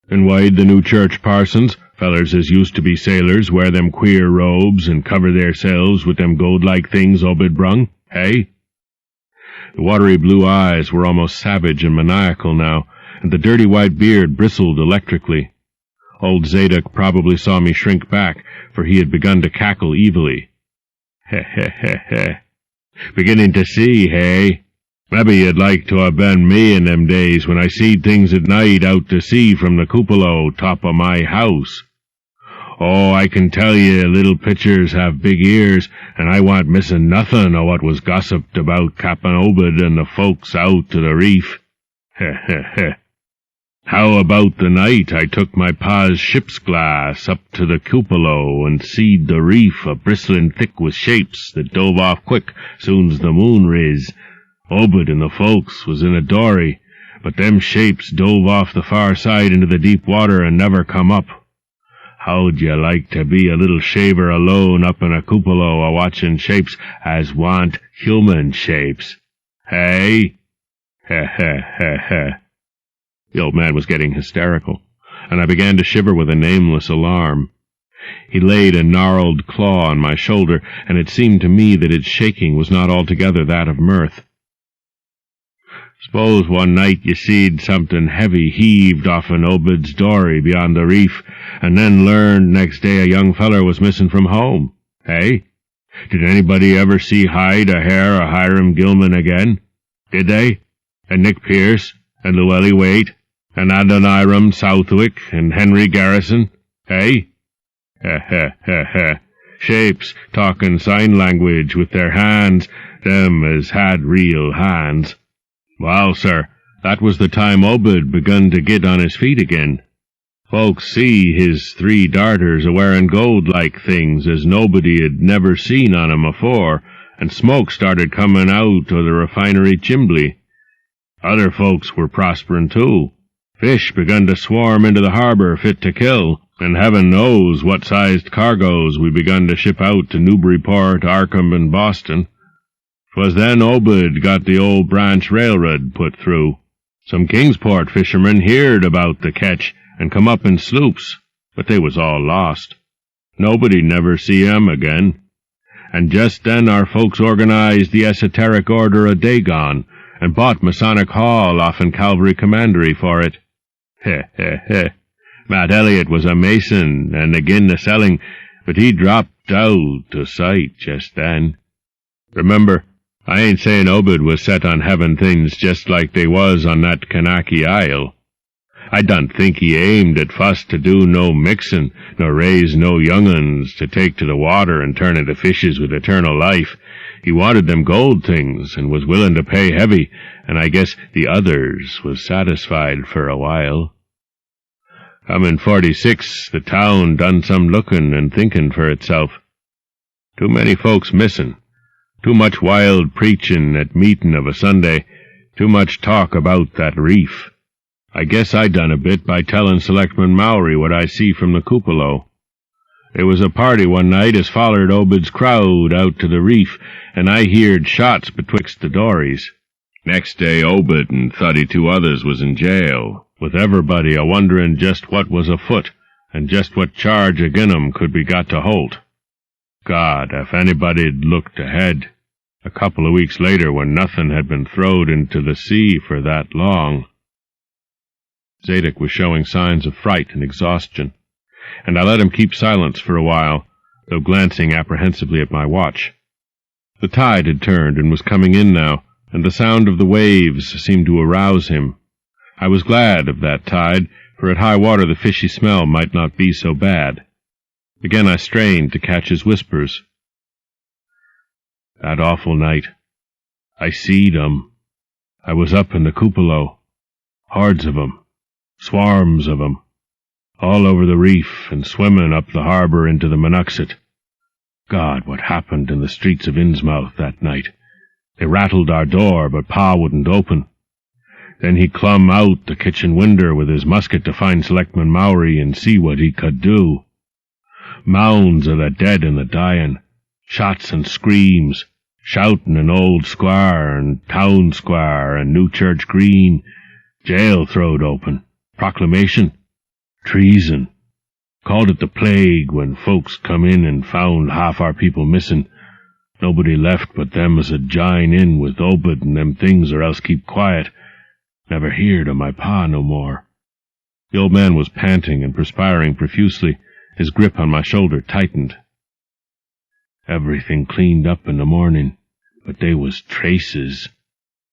And why'd the new church parsons, fellers as used to be sailors, wear them queer robes and cover theirselves with them gold-like things Obed brung, hey? The watery blue eyes were almost savage and maniacal now, and the dirty white beard bristled electrically. Old Zadok probably saw me shrink back, for he had begun to cackle evilly. Heh, heh, heh, heh. Beginning to see, hey? Maybe you'd like to have been me in them days when I seed things at night out to sea from the cupola top of my house. Oh, I can tell ye, little pitchers have big ears, and I want missing nothing o' what was gossiped about Cap'n Obed and the folks out to the reef. Heh, heh, heh. How about the night I took my pa's ship's glass up to the cupola and seed the reef a-bristling thick with shapes that dove off quick soon's the moon riz. Obed and the folks was in a dory, but them shapes dove off the far side into the deep water and never come up. How'd you like to be a little shaver alone up in a cupola a-watching shapes as want human shapes? Hey? Heh, heh, heh, heh. The old man was getting hysterical, and I began to shiver with a nameless alarm. He laid a gnarled claw on my shoulder, and it seemed to me that its shaking was not altogether that of mirth. Suppose one night you seed something heavy heaved off an Obed's dory beyond the reef, and then learned next day a young feller was missing from home, eh? Did anybody ever see hide or hair of Hiram Gilman again? Did they? And Nick Pierce, and Llewellyn Waite, and Adoniram Southwick, and Henry Garrison, eh? Heh, heh, heh, heh. Shapes talking sign language with their hands, them as had real hands. Well, sir, that was the time Obed begun to git on his feet again. Folks see his 3 darters a-wearing gold-like things as nobody had never seen on 'em afore, and smoke started comin' out o' the refinery chimbley. Other folks were prosperin' too. Fish begun to swarm into the harbor fit to kill, and heaven knows what sized cargoes we begun to ship out to Newburyport, Arkham, and Boston. 'Twas then Obed got the old branch railroad put through. Some Kingsport fishermen heerd about the ketch and come up in sloops, but they was all lost. Nobody never see 'em again. And just then our folks organized the Esoteric Order of Dagon and bought Masonic Hall offen Calvary Commandery for it. Heh, heh, heh. Matt Elliott was a Mason and agin the selling, but he dropped out o' sight just then. Remember, I ain't saying Obed was set on having things just like they was on that Kanaki Isle. I don't think he aimed at fust to do no mixin', nor raise no young'uns to take to the water and turn into fishes with eternal life. He wanted them gold things, and was willin' to pay heavy, and I guess the others was satisfied for a while. Come in 46, the town done some lookin' and thinkin' for itself. Too many folks missin'. Too much wild preachin' at meetin' of a Sunday, too much talk about that reef. I guess I done a bit by tellin' Selectman Mowry what I see from the cupola. There was a party one night as follered Obed's crowd out to the reef, and I heerd shots betwixt the dories. Next day Obed and 32 others was in jail, with everybody a-wonderin' just what was afoot, and just what charge agin 'em could be got to holt. God, if anybody'd looked ahead. A couple of weeks later, when nothing had been throwed into the sea for that long. Zadok was showing signs of fright and exhaustion, and I let him keep silence for a while, though glancing apprehensively at my watch. The tide had turned and was coming in now, and the sound of the waves seemed to arouse him. I was glad of that tide, for at high water the fishy smell might not be so bad. Again I strained to catch his whispers. That awful night, I seed 'em. I was up in the cupola. Hordes of 'em, swarms of 'em, all over the reef and swimmin' up the harbor into the Monuxet. God, what happened in the streets of Innsmouth that night? They rattled our door, but Pa wouldn't open. Then he clum out the kitchen winder with his musket to find Selectman Mowry and see what he could do. Mounds of the dead and the dying, shots and screams, shouting in Old Square and Town Square and New Church Green. Jail throwed open. Proclamation. Treason. Called it the plague when folks come in and found half our people missing. Nobody left but them as had jine in with Obed and them things, or else keep quiet. Never heard of my pa no more. The old man was panting and perspiring profusely. His grip on my shoulder tightened. Everything cleaned up in the morning, but they was traces.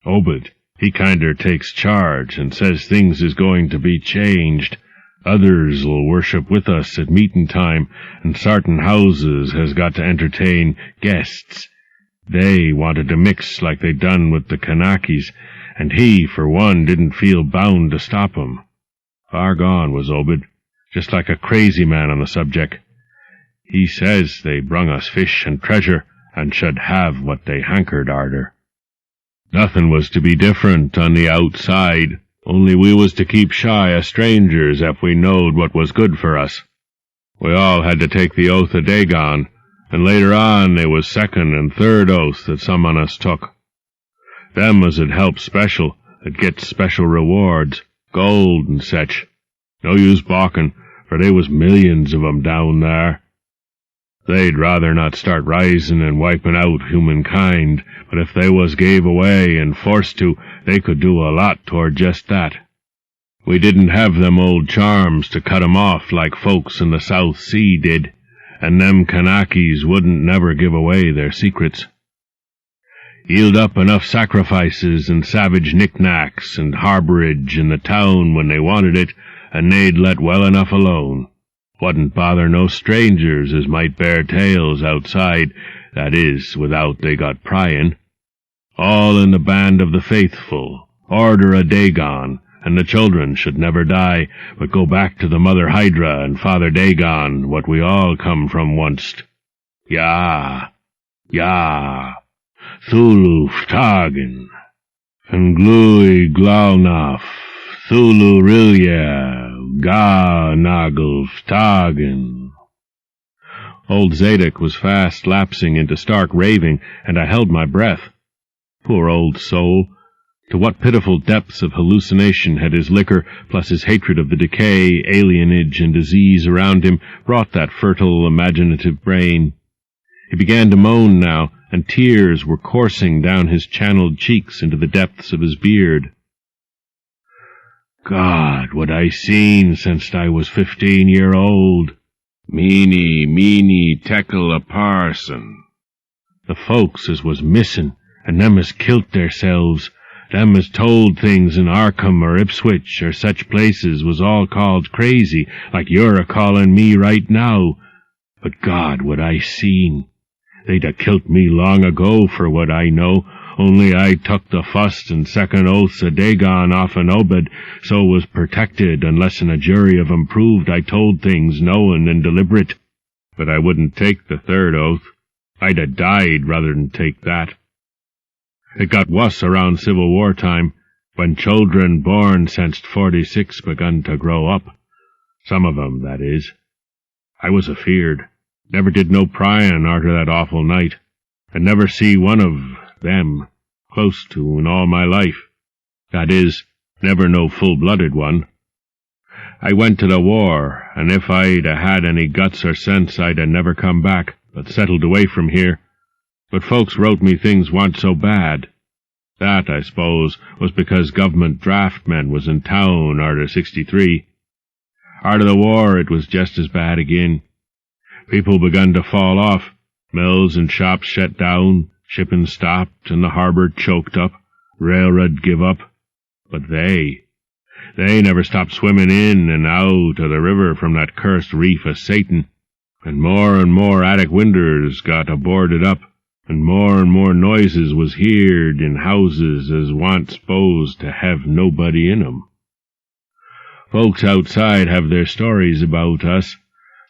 Obed, he kinder takes charge and says things is going to be changed. Others'll worship with us at meetin' time, and sartin houses has got to entertain guests. They wanted to mix like they done with the Kanaki's, and he, for one, didn't feel bound to stop 'em. Far gone was Obed, just like a crazy man on the subject. He says they brung us fish and treasure, and should have what they hankered arter. Nothin' was to be different on the outside, only we was to keep shy o' strangers if we knowed what was good for us. We all had to take the oath of Dagon, and later on they was second and third oaths that some on us took. Them as had helped special, that get special rewards, gold and sech. No use balkin', for they was millions of 'em down there. They'd rather not start risin' and wipin' out humankind, but if they was gave away and forced to, they could do a lot toward just that. We didn't have them old charms to cut 'em off like folks in the South Sea did, and them Kanakis wouldn't never give away their secrets. Yield up enough sacrifices and savage knickknacks and harborage in the town when they wanted it, and they'd let well enough alone. Wouldn't bother no strangers as might bear tales outside, that is, without they got pryin'. All in the band of the faithful, order o' Dagon, and the children should never die, but go back to the Mother Hydra and Father Dagon, what we all come from onst. Ya, ya, Thulu Ftagen, Nglui Glaunaf, Thulu Rilya, Ga Nagel Ftagen. Old Zadok was fast lapsing into stark raving, and I held my breath. Poor old soul! To what pitiful depths of hallucination had his liquor, plus his hatred of the decay, alienage, and disease around him, brought that fertile, imaginative brain? He began to moan now, and tears were coursing down his channeled cheeks into the depths of his beard. God, what I seen since I was 15-year-old. Meeny, tekel a parson. The folks as was missin', and them as kilt theirselves, them as told things in Arkham or Ipswich or such places was all called crazy, like you're a-calling me right now. But God, what I seen. They'd a kilt me long ago for what I know, only I tuck the fust and second oaths of Dagon off an Obed, so was protected unless in a jury of 'em proved I told things knowin' and deliberate. But I wouldn't take the third oath. I'd a died rather than take that. It got wuss around Civil War time, when children born since 46 begun to grow up. Some of 'em, that is. I was afeard. Never did no pryin' arter that awful night, and never see one of them close to in all my life. That is, never no full-blooded one. I went to the war, and if I'd had any guts or sense I'd never come back, but settled away from here. But folks wrote me things wa'n't so bad. That, I suppose, was because government draft men was in town arter 63. Arter the war it was just as bad again. People begun to fall off, mills and shops shut down, shipping stopped, and the harbor choked up, railroad give up. But they never stopped swimming in and out of the river from that cursed reef of Satan, and more attic winders got boarded up, and more noises was heard in houses as wa'n't s'posed to have nobody in 'em. Folks outside have their stories about us.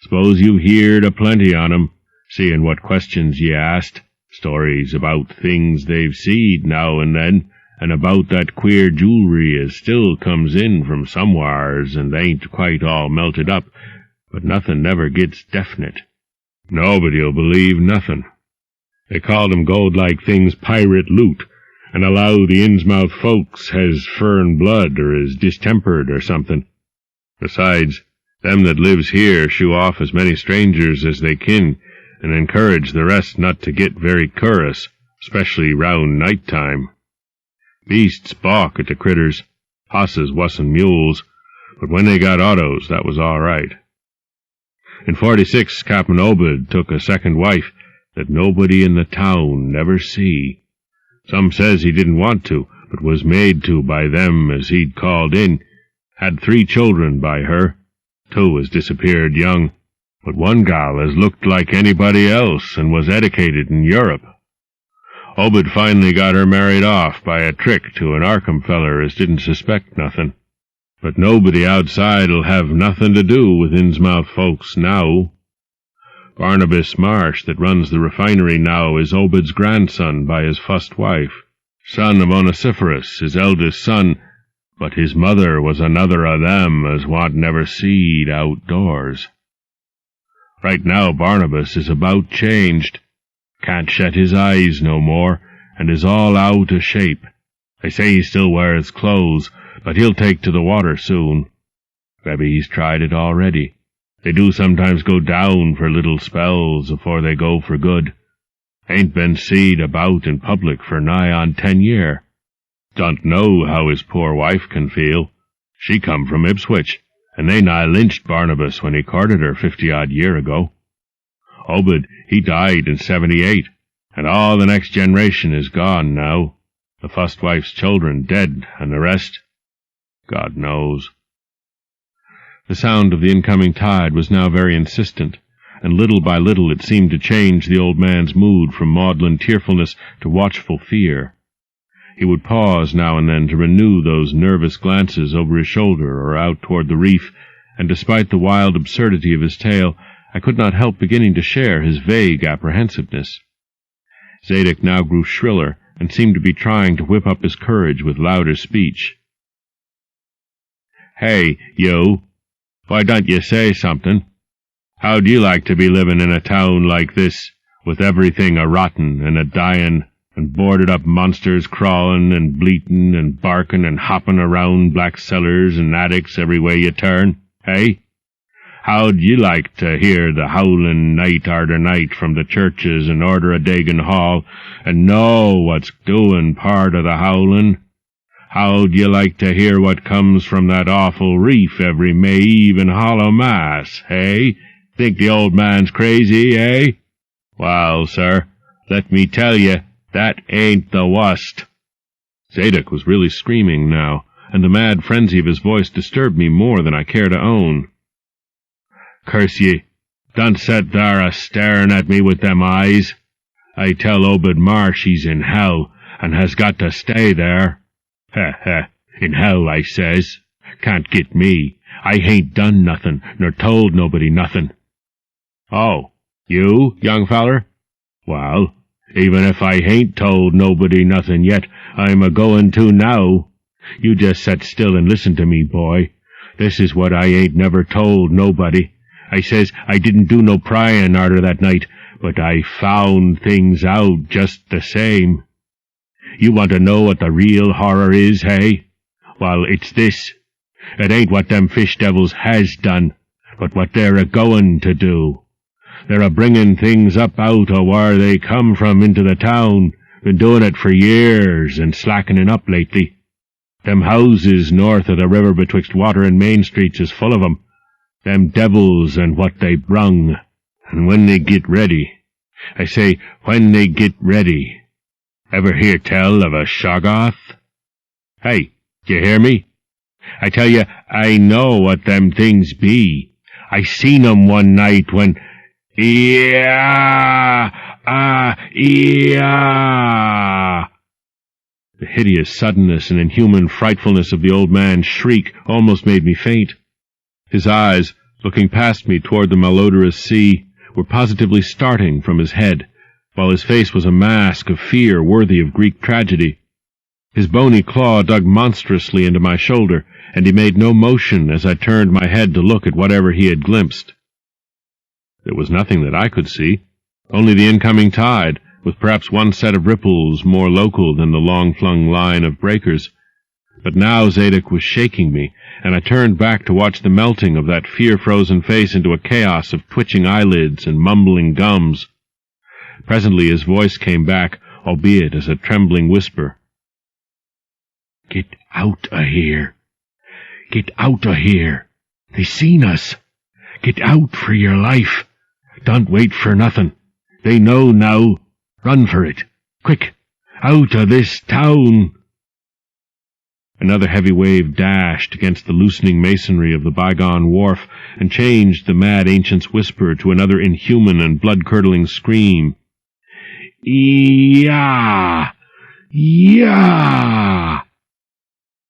S'pose you heerd a plenty on 'em, seeing what questions ye asked. Stories about things they've seed now and then, and about that queer jewelry as still comes in from somewheres and ain't quite all melted up, but nothing never gets definite. Nobody'll believe nothing. They call them gold-like things pirate loot, and allow the Innsmouth folks has furrin blood or is distempered or something. Besides, them that lives here shoo off as many strangers as they kin, and encourage the rest not to get very cur'ous, especially round night time. Beasts balk at the critters, hosses wuss'n mules, but when they got autos, that was all right. In 46, Captain Obed took a second wife that nobody in the town never see. Some says he didn't want to, but was made to by them as he'd called in. Had 3 children by her. 2 has disappeared young, but one gal has looked like anybody else and was educated in Europe. Obed finally got her married off by a trick to an Arkham feller as didn't suspect nothing. But nobody outside'll have nothing to do with Innsmouth folks now. Barnabas Marsh, that runs the refinery now, is Obed's grandson by his first wife, son of Onesiphorus, his eldest son, but his mother was another of them as want never seed outdoors. Right now Barnabas is about changed, can't shut his eyes no more, and is all out of shape. They say he still wears clothes, but he'll take to the water soon. Maybe he's tried it already. They do sometimes go down for little spells afore they go for good. Ain't been seed about in public for nigh on 10 year. Don't know how his poor wife can feel. She come from Ipswich, and they nigh lynched Barnabas when he courted her 50-odd year ago. Obed, he died in 78, and all the next generation is gone now. The first wife's children dead, and the rest, God knows. The sound of the incoming tide was now very insistent, and little by little it seemed to change the old man's mood from maudlin tearfulness to watchful fear. He would pause now and then to renew those nervous glances over his shoulder or out toward the reef, and despite the wild absurdity of his tale, I could not help beginning to share his vague apprehensiveness. Zadok now grew shriller, and seemed to be trying to whip up his courage with louder speech. "Hey, you! Why don't you say something? How'd you like to be living in a town like this, with everything a-rotten and a-dying, and boarded-up monsters crawling and bleating and barking and hopping around black cellars and attics every way you turn, hey? How'd you like to hear the howling night arter night from the churches and order a Dagon Hall, and know what's doing part of the howling? How'd you like to hear what comes from that awful reef every May Eve and Hollow Mass, hey? Think the old man's crazy, eh? Well, sir, let me tell you, that ain't the wust." Zadok was really screaming now, and the mad frenzy of his voice disturbed me more than I care to own. "Curse ye, don't set there a-staring at me with them eyes. I tell Obed Marsh he's in hell, and has got to stay there. Ha, ha, in hell, I says. Can't get me. I hain't done nothing, nor told nobody nothing." "Oh, you, young feller? Well, even if I hain't told nobody nothing yet, I'm a-goin' to now. You just set still and listen to me, boy. This is what I ain't never told nobody. I says I didn't do no pryin' arter that night, but I found things out just the same. You want to know what the real horror is, hey? Well, it's this. It ain't what them fish devils has done, but what they're a-goin' to do. They're a-bringin' things up out o' where they come from into the town, been doin' it for years and slackening up lately. Them houses north of the river betwixt Water and Main Streets is full of 'em. Them devils and what they brung. And when they git ready, I say, when they git ready. Ever hear tell of a Shoggoth? Hey, you hear me? I tell you, I know what them things be. I seen 'em one night when... Yeah! Yeah! The hideous suddenness and inhuman frightfulness of the old man's shriek almost made me faint. His eyes, looking past me toward the malodorous sea, were positively starting from his head, while his face was a mask of fear worthy of Greek tragedy. His bony claw dug monstrously into my shoulder, and he made no motion as I turned my head to look at whatever he had glimpsed. There was nothing that I could see, only the incoming tide, with perhaps one set of ripples more local than the long-flung line of breakers. But now Zadok was shaking me, and I turned back to watch the melting of that fear-frozen face into a chaos of twitching eyelids and mumbling gums. Presently his voice came back, albeit as a trembling whisper. "Get out o' here! Get out o' here! They seen us! Get out for your life! Don't wait for nothing! They know now! Run for it! Quick! Out o' this town!" Another heavy wave dashed against the loosening masonry of the bygone wharf and changed the mad ancient's whisper to another inhuman and blood-curdling scream. "Yah! Yah!"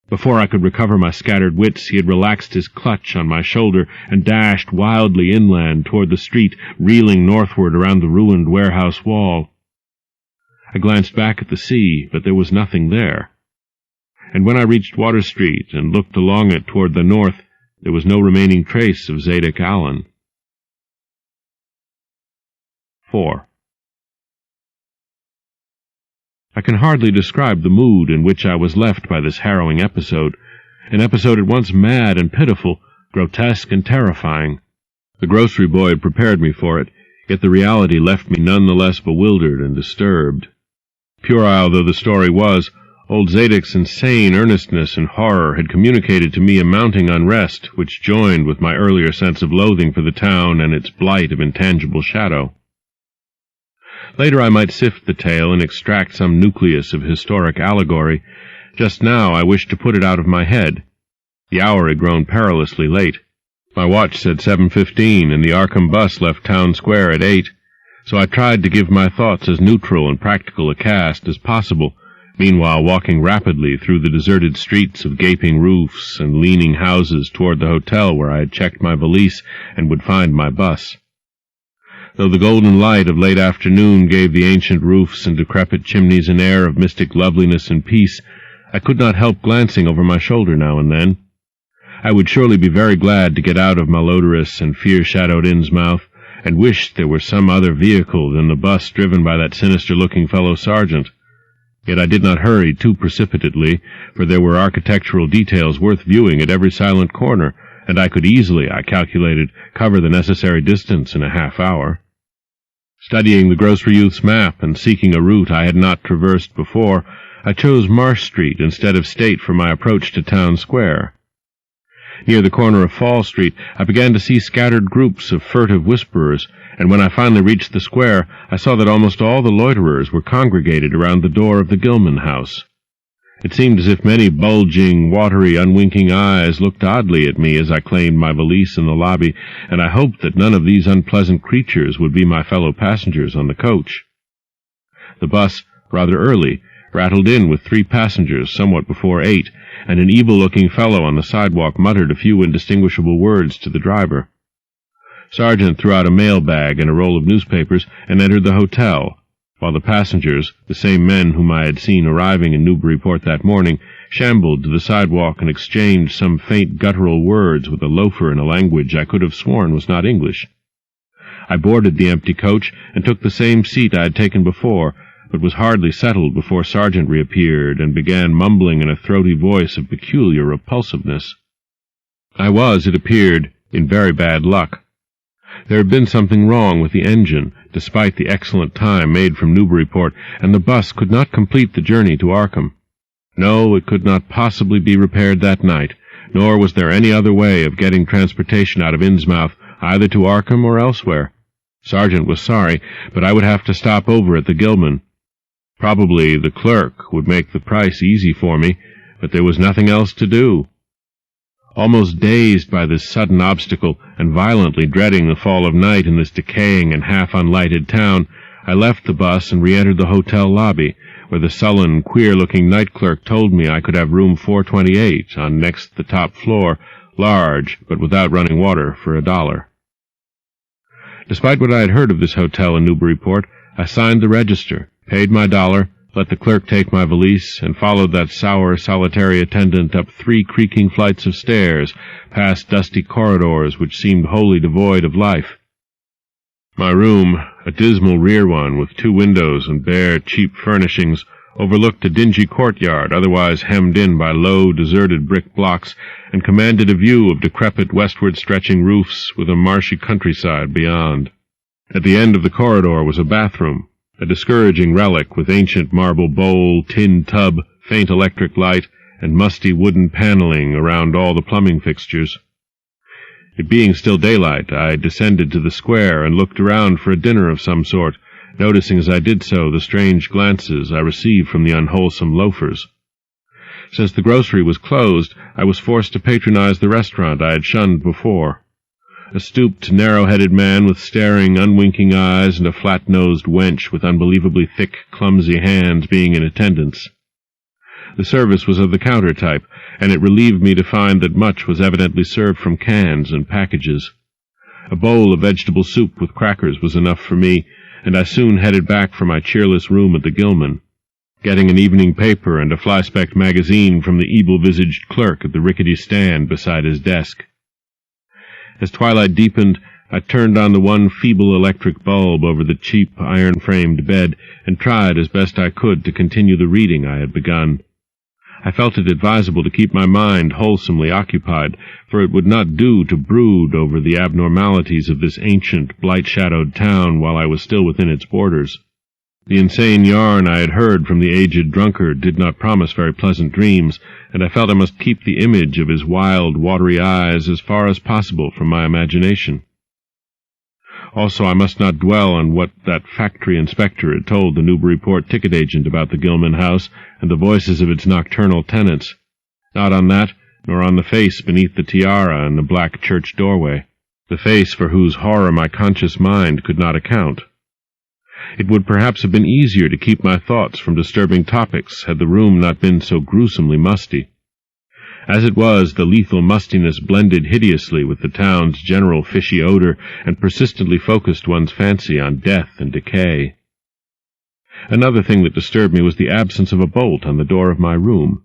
Before I could recover my scattered wits, he had relaxed his clutch on my shoulder and dashed wildly inland toward the street, reeling northward around the ruined warehouse wall. I glanced back at the sea, but there was nothing there. And when I reached Water Street and looked along it toward the north, there was no remaining trace of Zadok Allen. 4. I can hardly describe the mood in which I was left by this harrowing episode, an episode at once mad and pitiful, grotesque and terrifying. The grocery boy had prepared me for it, yet the reality left me none the less bewildered and disturbed. Puerile though the story was, old Zadok's insane earnestness and horror had communicated to me a mounting unrest, which joined with my earlier sense of loathing for the town and its blight of intangible shadow. Later I might sift the tale and extract some nucleus of historic allegory. Just now I wished to put it out of my head. The hour had grown perilously late. My watch said 7:15, and the Arkham bus left Town Square at 8, so I tried to give my thoughts as neutral and practical a cast as possible, meanwhile walking rapidly through the deserted streets of gaping roofs and leaning houses toward the hotel where I had checked my valise and would find my bus. Though the golden light of late afternoon gave the ancient roofs and decrepit chimneys an air of mystic loveliness and peace, I could not help glancing over my shoulder now and then. I would surely be very glad to get out of malodorous and fear-shadowed Innsmouth, and wished there were some other vehicle than the bus driven by that sinister-looking fellow sergeant. Yet I did not hurry too precipitately, for there were architectural details worth viewing at every silent corner, and I could easily, I calculated, cover the necessary distance in a half-hour. Studying the grocery youth's map and seeking a route I had not traversed before, I chose Marsh Street instead of State for my approach to Town Square. Near the corner of Fall Street, I began to see scattered groups of furtive whisperers, and when I finally reached the square, I saw that almost all the loiterers were congregated around the door of the Gilman house. It seemed as if many bulging, watery, unwinking eyes looked oddly at me as I claimed my valise in the lobby, and I hoped that none of these unpleasant creatures would be my fellow passengers on the coach. The bus, rather early, rattled in with 3 passengers somewhat before 8, and an evil-looking fellow on the sidewalk muttered a few indistinguishable words to the driver. Sergeant threw out a mail bag and a roll of newspapers and entered the hotel, while the passengers, the same men whom I had seen arriving in Newburyport that morning, shambled to the sidewalk and exchanged some faint guttural words with a loafer in a language I could have sworn was not English. I boarded the empty coach and took the same seat I had taken before, but was hardly settled before Sergeant reappeared and began mumbling in a throaty voice of peculiar repulsiveness. I was, it appeared, in very bad luck. There had been something wrong with the engine, despite the excellent time made from Newburyport, and the bus could not complete the journey to Arkham. No, it could not possibly be repaired that night, nor was there any other way of getting transportation out of Innsmouth, either to Arkham or elsewhere. Sergeant was sorry, but I would have to stop over at the Gilman. Probably the clerk would make the price easy for me, but there was nothing else to do. Almost dazed by this sudden obstacle, and violently dreading the fall of night in this decaying and half-unlighted town, I left the bus and re-entered the hotel lobby, where the sullen, queer-looking night clerk told me I could have room 428 on next the top floor, large, but without running water, for $1. Despite what I had heard of this hotel in Newburyport, I signed the register, paid my $1, let the clerk take my valise, and followed that sour, solitary attendant up 3 creaking flights of stairs, past dusty corridors which seemed wholly devoid of life. My room, a dismal rear one with 2 windows and bare, cheap furnishings, overlooked a dingy courtyard otherwise hemmed in by low, deserted brick blocks, and commanded a view of decrepit westward-stretching roofs with a marshy countryside beyond. At the end of the corridor was a bathroom, a discouraging relic with ancient marble bowl, tin tub, faint electric light, and musty wooden paneling around all the plumbing fixtures. It being still daylight, I descended to the square and looked around for a dinner of some sort, noticing as I did so the strange glances I received from the unwholesome loafers. Since the grocery was closed, I was forced to patronize the restaurant I had shunned before. A stooped, narrow-headed man with staring, unwinking eyes and a flat-nosed wench with unbelievably thick, clumsy hands being in attendance. The service was of the counter type, and it relieved me to find that much was evidently served from cans and packages. A bowl of vegetable soup with crackers was enough for me, and I soon headed back for my cheerless room at the Gilman, getting an evening paper and a fly-specked magazine from the evil-visaged clerk at the rickety stand beside his desk. As twilight deepened, I turned on the one feeble electric bulb over the cheap, iron-framed bed and tried as best I could to continue the reading I had begun. I felt it advisable to keep my mind wholesomely occupied, for it would not do to brood over the abnormalities of this ancient, blight-shadowed town while I was still within its borders. The insane yarn I had heard from the aged drunkard did not promise very pleasant dreams, and I felt I must keep the image of his wild, watery eyes as far as possible from my imagination. Also, I must not dwell on what that factory inspector had told the Newburyport ticket agent about the Gilman house and the voices of its nocturnal tenants. Not on that, nor on the face beneath the tiara in the black church doorway, the face for whose horror my conscious mind could not account. It would perhaps have been easier to keep my thoughts from disturbing topics had the room not been so gruesomely musty. As it was, the lethal mustiness blended hideously with the town's general fishy odor and persistently focused one's fancy on death and decay. Another thing that disturbed me was the absence of a bolt on the door of my room.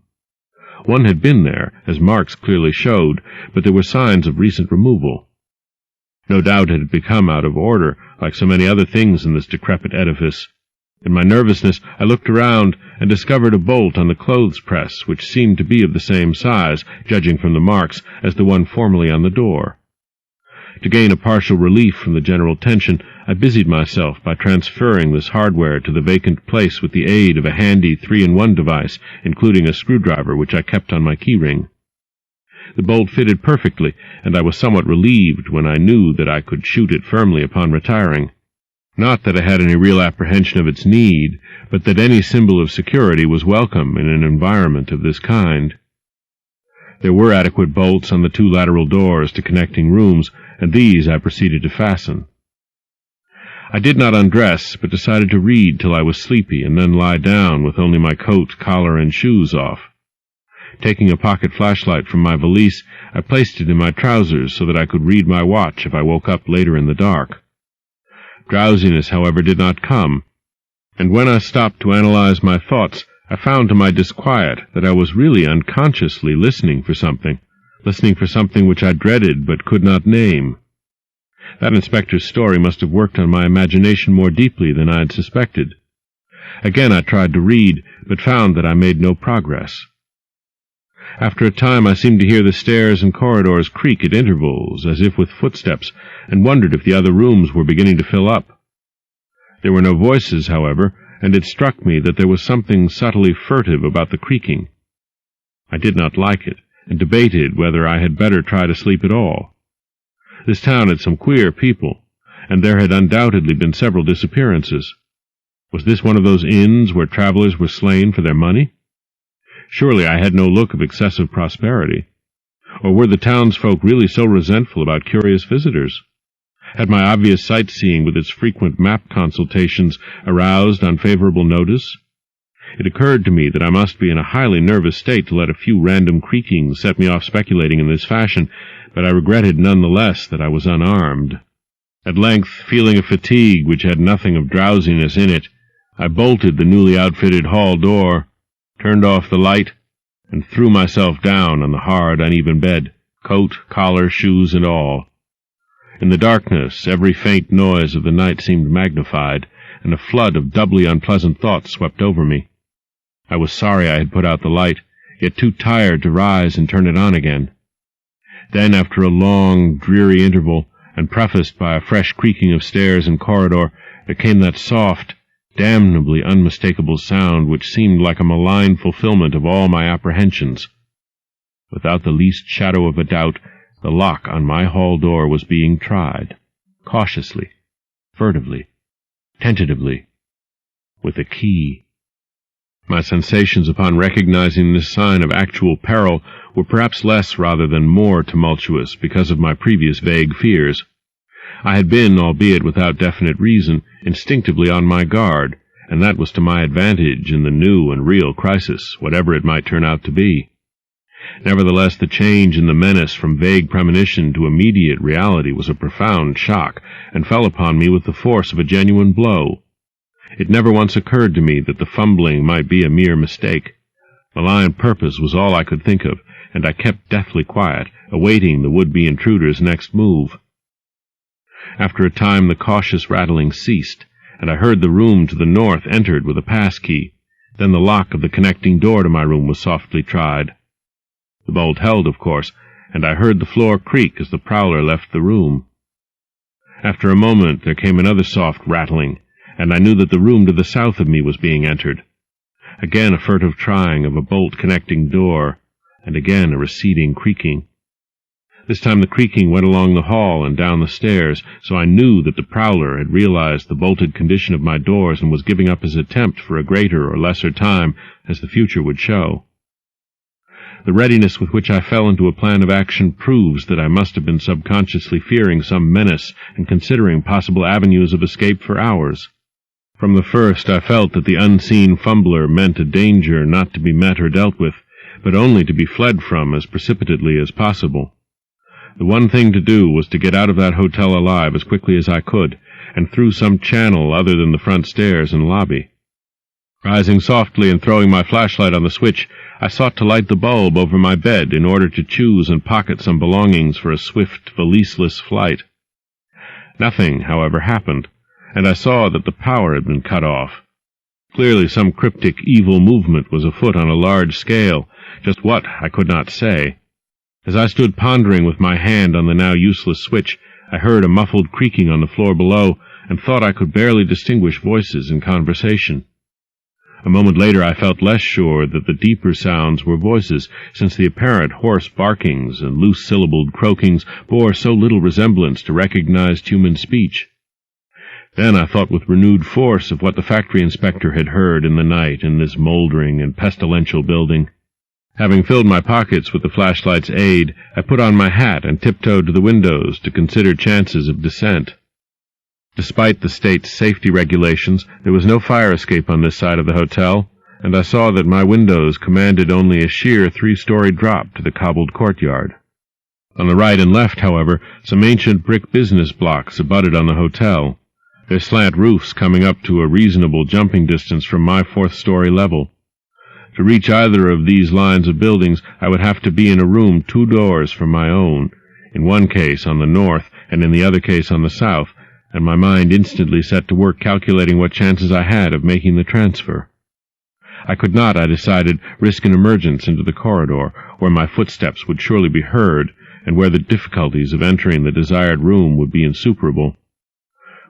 One had been there, as marks clearly showed, but there were signs of recent removal. No doubt it had become out of order, like so many other things in this decrepit edifice. In my nervousness, I looked around and discovered a bolt on the clothes press, which seemed to be of the same size, judging from the marks, as the one formerly on the door. To gain a partial relief from the general tension, I busied myself by transferring this hardware to the vacant place with the aid of a handy 3-in-1 device, including a screwdriver which I kept on my keyring. The bolt fitted perfectly, and I was somewhat relieved when I knew that I could shoot it firmly upon retiring. Not that I had any real apprehension of its need, but that any symbol of security was welcome in an environment of this kind. There were adequate bolts on the 2 lateral doors to connecting rooms, and these I proceeded to fasten. I did not undress, but decided to read till I was sleepy and then lie down with only my coat, collar, and shoes off. Taking a pocket flashlight from my valise, I placed it in my trousers so that I could read my watch if I woke up later in the dark. Drowsiness, however, did not come, and when I stopped to analyze my thoughts, I found to my disquiet that I was really unconsciously listening for something which I dreaded but could not name. That inspector's story must have worked on my imagination more deeply than I had suspected. Again I tried to read, but found that I made no progress. After a time I seemed to hear the stairs and corridors creak at intervals, as if with footsteps, and wondered if the other rooms were beginning to fill up. There were no voices, however, and it struck me that there was something subtly furtive about the creaking. I did not like it, and debated whether I had better try to sleep at all. This town had some queer people, and there had undoubtedly been several disappearances. Was this one of those inns where travelers were slain for their money? Surely I had no look of excessive prosperity. Or were the townsfolk really so resentful about curious visitors? Had my obvious sightseeing with its frequent map consultations aroused unfavorable notice? It occurred to me that I must be in a highly nervous state to let a few random creakings set me off speculating in this fashion, but I regretted none the less that I was unarmed. At length, feeling a fatigue which had nothing of drowsiness in it, I bolted the newly outfitted hall door, turned off the light, and threw myself down on the hard, uneven bed, coat, collar, shoes, and all. In the darkness, every faint noise of the night seemed magnified, and a flood of doubly unpleasant thoughts swept over me. I was sorry I had put out the light, yet too tired to rise and turn it on again. Then, after a long, dreary interval, and prefaced by a fresh creaking of stairs and corridor, there came that soft, damnably unmistakable sound which seemed like a malign fulfillment of all my apprehensions. Without the least shadow of a doubt, the lock on my hall door was being tried, cautiously, furtively, tentatively, with a key. My sensations upon recognizing this sign of actual peril were perhaps less rather than more tumultuous because of my previous vague fears. I had been, albeit without definite reason, instinctively on my guard, and that was to my advantage in the new and real crisis, whatever it might turn out to be. Nevertheless, the change in the menace from vague premonition to immediate reality was a profound shock, and fell upon me with the force of a genuine blow. It never once occurred to me that the fumbling might be a mere mistake. Malign purpose was all I could think of, and I kept deathly quiet, awaiting the would-be intruder's next move. After a time the cautious rattling ceased, and I heard the room to the north entered with a pass-key. Then the lock of the connecting door to my room was softly tried. The bolt held, of course, and I heard the floor creak as the prowler left the room. After a moment there came another soft rattling, and I knew that the room to the south of me was being entered. Again a furtive trying of a bolt-connecting door, and again a receding creaking. This time the creaking went along the hall and down the stairs, so I knew that the prowler had realized the bolted condition of my doors and was giving up his attempt for a greater or lesser time, as the future would show. The readiness with which I fell into a plan of action proves that I must have been subconsciously fearing some menace and considering possible avenues of escape for hours. From the first I felt that the unseen fumbler meant a danger not to be met or dealt with, but only to be fled from as precipitately as possible. The one thing to do was to get out of that hotel alive as quickly as I could, and through some channel other than the front stairs and lobby. Rising softly and throwing my flashlight on the switch, I sought to light the bulb over my bed in order to choose and pocket some belongings for a swift, valiseless flight. Nothing, however, happened, and I saw that the power had been cut off. Clearly some cryptic evil movement was afoot on a large scale, just what I could not say. As I stood pondering with my hand on the now useless switch, I heard a muffled creaking on the floor below, and thought I could barely distinguish voices in conversation. A moment later I felt less sure that the deeper sounds were voices, since the apparent hoarse barkings and loose-syllabled croakings bore so little resemblance to recognized human speech. Then I thought with renewed force of what the factory inspector had heard in the night in this moldering and pestilential building. Having filled my pockets with the flashlight's aid, I put on my hat and tiptoed to the windows to consider chances of descent. Despite the state's safety regulations, there was no fire escape on this side of the hotel, and I saw that my windows commanded only a sheer 3-story drop to the cobbled courtyard. On the right and left, however, some ancient brick business blocks abutted on the hotel, their slant roofs coming up to a reasonable jumping distance from my 4th-story level. To reach either of these lines of buildings, I would have to be in a room 2 doors from my own, in one case on the north and in the other case on the south, and my mind instantly set to work calculating what chances I had of making the transfer. I could not, I decided, risk an emergence into the corridor, where my footsteps would surely be heard, and where the difficulties of entering the desired room would be insuperable.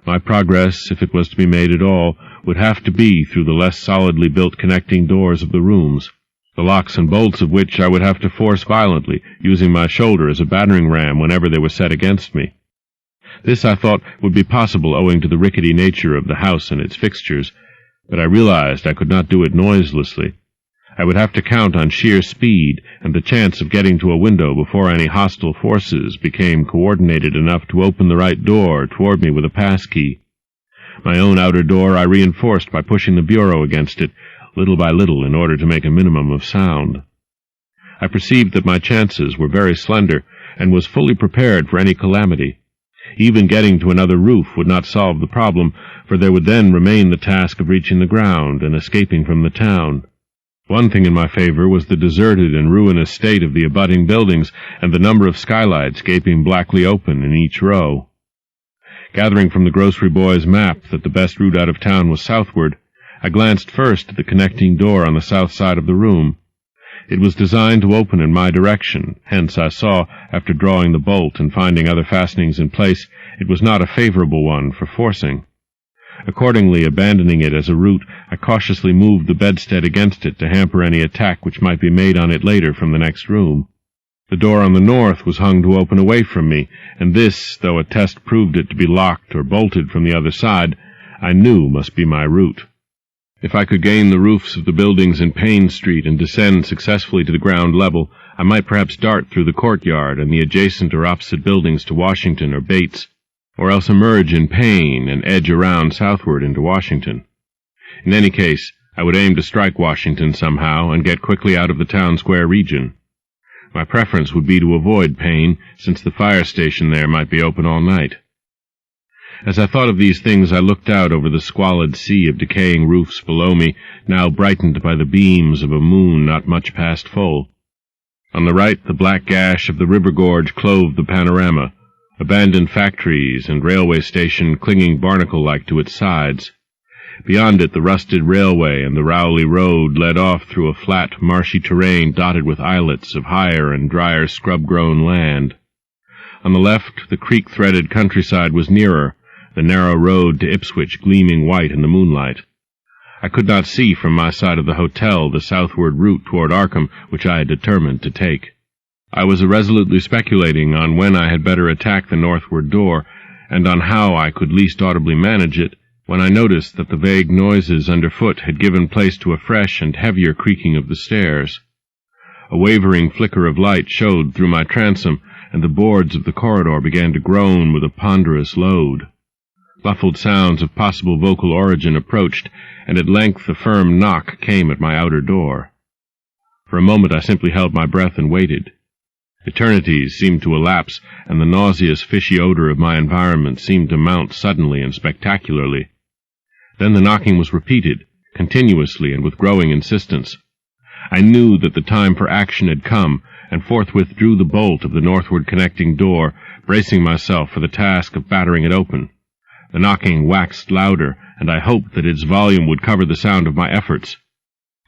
My progress, if it was to be made at all, would have to be through the less solidly built connecting doors of the rooms, the locks and bolts of which I would have to force violently, using my shoulder as a battering ram whenever they were set against me. This, I thought, would be possible owing to the rickety nature of the house and its fixtures, but I realized I could not do it noiselessly. I would have to count on sheer speed and the chance of getting to a window before any hostile forces became coordinated enough to open the right door toward me with a pass-key. My own outer door I reinforced by pushing the bureau against it, little by little, in order to make a minimum of sound. I perceived that my chances were very slender, and was fully prepared for any calamity. Even getting to another roof would not solve the problem, for there would then remain the task of reaching the ground and escaping from the town. One thing in my favor was the deserted and ruinous state of the abutting buildings and the number of skylights gaping blackly open in each row. Gathering from the grocery boy's map that the best route out of town was southward, I glanced first at the connecting door on the south side of the room. It was designed to open in my direction, hence I saw, after drawing the bolt and finding other fastenings in place, it was not a favorable one for forcing. Accordingly, abandoning it as a route, I cautiously moved the bedstead against it to hamper any attack which might be made on it later from the next room. The door on the north was hung to open away from me, and this, though a test proved it to be locked or bolted from the other side, I knew must be my route. If I could gain the roofs of the buildings in Payne Street and descend successfully to the ground level, I might perhaps dart through the courtyard and the adjacent or opposite buildings to Washington or Bates, or else emerge in Payne and edge around southward into Washington. In any case, I would aim to strike Washington somehow and get quickly out of the town square region. My preference would be to avoid Payne, since the fire station there might be open all night. As I thought of these things, I looked out over the squalid sea of decaying roofs below me, now brightened by the beams of a moon not much past full. On the right, the black gash of the river gorge clove the panorama, abandoned factories and railway station clinging barnacle-like to its sides. Beyond it, the rusted railway and the Rowley Road led off through a flat, marshy terrain dotted with islets of higher and drier scrub-grown land. On the left, the creek-threaded countryside was nearer, the narrow road to Ipswich gleaming white in the moonlight. I could not see from my side of the hotel the southward route toward Arkham which I had determined to take. I was irresolutely speculating on when I had better attack the northward door, and on how I could least audibly manage it, when I noticed that the vague noises underfoot had given place to a fresh and heavier creaking of the stairs. A wavering flicker of light showed through my transom, and the boards of the corridor began to groan with a ponderous load. Muffled sounds of possible vocal origin approached, and at length a firm knock came at my outer door. For a moment I simply held my breath and waited. Eternities seemed to elapse, and the nauseous, fishy odor of my environment seemed to mount suddenly and spectacularly. Then the knocking was repeated, continuously and with growing insistence. I knew that the time for action had come, and forthwith drew the bolt of the northward connecting door, bracing myself for the task of battering it open. The knocking waxed louder, and I hoped that its volume would cover the sound of my efforts.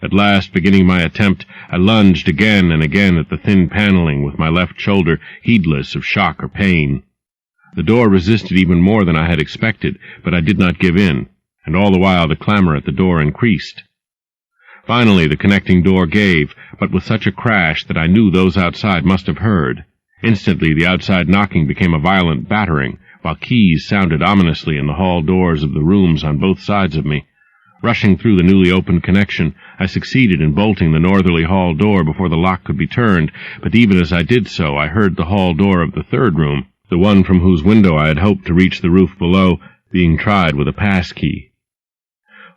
At last, beginning my attempt, I lunged again and again at the thin paneling with my left shoulder, heedless of shock or pain. The door resisted even more than I had expected, but I did not give in, and all the while the clamor at the door increased. Finally, the connecting door gave, but with such a crash that I knew those outside must have heard. Instantly, the outside knocking became a violent battering, while keys sounded ominously in the hall doors of the rooms on both sides of me. Rushing through the newly opened connection, I succeeded in bolting the northerly hall door before the lock could be turned, but even as I did so, I heard the hall door of the third room, the one from whose window I had hoped to reach the roof below, being tried with a pass-key.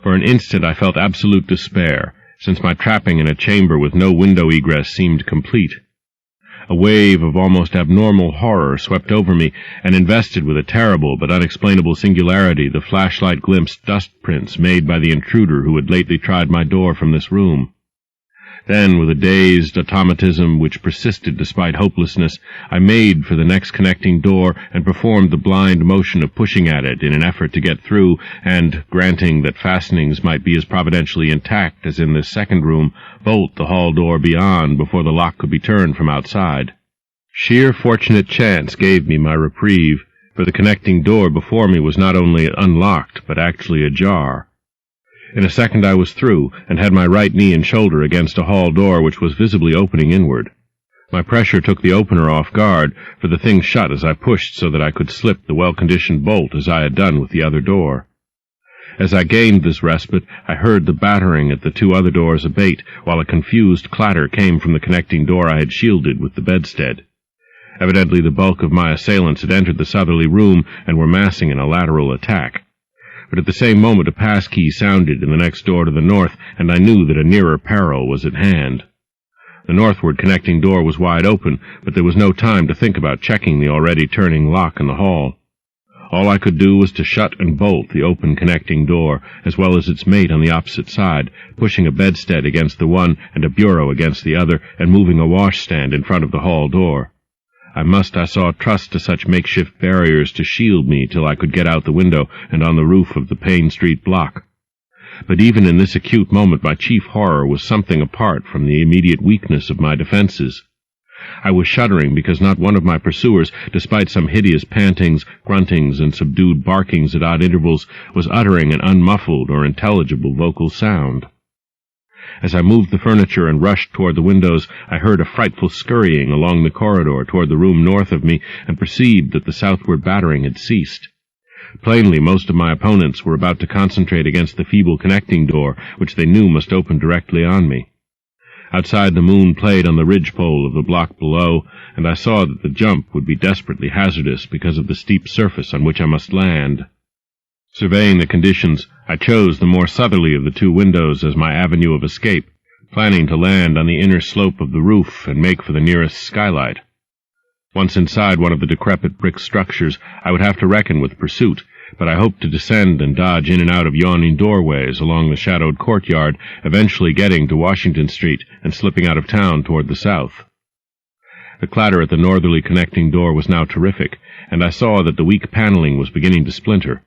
For an instant I felt absolute despair, since my trapping in a chamber with no window egress seemed complete. A wave of almost abnormal horror swept over me, and invested with a terrible but unexplainable singularity the flashlight glimpsed dust prints made by the intruder who had lately tried my door from this room. Then, with a dazed automatism which persisted despite hopelessness, I made for the next connecting door and performed the blind motion of pushing at it in an effort to get through and, granting that fastenings might be as providentially intact as in this second room, bolt the hall door beyond before the lock could be turned from outside. Sheer fortunate chance gave me my reprieve, for the connecting door before me was not only unlocked but actually ajar. In a second I was through, and had my right knee and shoulder against a hall door which was visibly opening inward. My pressure took the opener off guard, for the thing shut as I pushed so that I could slip the well-conditioned bolt as I had done with the other door. As I gained this respite, I heard the battering at the two other doors abate, while a confused clatter came from the connecting door I had shielded with the bedstead. Evidently the bulk of my assailants had entered the southerly room and were massing in a lateral attack. But at the same moment a pass-key sounded in the next door to the north, and I knew that a nearer peril was at hand. The northward connecting door was wide open, but there was no time to think about checking the already turning lock in the hall. All I could do was to shut and bolt the open connecting door, as well as its mate on the opposite side, pushing a bedstead against the one and a bureau against the other, and moving a washstand in front of the hall door. I saw, trust to such makeshift barriers to shield me till I could get out the window and on the roof of the Payne Street block. But even in this acute moment my chief horror was something apart from the immediate weakness of my defenses. I was shuddering because not one of my pursuers, despite some hideous pantings, gruntings, and subdued barkings at odd intervals, was uttering an unmuffled or intelligible vocal sound. As I moved the furniture and rushed toward the windows, I heard a frightful scurrying along the corridor toward the room north of me, and perceived that the southward battering had ceased. Plainly, most of my opponents were about to concentrate against the feeble connecting door, which they knew must open directly on me. Outside, the moon played on the ridgepole of the block below, and I saw that the jump would be desperately hazardous because of the steep surface on which I must land. Surveying the conditions, I chose the more southerly of the two windows as my avenue of escape, planning to land on the inner slope of the roof and make for the nearest skylight. Once inside one of the decrepit brick structures, I would have to reckon with pursuit, but I hoped to descend and dodge in and out of yawning doorways along the shadowed courtyard, eventually getting to Washington Street and slipping out of town toward the south. The clatter at the northerly connecting door was now terrific, and I saw that the weak paneling was beginning to splinter.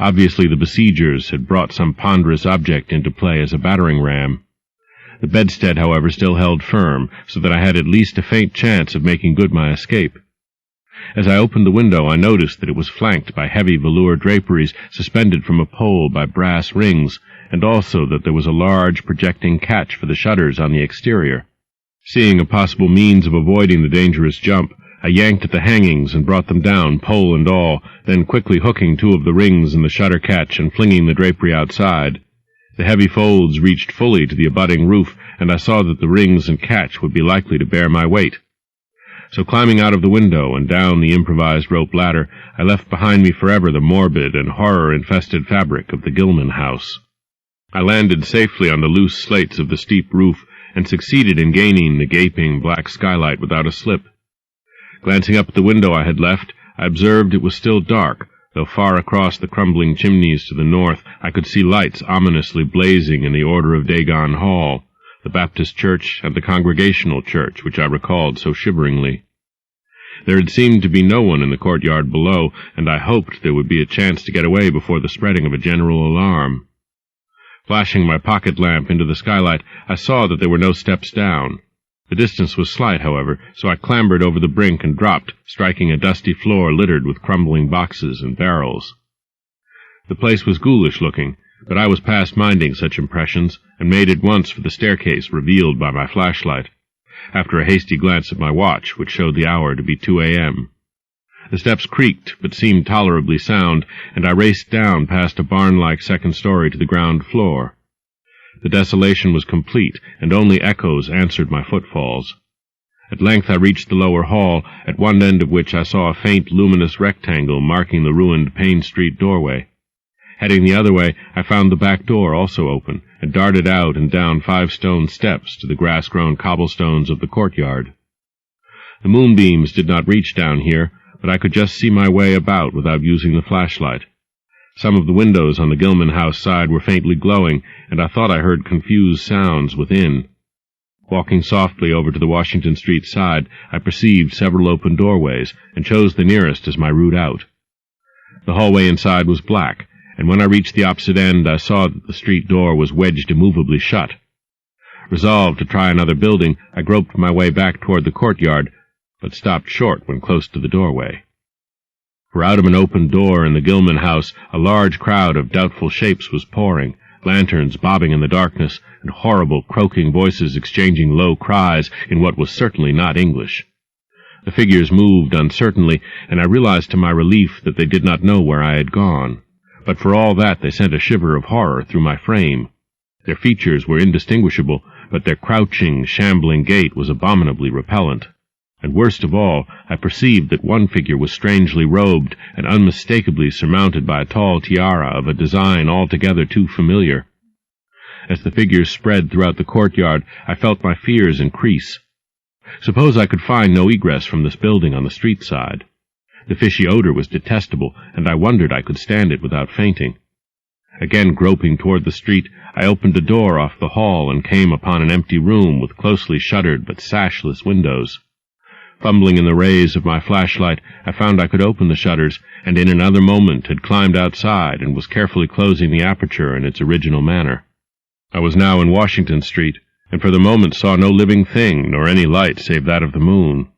Obviously the besiegers had brought some ponderous object into play as a battering ram. The bedstead, however, still held firm, so that I had at least a faint chance of making good my escape. As I opened the window, I noticed that it was flanked by heavy velour draperies suspended from a pole by brass rings, and also that there was a large projecting catch for the shutters on the exterior. Seeing a possible means of avoiding the dangerous jump, I yanked at the hangings and brought them down, pole and all, then quickly hooking two of the rings in the shutter catch and flinging the drapery outside. The heavy folds reached fully to the abutting roof, and I saw that the rings and catch would be likely to bear my weight. So climbing out of the window and down the improvised rope ladder, I left behind me forever the morbid and horror-infested fabric of the Gilman house. I landed safely on the loose slates of the steep roof, and succeeded in gaining the gaping black skylight without a slip. Glancing up at the window I had left, I observed it was still dark, though far across the crumbling chimneys to the north I could see lights ominously blazing in the Order of Dagon Hall, the Baptist church and the Congregational church, which I recalled so shiveringly. There had seemed to be no one in the courtyard below, and I hoped there would be a chance to get away before the spreading of a general alarm. Flashing my pocket lamp into the skylight, I saw that there were no steps down. The distance was slight, however, so I clambered over the brink and dropped, striking a dusty floor littered with crumbling boxes and barrels. The place was ghoulish-looking, but I was past minding such impressions, and made at once for the staircase revealed by my flashlight, after a hasty glance at my watch, which showed the hour to be 2 a.m. The steps creaked, but seemed tolerably sound, and I raced down past a barn-like second story to the ground floor. The desolation was complete, and only echoes answered my footfalls. At length I reached the lower hall, at one end of which I saw a faint luminous rectangle marking the ruined Payne Street doorway. Heading the other way, I found the back door also open, and darted out and down 5 stone steps to the grass-grown cobblestones of the courtyard. The moonbeams did not reach down here, but I could just see my way about without using the flashlight. Some of the windows on the Gilman house side were faintly glowing, and I thought I heard confused sounds within. Walking softly over to the Washington Street side, I perceived several open doorways, and chose the nearest as my route out. The hallway inside was black, and when I reached the opposite end I saw that the street door was wedged immovably shut. Resolved to try another building, I groped my way back toward the courtyard, but stopped short when close to the doorway. For out of an open door in the Gilman house a large crowd of doubtful shapes was pouring, lanterns bobbing in the darkness, and horrible croaking voices exchanging low cries in what was certainly not English. The figures moved uncertainly, and I realized to my relief that they did not know where I had gone. But for all that they sent a shiver of horror through my frame. Their features were indistinguishable, but their crouching, shambling gait was abominably repellent. And worst of all, I perceived that one figure was strangely robed and unmistakably surmounted by a tall tiara of a design altogether too familiar. As the figures spread throughout the courtyard, I felt my fears increase. Suppose I could find no egress from this building on the street side. The fishy odor was detestable, and I wondered I could stand it without fainting. Again groping toward the street, I opened a door off the hall and came upon an empty room with closely shuttered but sashless windows. Fumbling in the rays of my flashlight, I found I could open the shutters, and in another moment had climbed outside and was carefully closing the aperture in its original manner. I was now in Washington Street, and for the moment saw no living thing nor any light save that of the moon.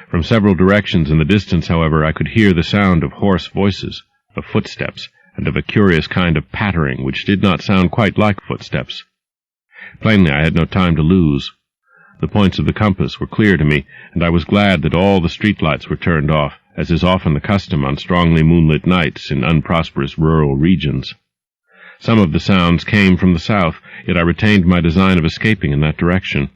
From several directions in the distance, however, I could hear the sound of hoarse voices, of footsteps, and of a curious kind of pattering which did not sound quite like footsteps. Plainly I had no time to lose. The points of the compass were clear to me, and I was glad that all the street lights were turned off, as is often the custom on strongly moonlit nights in unprosperous rural regions. Some of the sounds came from the south, yet I retained my design of escaping in that direction.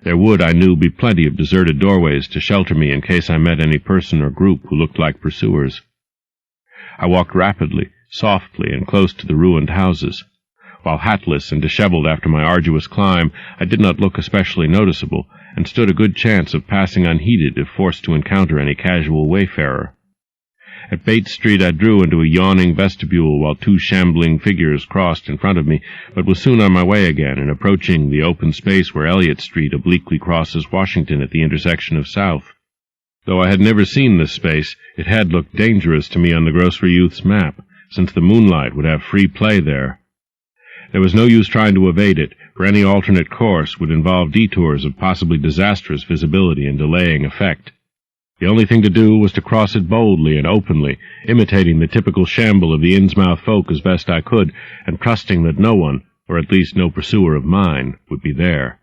There would, I knew, be plenty of deserted doorways to shelter me in case I met any person or group who looked like pursuers. I walked rapidly, softly, and close to the ruined houses. While hatless and disheveled after my arduous climb, I did not look especially noticeable, and stood a good chance of passing unheeded if forced to encounter any casual wayfarer. At Bates Street I drew into a yawning vestibule while two shambling figures crossed in front of me, but was soon on my way again and approaching the open space where Elliott Street obliquely crosses Washington at the intersection of South. Though I had never seen this space, it had looked dangerous to me on the grocery youth's map, since the moonlight would have free play there. There was no use trying to evade it, for any alternate course would involve detours of possibly disastrous visibility and delaying effect. The only thing to do was to cross it boldly and openly, imitating the typical shamble of the Innsmouth folk as best I could, and trusting that no one, or at least no pursuer of mine, would be there.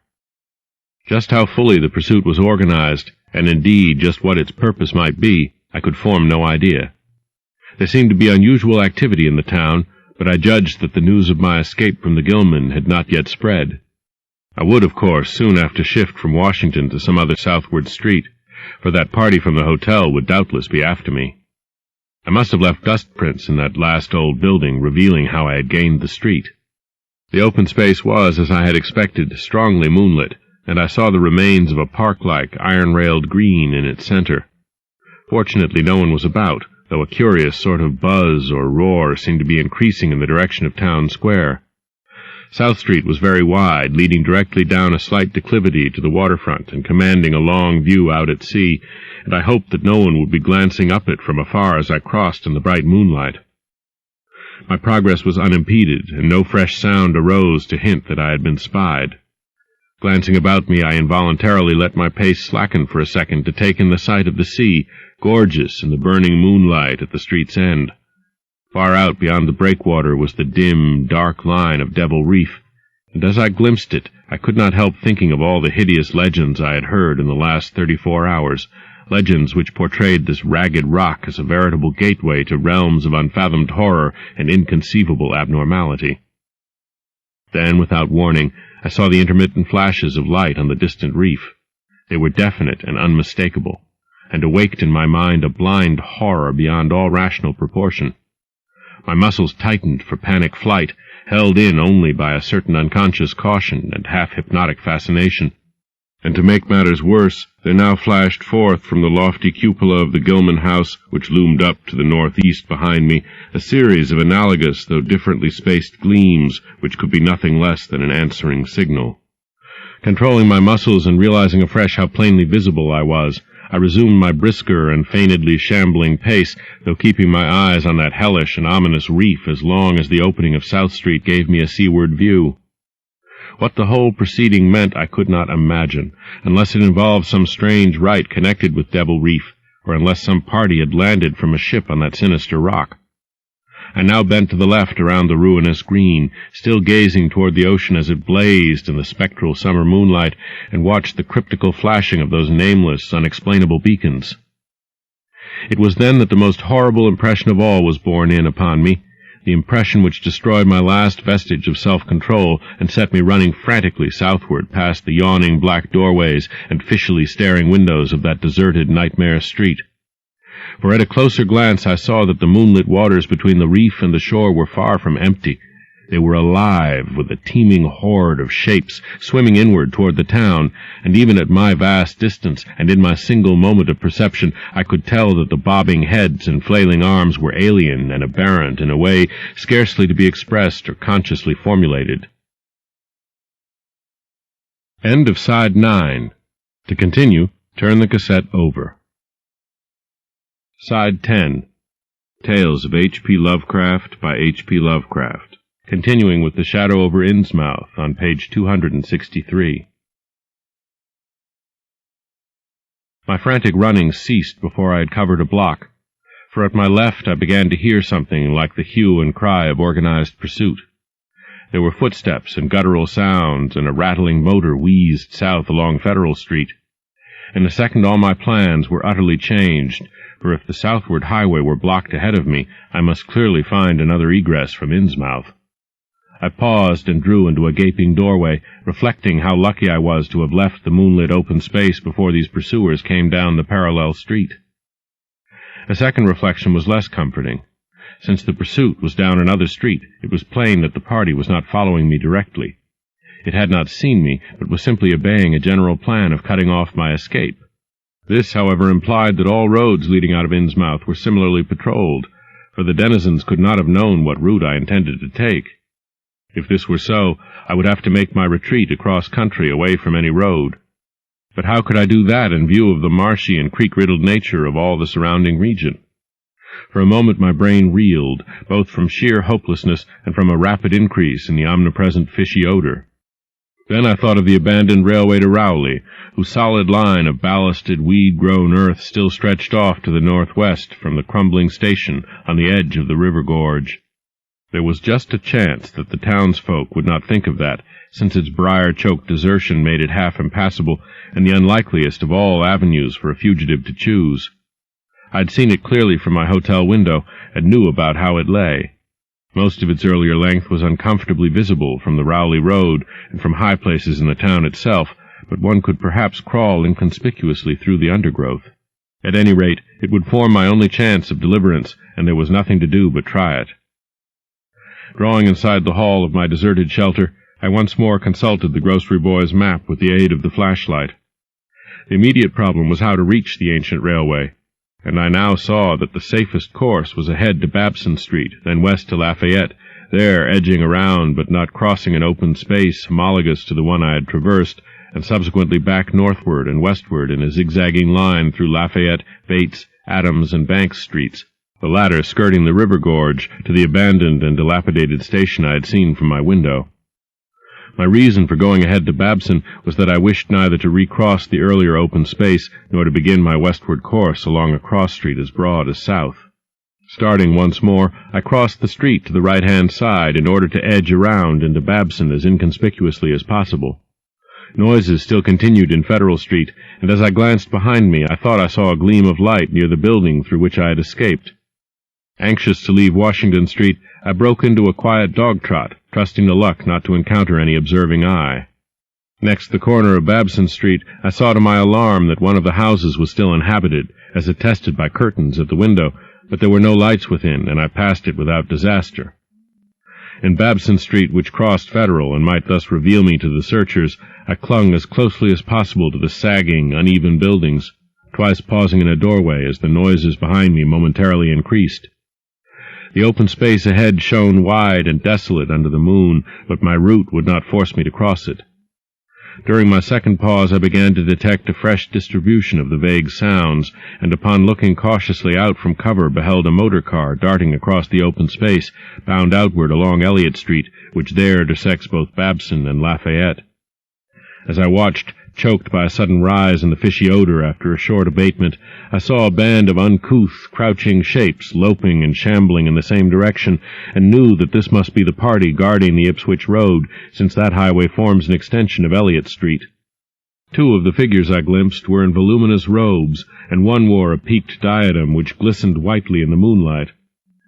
Just how fully the pursuit was organized, and indeed just what its purpose might be, I could form no idea. There seemed to be unusual activity in the town, but I judged that the news of my escape from the Gilman had not yet spread. I would, of course, soon have to shift from Washington to some other southward street, for that party from the hotel would doubtless be after me. I must have left dust prints in that last old building, revealing how I had gained the street. The open space was, as I had expected, strongly moonlit, and I saw the remains of a park-like, iron-railed green in its center. Fortunately, no one was about, though a curious sort of buzz or roar seemed to be increasing in the direction of Town Square. South Street was very wide, leading directly down a slight declivity to the waterfront and commanding a long view out at sea, and I hoped that no one would be glancing up it from afar as I crossed in the bright moonlight. My progress was unimpeded, and no fresh sound arose to hint that I had been spied. Glancing about me, I involuntarily let my pace slacken for a second to take in the sight of the sea, gorgeous in the burning moonlight at the street's end. Far out beyond the breakwater was the dim, dark line of Devil Reef, and as I glimpsed it, I could not help thinking of all the hideous legends I had heard in the last 34 hours, legends which portrayed this ragged rock as a veritable gateway to realms of unfathomed horror and inconceivable abnormality. Then, without warning, I saw the intermittent flashes of light on the distant reef. They were definite and unmistakable, and awaked in my mind a blind horror beyond all rational proportion. My muscles tightened for panic flight, held in only by a certain unconscious caution and half-hypnotic fascination. And to make matters worse, there now flashed forth from the lofty cupola of the Gilman house, which loomed up to the northeast behind me, a series of analogous though differently spaced gleams, which could be nothing less than an answering signal. Controlling my muscles and realizing afresh how plainly visible I was, I resumed my brisker and feignedly shambling pace, though keeping my eyes on that hellish and ominous reef as long as the opening of South Street gave me a seaward view. What the whole proceeding meant I could not imagine, unless it involved some strange rite connected with Devil Reef, or unless some party had landed from a ship on that sinister rock. I now bent to the left around the ruinous green, still gazing toward the ocean as it blazed in the spectral summer moonlight, and watched the cryptical flashing of those nameless, unexplainable beacons. It was then that the most horrible impression of all was borne in upon me, the impression which destroyed my last vestige of self-control and set me running frantically southward past the yawning black doorways and fishily staring windows of that deserted nightmare street. For at a closer glance I saw that the moonlit waters between the reef and the shore were far from empty. They were alive with a teeming horde of shapes swimming inward toward the town, and even at my vast distance and in my single moment of perception, I could tell that the bobbing heads and flailing arms were alien and aberrant in a way scarcely to be expressed or consciously formulated. End of Side 9. To continue, turn the cassette over. Side 10. Tales of H.P. Lovecraft by H.P. Lovecraft. Continuing with The Shadow over Innsmouth on page 263. My frantic running ceased before I had covered a block, for at my left I began to hear something like the hue and cry of organized pursuit. There were footsteps and guttural sounds, and a rattling motor wheezed south along Federal Street. In a second all my plans were utterly changed, for if the southward highway were blocked ahead of me, I must clearly find another egress from Innsmouth. I paused and drew into a gaping doorway, reflecting how lucky I was to have left the moonlit open space before these pursuers came down the parallel street. A second reflection was less comforting. Since the pursuit was down another street, it was plain that the party was not following me directly. It had not seen me, but was simply obeying a general plan of cutting off my escape. This, however, implied that all roads leading out of Innsmouth were similarly patrolled, for the denizens could not have known what route I intended to take. If this were so, I would have to make my retreat across country away from any road. But how could I do that in view of the marshy and creek-riddled nature of all the surrounding region? For a moment my brain reeled, both from sheer hopelessness and from a rapid increase in the omnipresent fishy odor. Then I thought of the abandoned railway to Rowley, whose solid line of ballasted, weed-grown earth still stretched off to the northwest from the crumbling station on the edge of the river gorge. There was just a chance that the townsfolk would not think of that, since its briar-choked desertion made it half impassable, and the unlikeliest of all avenues for a fugitive to choose. I'd seen it clearly from my hotel window, and knew about how it lay. Most of its earlier length was uncomfortably visible from the Rowley Road and from high places in the town itself, but one could perhaps crawl inconspicuously through the undergrowth. At any rate, it would form my only chance of deliverance, and there was nothing to do but try it. Drawing inside the hall of my deserted shelter, I once more consulted the grocery boy's map with the aid of the flashlight. The immediate problem was how to reach the ancient railway, and I now saw that the safest course was ahead to Babson Street, then west to Lafayette, there edging around but not crossing an open space homologous to the one I had traversed, and subsequently back northward and westward in a zigzagging line through Lafayette, Bates, Adams, and Banks Streets, the latter skirting the river gorge to the abandoned and dilapidated station I had seen from my window. My reason for going ahead to Babson was that I wished neither to recross the earlier open space nor to begin my westward course along a cross street as broad as south. Starting once more, I crossed the street to the right-hand side in order to edge around into Babson as inconspicuously as possible. Noises still continued in Federal Street, and as I glanced behind me, I thought I saw a gleam of light near the building through which I had escaped. Anxious to leave Washington Street, I broke into a quiet dog trot, trusting to luck not to encounter any observing eye. Next the corner of Babson Street, I saw to my alarm that one of the houses was still inhabited, as attested by curtains at the window, but there were no lights within, and I passed it without disaster. In Babson Street, which crossed Federal and might thus reveal me to the searchers, I clung as closely as possible to the sagging, uneven buildings, twice pausing in a doorway as the noises behind me momentarily increased. The open space ahead shone wide and desolate under the moon, but my route would not force me to cross it. During my second pause I began to detect a fresh distribution of the vague sounds, and upon looking cautiously out from cover beheld a motor car darting across the open space, bound outward along Elliott Street, which there dissects both Babson and Lafayette. As I watched, choked by a sudden rise in the fishy odor after a short abatement, I saw a band of uncouth, crouching shapes loping and shambling in the same direction, and knew that this must be the party guarding the Ipswich Road, since that highway forms an extension of Elliott Street. Two of the figures I glimpsed were in voluminous robes, and one wore a peaked diadem which glistened whitely in the moonlight.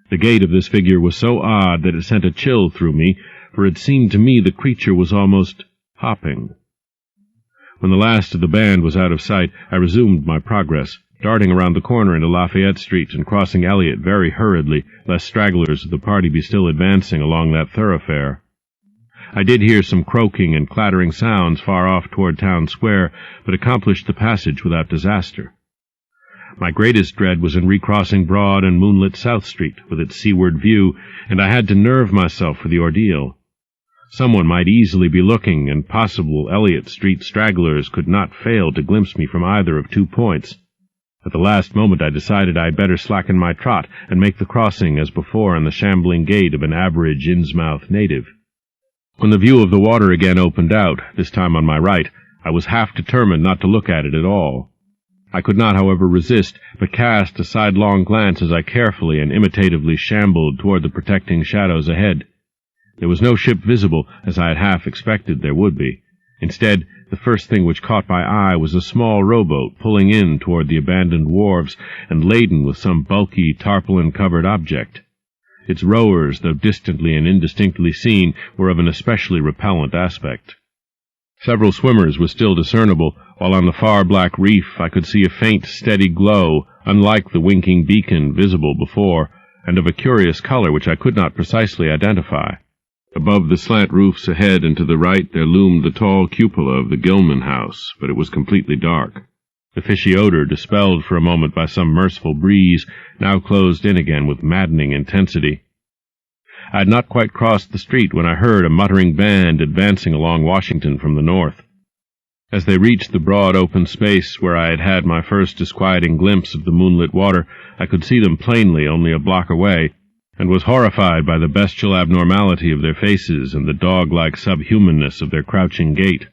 The gait of this figure was so odd that it sent a chill through me, for it seemed to me the creature was almost hopping. When the last of the band was out of sight, I resumed my progress, darting around the corner into Lafayette Street and crossing Elliott very hurriedly, lest stragglers of the party be still advancing along that thoroughfare. I did hear some croaking and clattering sounds far off toward Town Square, but accomplished the passage without disaster. My greatest dread was in recrossing broad and moonlit South Street, with its seaward view, and I had to nerve myself for the ordeal. Someone might easily be looking, and possible Elliott Street stragglers could not fail to glimpse me from either of 2 points. At the last moment I decided I had better slacken my trot and make the crossing as before on the shambling gait of an average Innsmouth native. When the view of the water again opened out, this time on my right, I was half determined not to look at it at all. I could not, however, resist, but cast a sidelong glance as I carefully and imitatively shambled toward the protecting shadows ahead. There was no ship visible, as I had half expected there would be. Instead, the first thing which caught my eye was a small rowboat pulling in toward the abandoned wharves and laden with some bulky, tarpaulin-covered object. Its rowers, though distantly and indistinctly seen, were of an especially repellent aspect. Several swimmers were still discernible, while on the far black reef I could see a faint, steady glow, unlike the winking beacon visible before, and of a curious color which I could not precisely identify. Above the slant roofs ahead and to the right there loomed the tall cupola of the Gilman house, but it was completely dark. The fishy odor, dispelled for a moment by some merciful breeze, now closed in again with maddening intensity. I had not quite crossed the street when I heard a muttering band advancing along Washington from the north. As they reached the broad open space where I had had my first disquieting glimpse of the moonlit water, I could see them plainly only a block away, and was horrified by the bestial abnormality of their faces and the dog-like subhumanness of their crouching gait.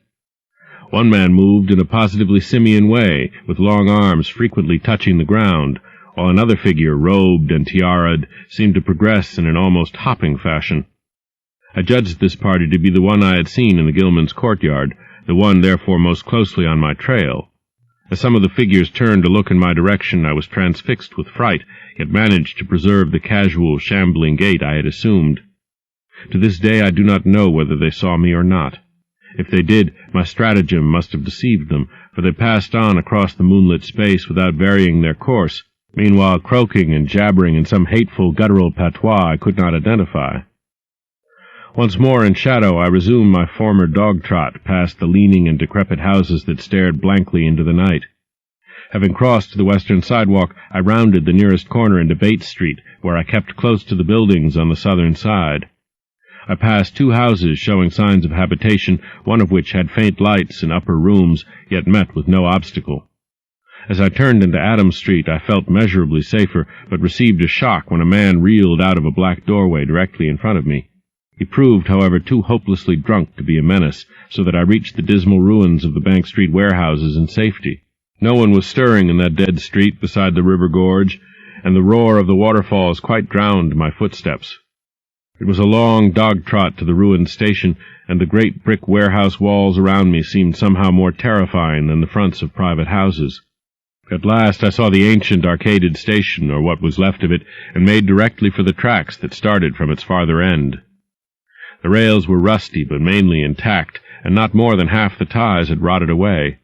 One man moved in a positively simian way, with long arms frequently touching the ground, while another figure, robed and tiaraed, seemed to progress in an almost hopping fashion. I judged this party to be the one I had seen in the Gilman's courtyard, the one therefore most closely on my trail. As some of the figures turned to look in my direction, I was transfixed with fright, yet managed to preserve the casual, shambling gait I had assumed. To this day I do not know whether they saw me or not. If they did, my stratagem must have deceived them, for they passed on across the moonlit space without varying their course, meanwhile croaking and jabbering in some hateful guttural patois I could not identify. Once more in shadow, I resumed my former dog-trot past the leaning and decrepit houses that stared blankly into the night. Having crossed the western sidewalk, I rounded the nearest corner into Bates Street, where I kept close to the buildings on the southern side. I passed 2 houses showing signs of habitation, one of which had faint lights and upper rooms, yet met with no obstacle. As I turned into Adams Street, I felt measurably safer, but received a shock when a man reeled out of a black doorway directly in front of me. He proved, however, too hopelessly drunk to be a menace, so that I reached the dismal ruins of the Bank Street warehouses in safety. No one was stirring in that dead street beside the river gorge, and the roar of the waterfalls quite drowned my footsteps. It was a long dog-trot to the ruined station, and the great brick warehouse walls around me seemed somehow more terrifying than the fronts of private houses. At last I saw the ancient arcaded station, or what was left of it, and made directly for the tracks that started from its farther end. The rails were rusty but mainly intact, and not more than half the ties had rotted away.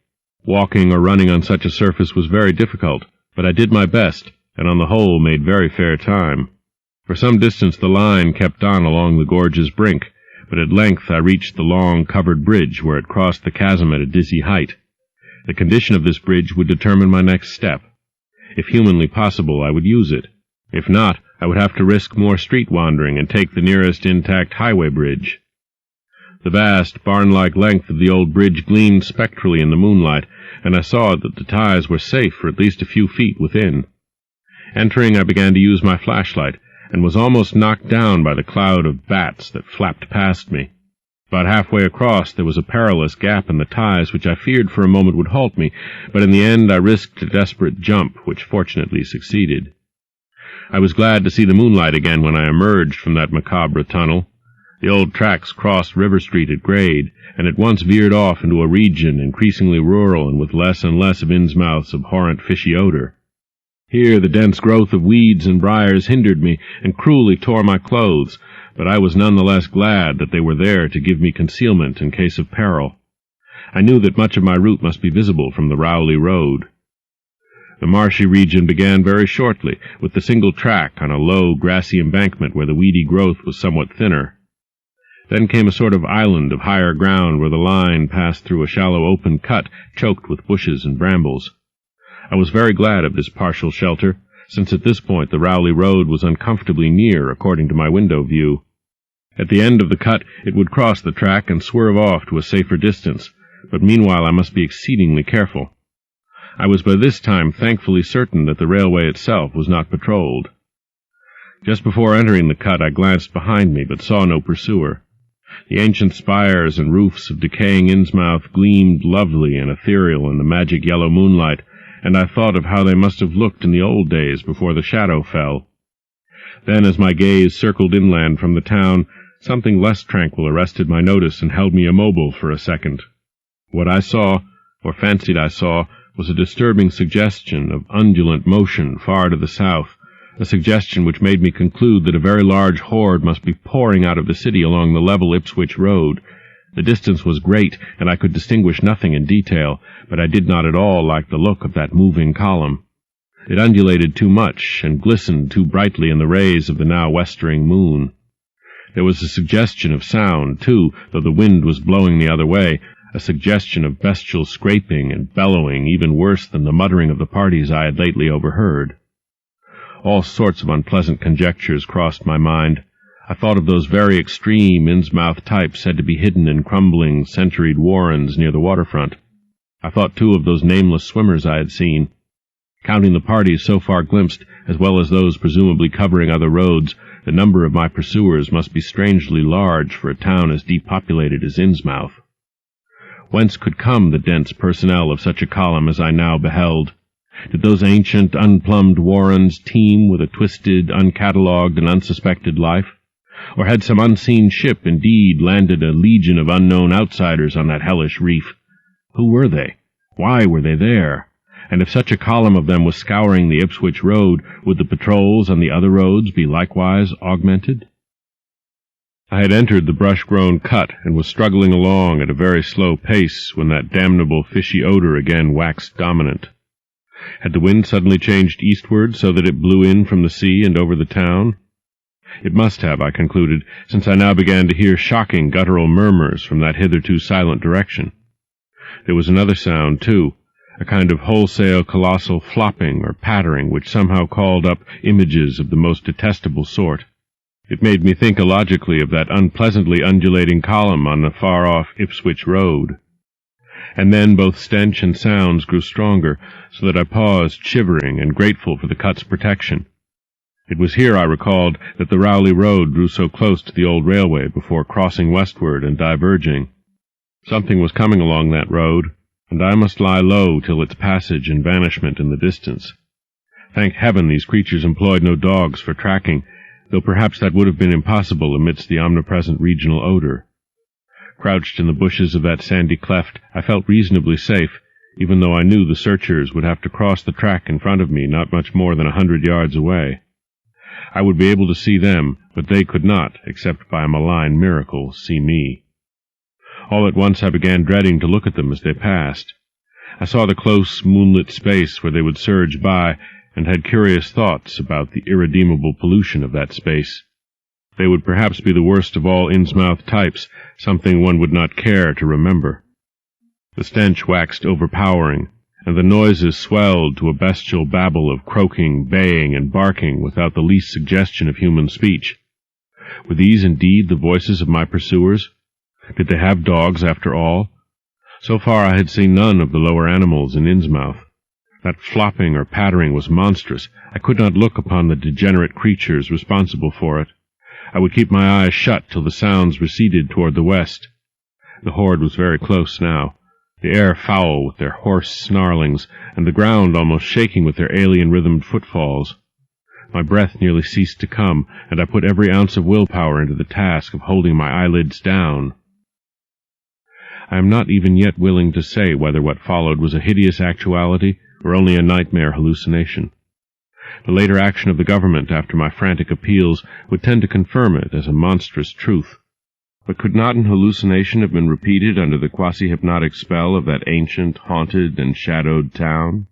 Walking or running on such a surface was very difficult, but I did my best, and on the whole made very fair time. For some distance the line kept on along the gorge's brink, but at length I reached the long, covered bridge where it crossed the chasm at a dizzy height. The condition of this bridge would determine my next step. If humanly possible, I would use it. If not, I would have to risk more street wandering and take the nearest intact highway bridge. The vast, barn-like length of the old bridge gleamed spectrally in the moonlight, and I saw that the ties were safe for at least a few feet within. Entering, I began to use my flashlight, and was almost knocked down by the cloud of bats that flapped past me. About halfway across there was a perilous gap in the ties which I feared for a moment would halt me, but in the end I risked a desperate jump, which fortunately succeeded. I was glad to see the moonlight again when I emerged from that macabre tunnel. The old tracks crossed River Street at grade, and at once veered off into a region increasingly rural and with less and less of Innsmouth's abhorrent fishy odor. Here the dense growth of weeds and briars hindered me and cruelly tore my clothes, but I was none the less glad that they were there to give me concealment in case of peril. I knew that much of my route must be visible from the Rowley Road. The marshy region began very shortly, with the single track on a low, grassy embankment where the weedy growth was somewhat thinner. Then came a sort of island of higher ground where the line passed through a shallow open cut choked with bushes and brambles. I was very glad of this partial shelter, since at this point the Rowley Road was uncomfortably near according to my window view. At the end of the cut it would cross the track and swerve off to a safer distance, but meanwhile I must be exceedingly careful. I was by this time thankfully certain that the railway itself was not patrolled. Just before entering the cut I glanced behind me, but saw no pursuer. The ancient spires and roofs of decaying Innsmouth gleamed lovely and ethereal in the magic yellow moonlight, and I thought of how they must have looked in the old days before the shadow fell. Then, as my gaze circled inland from the town, something less tranquil arrested my notice and held me immobile for a second. What I saw, or fancied I saw, was a disturbing suggestion of undulant motion far to the south, a suggestion which made me conclude that a very large horde must be pouring out of the city along the level Ipswich Road. The distance was great, and I could distinguish nothing in detail, but I did not at all like the look of that moving column. It undulated too much, and glistened too brightly in the rays of the now westering moon. There was a suggestion of sound, too, though the wind was blowing the other way, a suggestion of bestial scraping and bellowing even worse than the muttering of the parties I had lately overheard. All sorts of unpleasant conjectures crossed my mind. I thought of those very extreme Innsmouth types said to be hidden in crumbling, centuried warrens near the waterfront. I thought, too, of those nameless swimmers I had seen. Counting the parties so far glimpsed, as well as those presumably covering other roads, the number of my pursuers must be strangely large for a town as depopulated as Innsmouth. Whence could come the dense personnel of such a column as I now beheld? Did those ancient, unplumbed warrens teem with a twisted, uncatalogued, and unsuspected life? Or had some unseen ship indeed landed a legion of unknown outsiders on that hellish reef? Who were they? Why were they there? And if such a column of them was scouring the Ipswich Road, would the patrols on the other roads be likewise augmented? I had entered the brush-grown cut and was struggling along at a very slow pace when that damnable fishy odor again waxed dominant. Had the wind suddenly changed eastward so that it blew in from the sea and over the town? It must have, I concluded, since I now began to hear shocking guttural murmurs from that hitherto silent direction. There was another sound, too, a kind of wholesale colossal flopping or pattering which somehow called up images of the most detestable sort. It made me think illogically of that unpleasantly undulating column on the far-off Ipswich Road. And then both stench and sounds grew stronger, so that I paused, shivering and grateful for the cut's protection. It was here, I recalled, that the Rowley Road drew so close to the old railway before crossing westward and diverging. Something was coming along that road, and I must lie low till its passage and vanishment in the distance. Thank heaven these creatures employed no dogs for tracking, though perhaps that would have been impossible amidst the omnipresent regional odor. Crouched in the bushes of that sandy cleft, I felt reasonably safe, even though I knew the searchers would have to cross the track in front of me not much more than 100 yards away. I would be able to see them, but they could not, except by a malign miracle, see me. All at once I began dreading to look at them as they passed. I saw the close, moonlit space where they would surge by, and had curious thoughts about the irredeemable pollution of that space. They would perhaps be the worst of all Innsmouth types, something one would not care to remember. The stench waxed overpowering, and the noises swelled to a bestial babble of croaking, baying, and barking without the least suggestion of human speech. Were these indeed the voices of my pursuers? Did they have dogs, after all? So far I had seen none of the lower animals in Innsmouth. That flopping or pattering was monstrous. I could not look upon the degenerate creatures responsible for it. I would keep my eyes shut till the sounds receded toward the west. The horde was very close now, the air foul with their hoarse snarlings, and the ground almost shaking with their alien-rhythmed footfalls. My breath nearly ceased to come, and I put every ounce of willpower into the task of holding my eyelids down. I am not even yet willing to say whether what followed was a hideous actuality or only a nightmare hallucination. The later action of the government after my frantic appeals would tend to confirm it as a monstrous truth. But could not an hallucination have been repeated under the quasi-hypnotic spell of that ancient, haunted, and shadowed town?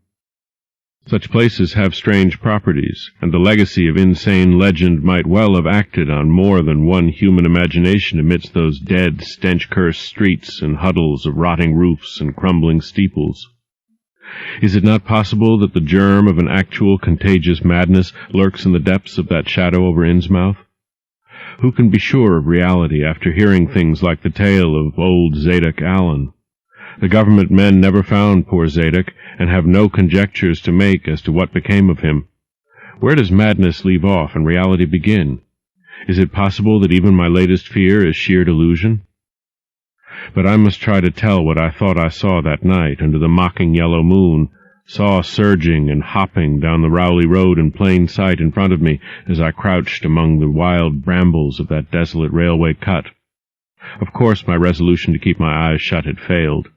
Such places have strange properties, and the legacy of insane legend might well have acted on more than one human imagination amidst those dead, stench-cursed streets and huddles of rotting roofs and crumbling steeples. Is it not possible that the germ of an actual contagious madness lurks in the depths of that shadow over Innsmouth? Who can be sure of reality after hearing things like the tale of old Zadok Allen? The government men never found poor Zadok, and have no conjectures to make as to what became of him. Where does madness leave off and reality begin? Is it possible that even my latest fear is sheer delusion? But I must try to tell what I thought I saw that night under the mocking yellow moon, saw surging and hopping down the Rowley Road in plain sight in front of me as I crouched among the wild brambles of that desolate railway cut. Of course my resolution to keep my eyes shut had failed.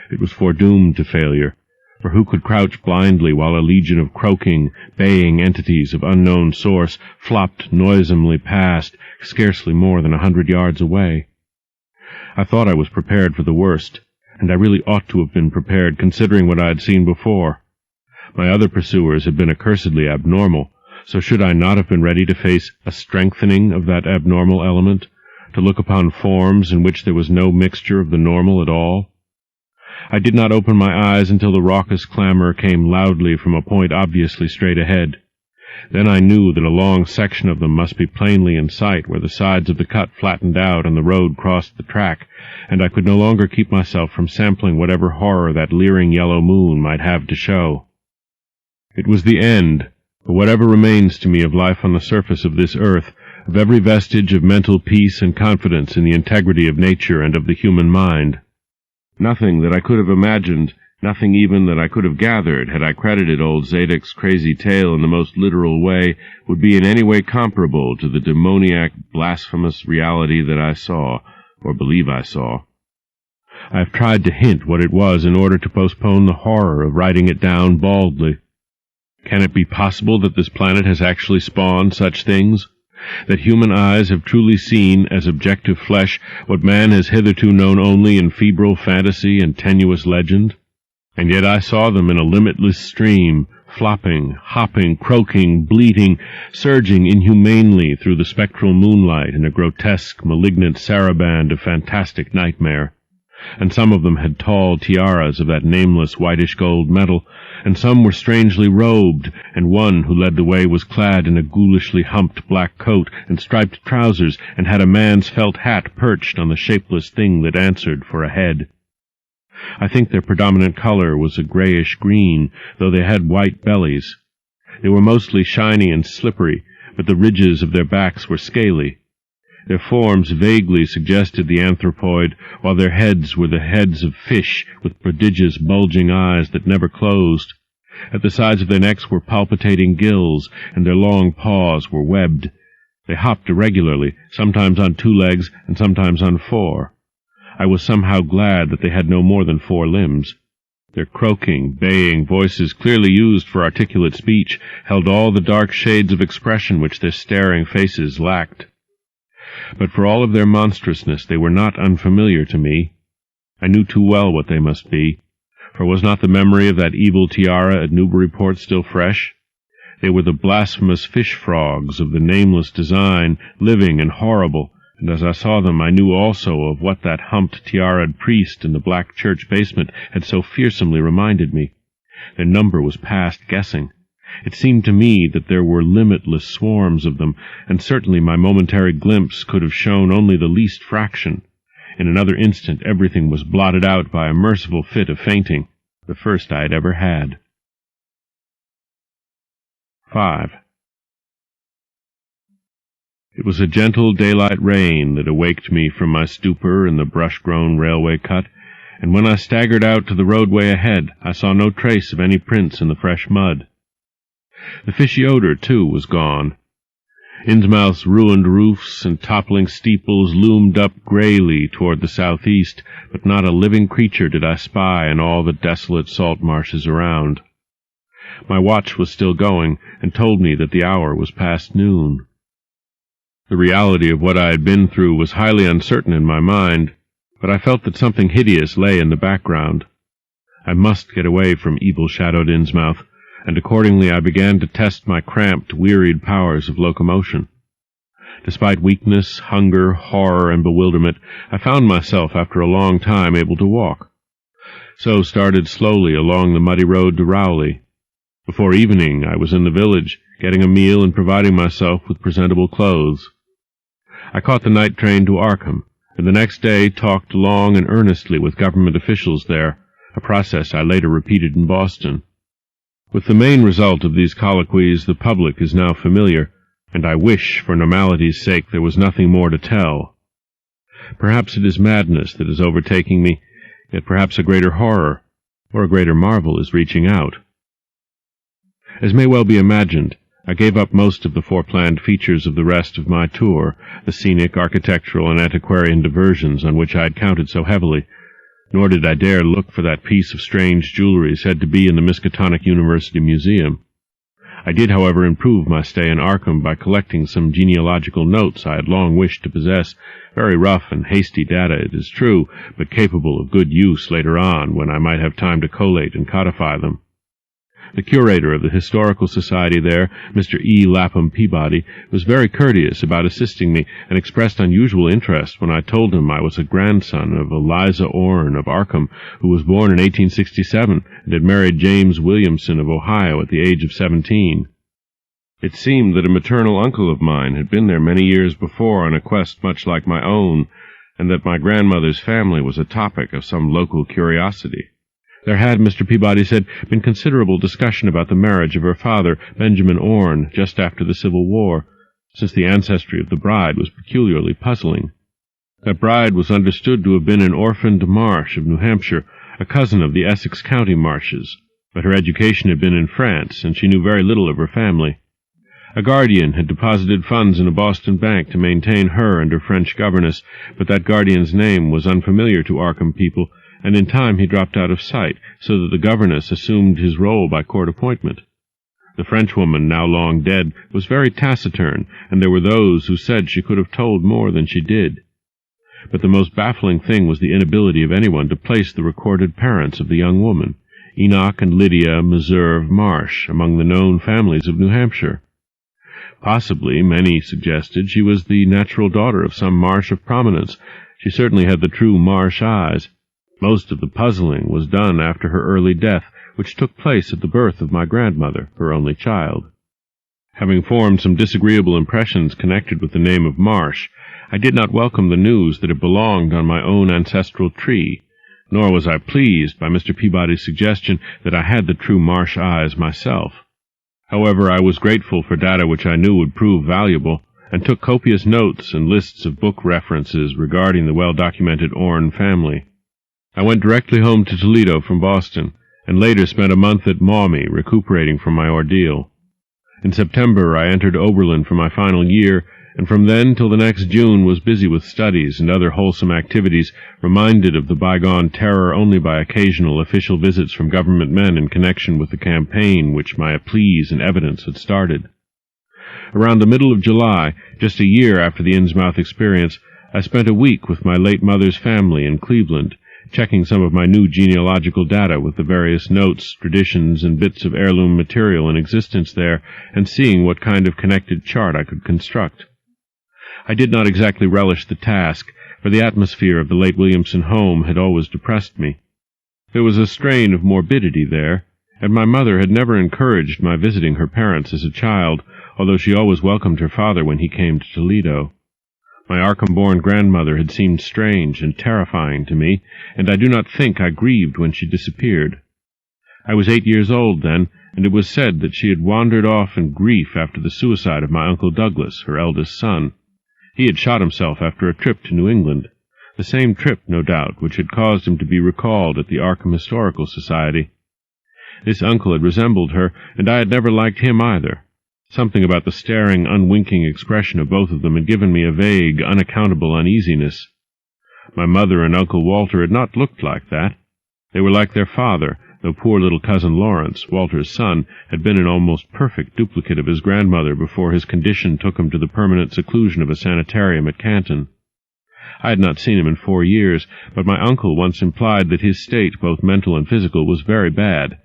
It was foredoomed to failure, for who could crouch blindly while a legion of croaking, baying entities of unknown source flopped noisomely past, scarcely more than 100 yards away? I thought I was prepared for the worst, and I really ought to have been prepared, considering what I had seen before. My other pursuers had been accursedly abnormal, so should I not have been ready to face a strengthening of that abnormal element, to look upon forms in which there was no mixture of the normal at all? I did not open my eyes until the raucous clamor came loudly from a point obviously straight ahead. Then I knew that a long section of them must be plainly in sight where the sides of the cut flattened out and the road crossed the track, and I could no longer keep myself from sampling whatever horror that leering yellow moon might have to show. It was the end, for whatever remains to me of life on the surface of this earth, of every vestige of mental peace and confidence in the integrity of nature and of the human mind. Nothing that I could have imagined, nothing even that I could have gathered, had I credited old Zadok's crazy tale in the most literal way, would be in any way comparable to the demoniac, blasphemous reality that I saw, or believe I saw. I have tried to hint what it was in order to postpone the horror of writing it down baldly. Can it be possible that this planet has actually spawned such things? That human eyes have truly seen as objective flesh what man has hitherto known only in febrile fantasy and tenuous legend? And yet I saw them in a limitless stream, flopping, hopping, croaking, bleating, surging inhumanely through the spectral moonlight in a grotesque, malignant saraband of fantastic nightmare. And some of them had tall tiaras of that nameless whitish-gold metal, and some were strangely robed, and one who led the way was clad in a ghoulishly humped black coat and striped trousers, and had a man's felt hat perched on the shapeless thing that answered for a head. I think their predominant color was a grayish-green, though they had white bellies. They were mostly shiny and slippery, but the ridges of their backs were scaly. Their forms vaguely suggested the anthropoid, while their heads were the heads of fish with prodigious bulging eyes that never closed. At the sides of their necks were palpitating gills, and their long paws were webbed. They hopped irregularly, sometimes on 2 legs and sometimes on 4. I was somehow glad that they had no more than 4 limbs. Their croaking, baying voices, clearly used for articulate speech, held all the dark shades of expression which their staring faces lacked. But for all of their monstrousness, they were not unfamiliar to me. I knew too well what they must be, for was not the memory of that evil tiara at Newburyport still fresh? They were the blasphemous fish-frogs of the nameless design, living and horrible, and as I saw them I knew also of what that humped tiara'd priest in the black church basement had so fearsomely reminded me. Their number was past guessing. It seemed to me that there were limitless swarms of them, and certainly my momentary glimpse could have shown only the least fraction. In another instant everything was blotted out by a merciful fit of fainting, the first I had ever had. 5. It was a gentle daylight rain that awaked me from my stupor in the brush-grown railway cut, and when I staggered out to the roadway ahead, I saw no trace of any prints in the fresh mud. The fishy odor, too, was gone. Innsmouth's ruined roofs and toppling steeples loomed up greyly toward the southeast, but not a living creature did I spy in all the desolate salt marshes around. My watch was still going, and told me that the hour was past noon. The reality of what I had been through was highly uncertain in my mind, but I felt that something hideous lay in the background. I must get away from evil-shadowed Innsmouth, and accordingly I began to test my cramped, wearied powers of locomotion. Despite weakness, hunger, horror, and bewilderment, I found myself after a long time able to walk. So started slowly along the muddy road to Rowley. Before evening I was in the village, getting a meal and providing myself with presentable clothes. I caught the night train to Arkham, and the next day talked long and earnestly with government officials there, a process I later repeated in Boston. With the main result of these colloquies the public is now familiar, and I wish, for normality's sake, there was nothing more to tell. Perhaps it is madness that is overtaking me, yet perhaps a greater horror, or a greater marvel, is reaching out. As may well be imagined, I gave up most of the foreplanned features of the rest of my tour, the scenic, architectural, and antiquarian diversions on which I had counted so heavily, nor did I dare look for that piece of strange jewelry said to be in the Miskatonic University Museum. I did, however, improve my stay in Arkham by collecting some genealogical notes I had long wished to possess, very rough and hasty data, it is true, but capable of good use later on, when I might have time to collate and codify them. The curator of the Historical Society there, Mr. E. Lapham Peabody, was very courteous about assisting me, and expressed unusual interest when I told him I was a grandson of Eliza Orne of Arkham, who was born in 1867 and had married James Williamson of Ohio at the age of 17. It seemed that a maternal uncle of mine had been there many years before on a quest much like my own, and that my grandmother's family was a topic of some local curiosity. There had, Mr. Peabody said, been considerable discussion about the marriage of her father, Benjamin Orne, just after the Civil War, since the ancestry of the bride was peculiarly puzzling. That bride was understood to have been an orphaned Marsh of New Hampshire, a cousin of the Essex County Marshes, but her education had been in France, and she knew very little of her family. A guardian had deposited funds in a Boston bank to maintain her and her French governess, but that guardian's name was unfamiliar to Arkham people, and in time he dropped out of sight, so that the governess assumed his role by court appointment. The Frenchwoman, now long dead, was very taciturn, and there were those who said she could have told more than she did. But the most baffling thing was the inability of anyone to place the recorded parents of the young woman, Enoch and Lydia Meserve Marsh, among the known families of New Hampshire. Possibly, many suggested, she was the natural daughter of some Marsh of prominence. She certainly had the true Marsh eyes. Most of the puzzling was done after her early death, which took place at the birth of my grandmother, her only child. Having formed some disagreeable impressions connected with the name of Marsh, I did not welcome the news that it belonged on my own ancestral tree, nor was I pleased by Mr. Peabody's suggestion that I had the true Marsh eyes myself. However, I was grateful for data which I knew would prove valuable, and took copious notes and lists of book references regarding the well-documented Orne family. I went directly home to Toledo from Boston, and later spent a month at Maumee recuperating from my ordeal. In September I entered Oberlin for my final year, and from then till the next June was busy with studies and other wholesome activities, reminded of the bygone terror only by occasional official visits from government men in connection with the campaign which my pleas and evidence had started. Around the middle of July, just a year after the Innsmouth experience, I spent a week with my late mother's family in Cleveland, checking some of my new genealogical data with the various notes, traditions, and bits of heirloom material in existence there, and seeing what kind of connected chart I could construct. I did not exactly relish the task, for the atmosphere of the late Williamson home had always depressed me. There was a strain of morbidity there, and my mother had never encouraged my visiting her parents as a child, although she always welcomed her father when he came to Toledo. My Arkham-born grandmother had seemed strange and terrifying to me, and I do not think I grieved when she disappeared. I was 8 years old then, and it was said that she had wandered off in grief after the suicide of my Uncle Douglas, her eldest son. He had shot himself after a trip to New England, the same trip, no doubt, which had caused him to be recalled at the Arkham Historical Society. This uncle had resembled her, and I had never liked him either. Something about the staring, unwinking expression of both of them had given me a vague, unaccountable uneasiness. My mother and Uncle Walter had not looked like that. They were like their father, though poor little cousin Lawrence, Walter's son, had been an almost perfect duplicate of his grandmother before his condition took him to the permanent seclusion of a sanitarium at Canton. I had not seen him in 4 years, but my uncle once implied that his state, both mental and physical, was very bad.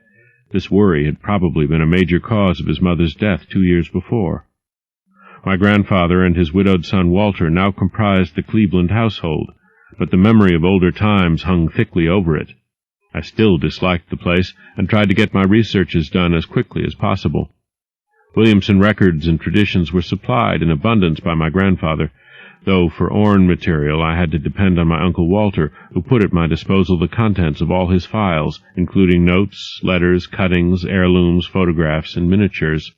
This worry had probably been a major cause of his mother's death 2 years before. My grandfather and his widowed son Walter now comprised the Cleveland household, but the memory of older times hung thickly over it. I still disliked the place, and tried to get my researches done as quickly as possible. Williamson records and traditions were supplied in abundance by my grandfather, though for Orne material I had to depend on my Uncle Walter, who put at my disposal the contents of all his files, including notes, letters, cuttings, heirlooms, photographs, and miniatures.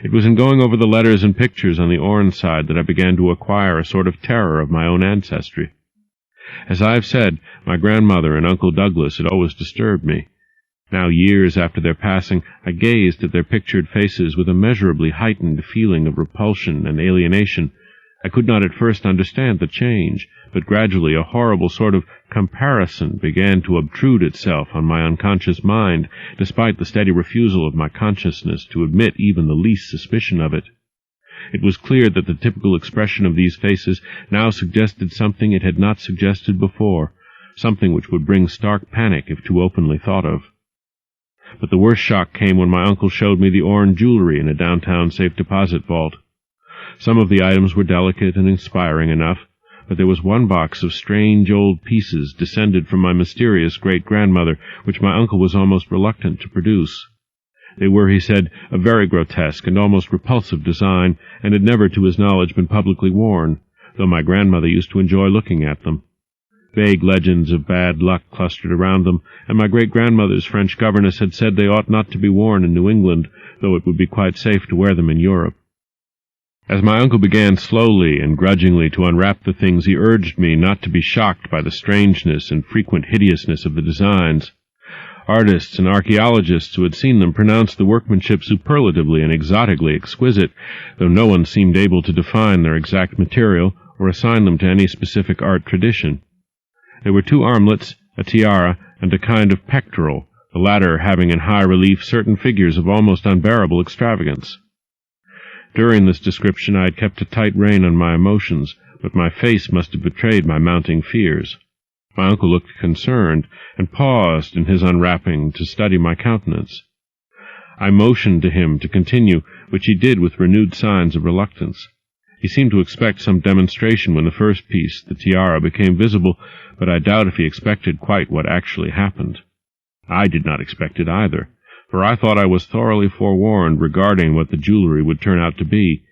It was in going over the letters and pictures on the Orne side that I began to acquire a sort of terror of my own ancestry. As I have said, my grandmother and Uncle Douglas had always disturbed me. Now, years after their passing, I gazed at their pictured faces with a measurably heightened feeling of repulsion and alienation. I could not at first understand the change, but gradually a horrible sort of comparison began to obtrude itself on my unconscious mind, despite the steady refusal of my consciousness to admit even the least suspicion of it. It was clear that the typical expression of these faces now suggested something it had not suggested before, something which would bring stark panic if too openly thought of. But the worst shock came when my uncle showed me the Orne jewelry in a downtown safe-deposit vault. Some of the items were delicate and inspiring enough, but there was one box of strange old pieces descended from my mysterious great-grandmother, which my uncle was almost reluctant to produce. They were, he said, a very grotesque and almost repulsive design, and had never, to his knowledge, been publicly worn, though my grandmother used to enjoy looking at them. Vague legends of bad luck clustered around them, and my great-grandmother's French governess had said they ought not to be worn in New England, though it would be quite safe to wear them in Europe. As my uncle began slowly and grudgingly to unwrap the things, he urged me not to be shocked by the strangeness and frequent hideousness of the designs. Artists and archaeologists who had seen them pronounced the workmanship superlatively and exotically exquisite, though no one seemed able to define their exact material or assign them to any specific art tradition. There were 2 armlets, a tiara, and a kind of pectoral, the latter having in high relief certain figures of almost unbearable extravagance. During this description I had kept a tight rein on my emotions, but my face must have betrayed my mounting fears. My uncle looked concerned, and paused in his unwrapping to study my countenance. I motioned to him to continue, which he did with renewed signs of reluctance. He seemed to expect some demonstration when the first piece, the tiara, became visible, but I doubt if he expected quite what actually happened. I did not expect it either, for I thought I was thoroughly forewarned regarding what the jewelry would turn out to be.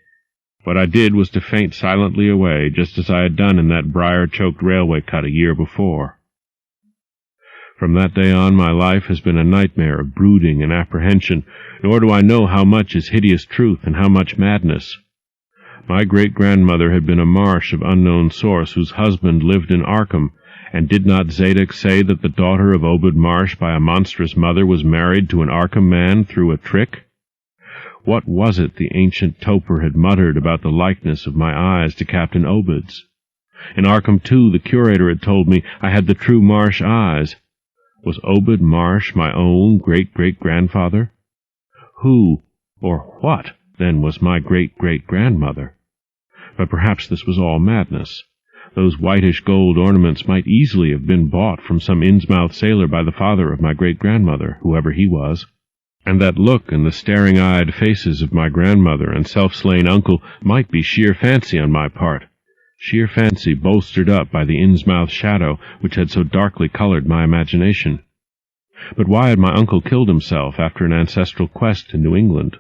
What I did was to faint silently away, just as I had done in that briar-choked railway cut a year before. From that day on, my life has been a nightmare of brooding and apprehension, nor do I know how much is hideous truth and how much madness. My great-grandmother had been a Marsh of unknown source whose husband lived in Arkham, and did not Zadok say that the daughter of Obed Marsh by a monstrous mother was married to an Arkham man through a trick? What was it the ancient toper had muttered about the likeness of my eyes to Captain Obed's? In Arkham, too, the curator had told me I had the true Marsh eyes. Was Obed Marsh my own great-great-grandfather? Who, or what, then, was my great-great-grandmother? But perhaps this was all madness. Those whitish gold ornaments might easily have been bought from some Innsmouth sailor by the father of my great-grandmother, whoever he was. And that look in the staring-eyed faces of my grandmother and self-slain uncle might be sheer fancy on my part, sheer fancy bolstered up by the Innsmouth shadow which had so darkly colored my imagination. But why had my uncle killed himself after an ancestral quest in New England?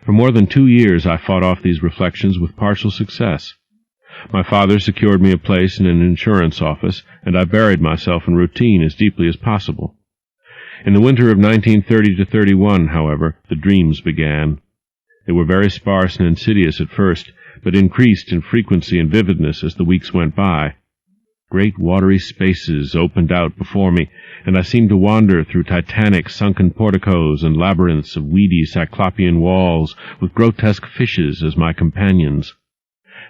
For more than 2 years I fought off these reflections with partial success. My father secured me a place in an insurance office, and I buried myself in routine as deeply as possible. In the winter of 1930-31, however, the dreams began. They were very sparse and insidious at first, but increased in frequency and vividness as the weeks went by. Great watery spaces opened out before me, and I seemed to wander through titanic sunken porticos and labyrinths of weedy cyclopean walls, with grotesque fishes as my companions.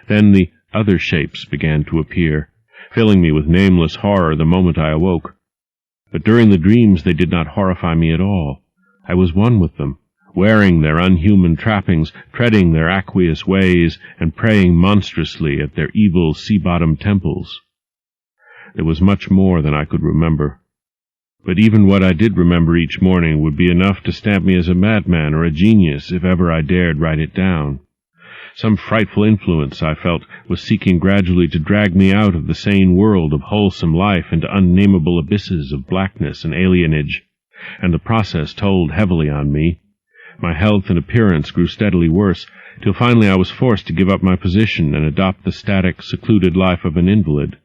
Then the other shapes began to appear, filling me with nameless horror the moment I awoke. But during the dreams they did not horrify me at all. I was one with them, wearing their unhuman trappings, treading their aqueous ways, and praying monstrously at their evil sea-bottom temples. There was much more than I could remember. But even what I did remember each morning would be enough to stamp me as a madman or a genius if ever I dared write it down. Some frightful influence, I felt, was seeking gradually to drag me out of the sane world of wholesome life into unnameable abysses of blackness and alienage, and the process told heavily on me. My health and appearance grew steadily worse, till finally I was forced to give up my position and adopt the static, secluded life of an invalid.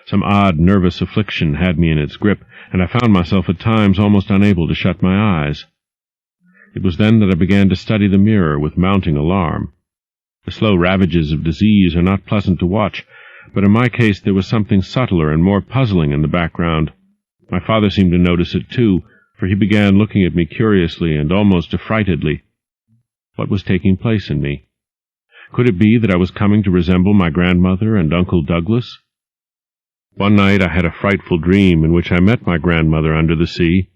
Some odd, nervous affliction had me in its grip, and I found myself at times almost unable to shut my eyes. It was then that I began to study the mirror with mounting alarm. The slow ravages of disease are not pleasant to watch, but in my case there was something subtler and more puzzling in the background. My father seemed to notice it too, for he began looking at me curiously and almost affrightedly. What was taking place in me? Could it be that I was coming to resemble my grandmother and Uncle Douglas? One night I had a frightful dream in which I met my grandmother under the sea.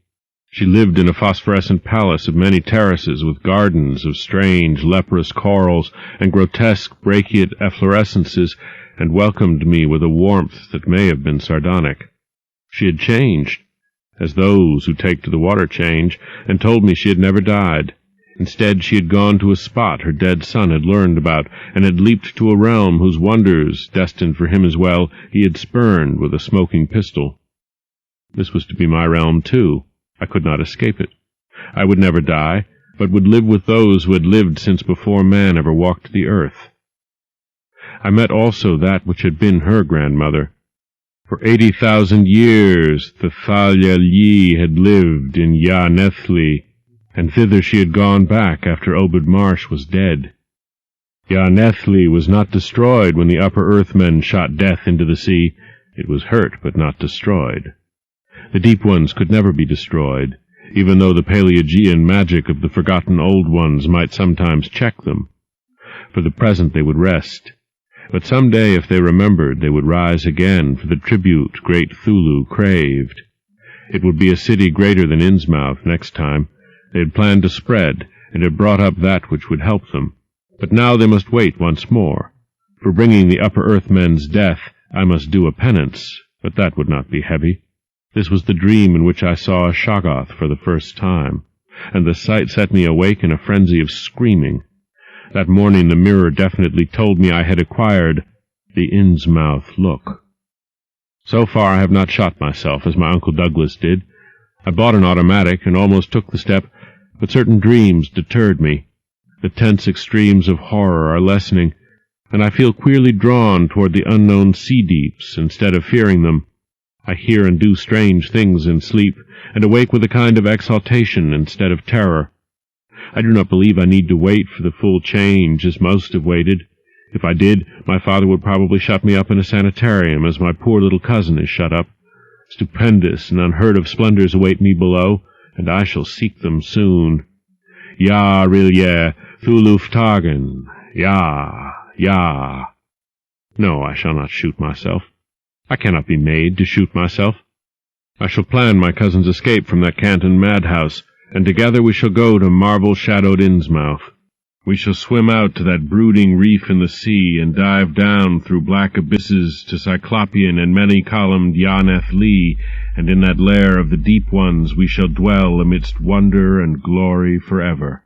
She lived in a phosphorescent palace of many terraces with gardens of strange, leprous corals and grotesque brachiate efflorescences, and welcomed me with a warmth that may have been sardonic. She had changed, as those who take to the water change, and told me she had never died. Instead, she had gone to a spot her dead son had learned about, and had leaped to a realm whose wonders, destined for him as well, he had spurned with a smoking pistol. This was to be my realm, too. I could not escape it. I would never die, but would live with those who had lived since before man ever walked the earth. I met also that which had been her grandmother. For 80,000 years the Thalia Yi had lived in Ya-Nethli, and thither she had gone back after Obed Marsh was dead. Ya-Nethli was not destroyed when the upper earthmen shot death into the sea. It was hurt, but not destroyed. The deep ones could never be destroyed, even though the Paleogean magic of the forgotten old ones might sometimes check them. For the present they would rest. But some day, if they remembered, they would rise again for the tribute great Thulu craved. It would be a city greater than Innsmouth next time. They had planned to spread, and had brought up that which would help them. But now they must wait once more. For bringing the upper earthmen's death, I must do a penance, but that would not be heavy. This was the dream in which I saw a Shoggoth for the first time, and the sight set me awake in a frenzy of screaming. That morning the mirror definitely told me I had acquired the Innsmouth look. So far I have not shot myself, as my Uncle Douglas did. I bought an automatic and almost took the step, but certain dreams deterred me. The tense extremes of horror are lessening, and I feel queerly drawn toward the unknown sea deeps instead of fearing them. I hear and do strange things in sleep, and awake with a kind of exaltation instead of terror. I do not believe I need to wait for the full change, as most have waited. If I did, my father would probably shut me up in a sanitarium, as my poor little cousin is shut up. Stupendous and unheard-of splendors await me below, and I shall seek them soon. Ya Rilye, Thuluftagen, Ya, Ya. No, I shall not shoot myself. I cannot be made to shoot myself. I shall plan my cousin's escape from that Canton madhouse, and together we shall go to marble-shadowed Innsmouth. We shall swim out to that brooding reef in the sea, and dive down through black abysses to Cyclopean and many-columned Ya-Nethli, and in that lair of the deep ones we shall dwell amidst wonder and glory forever.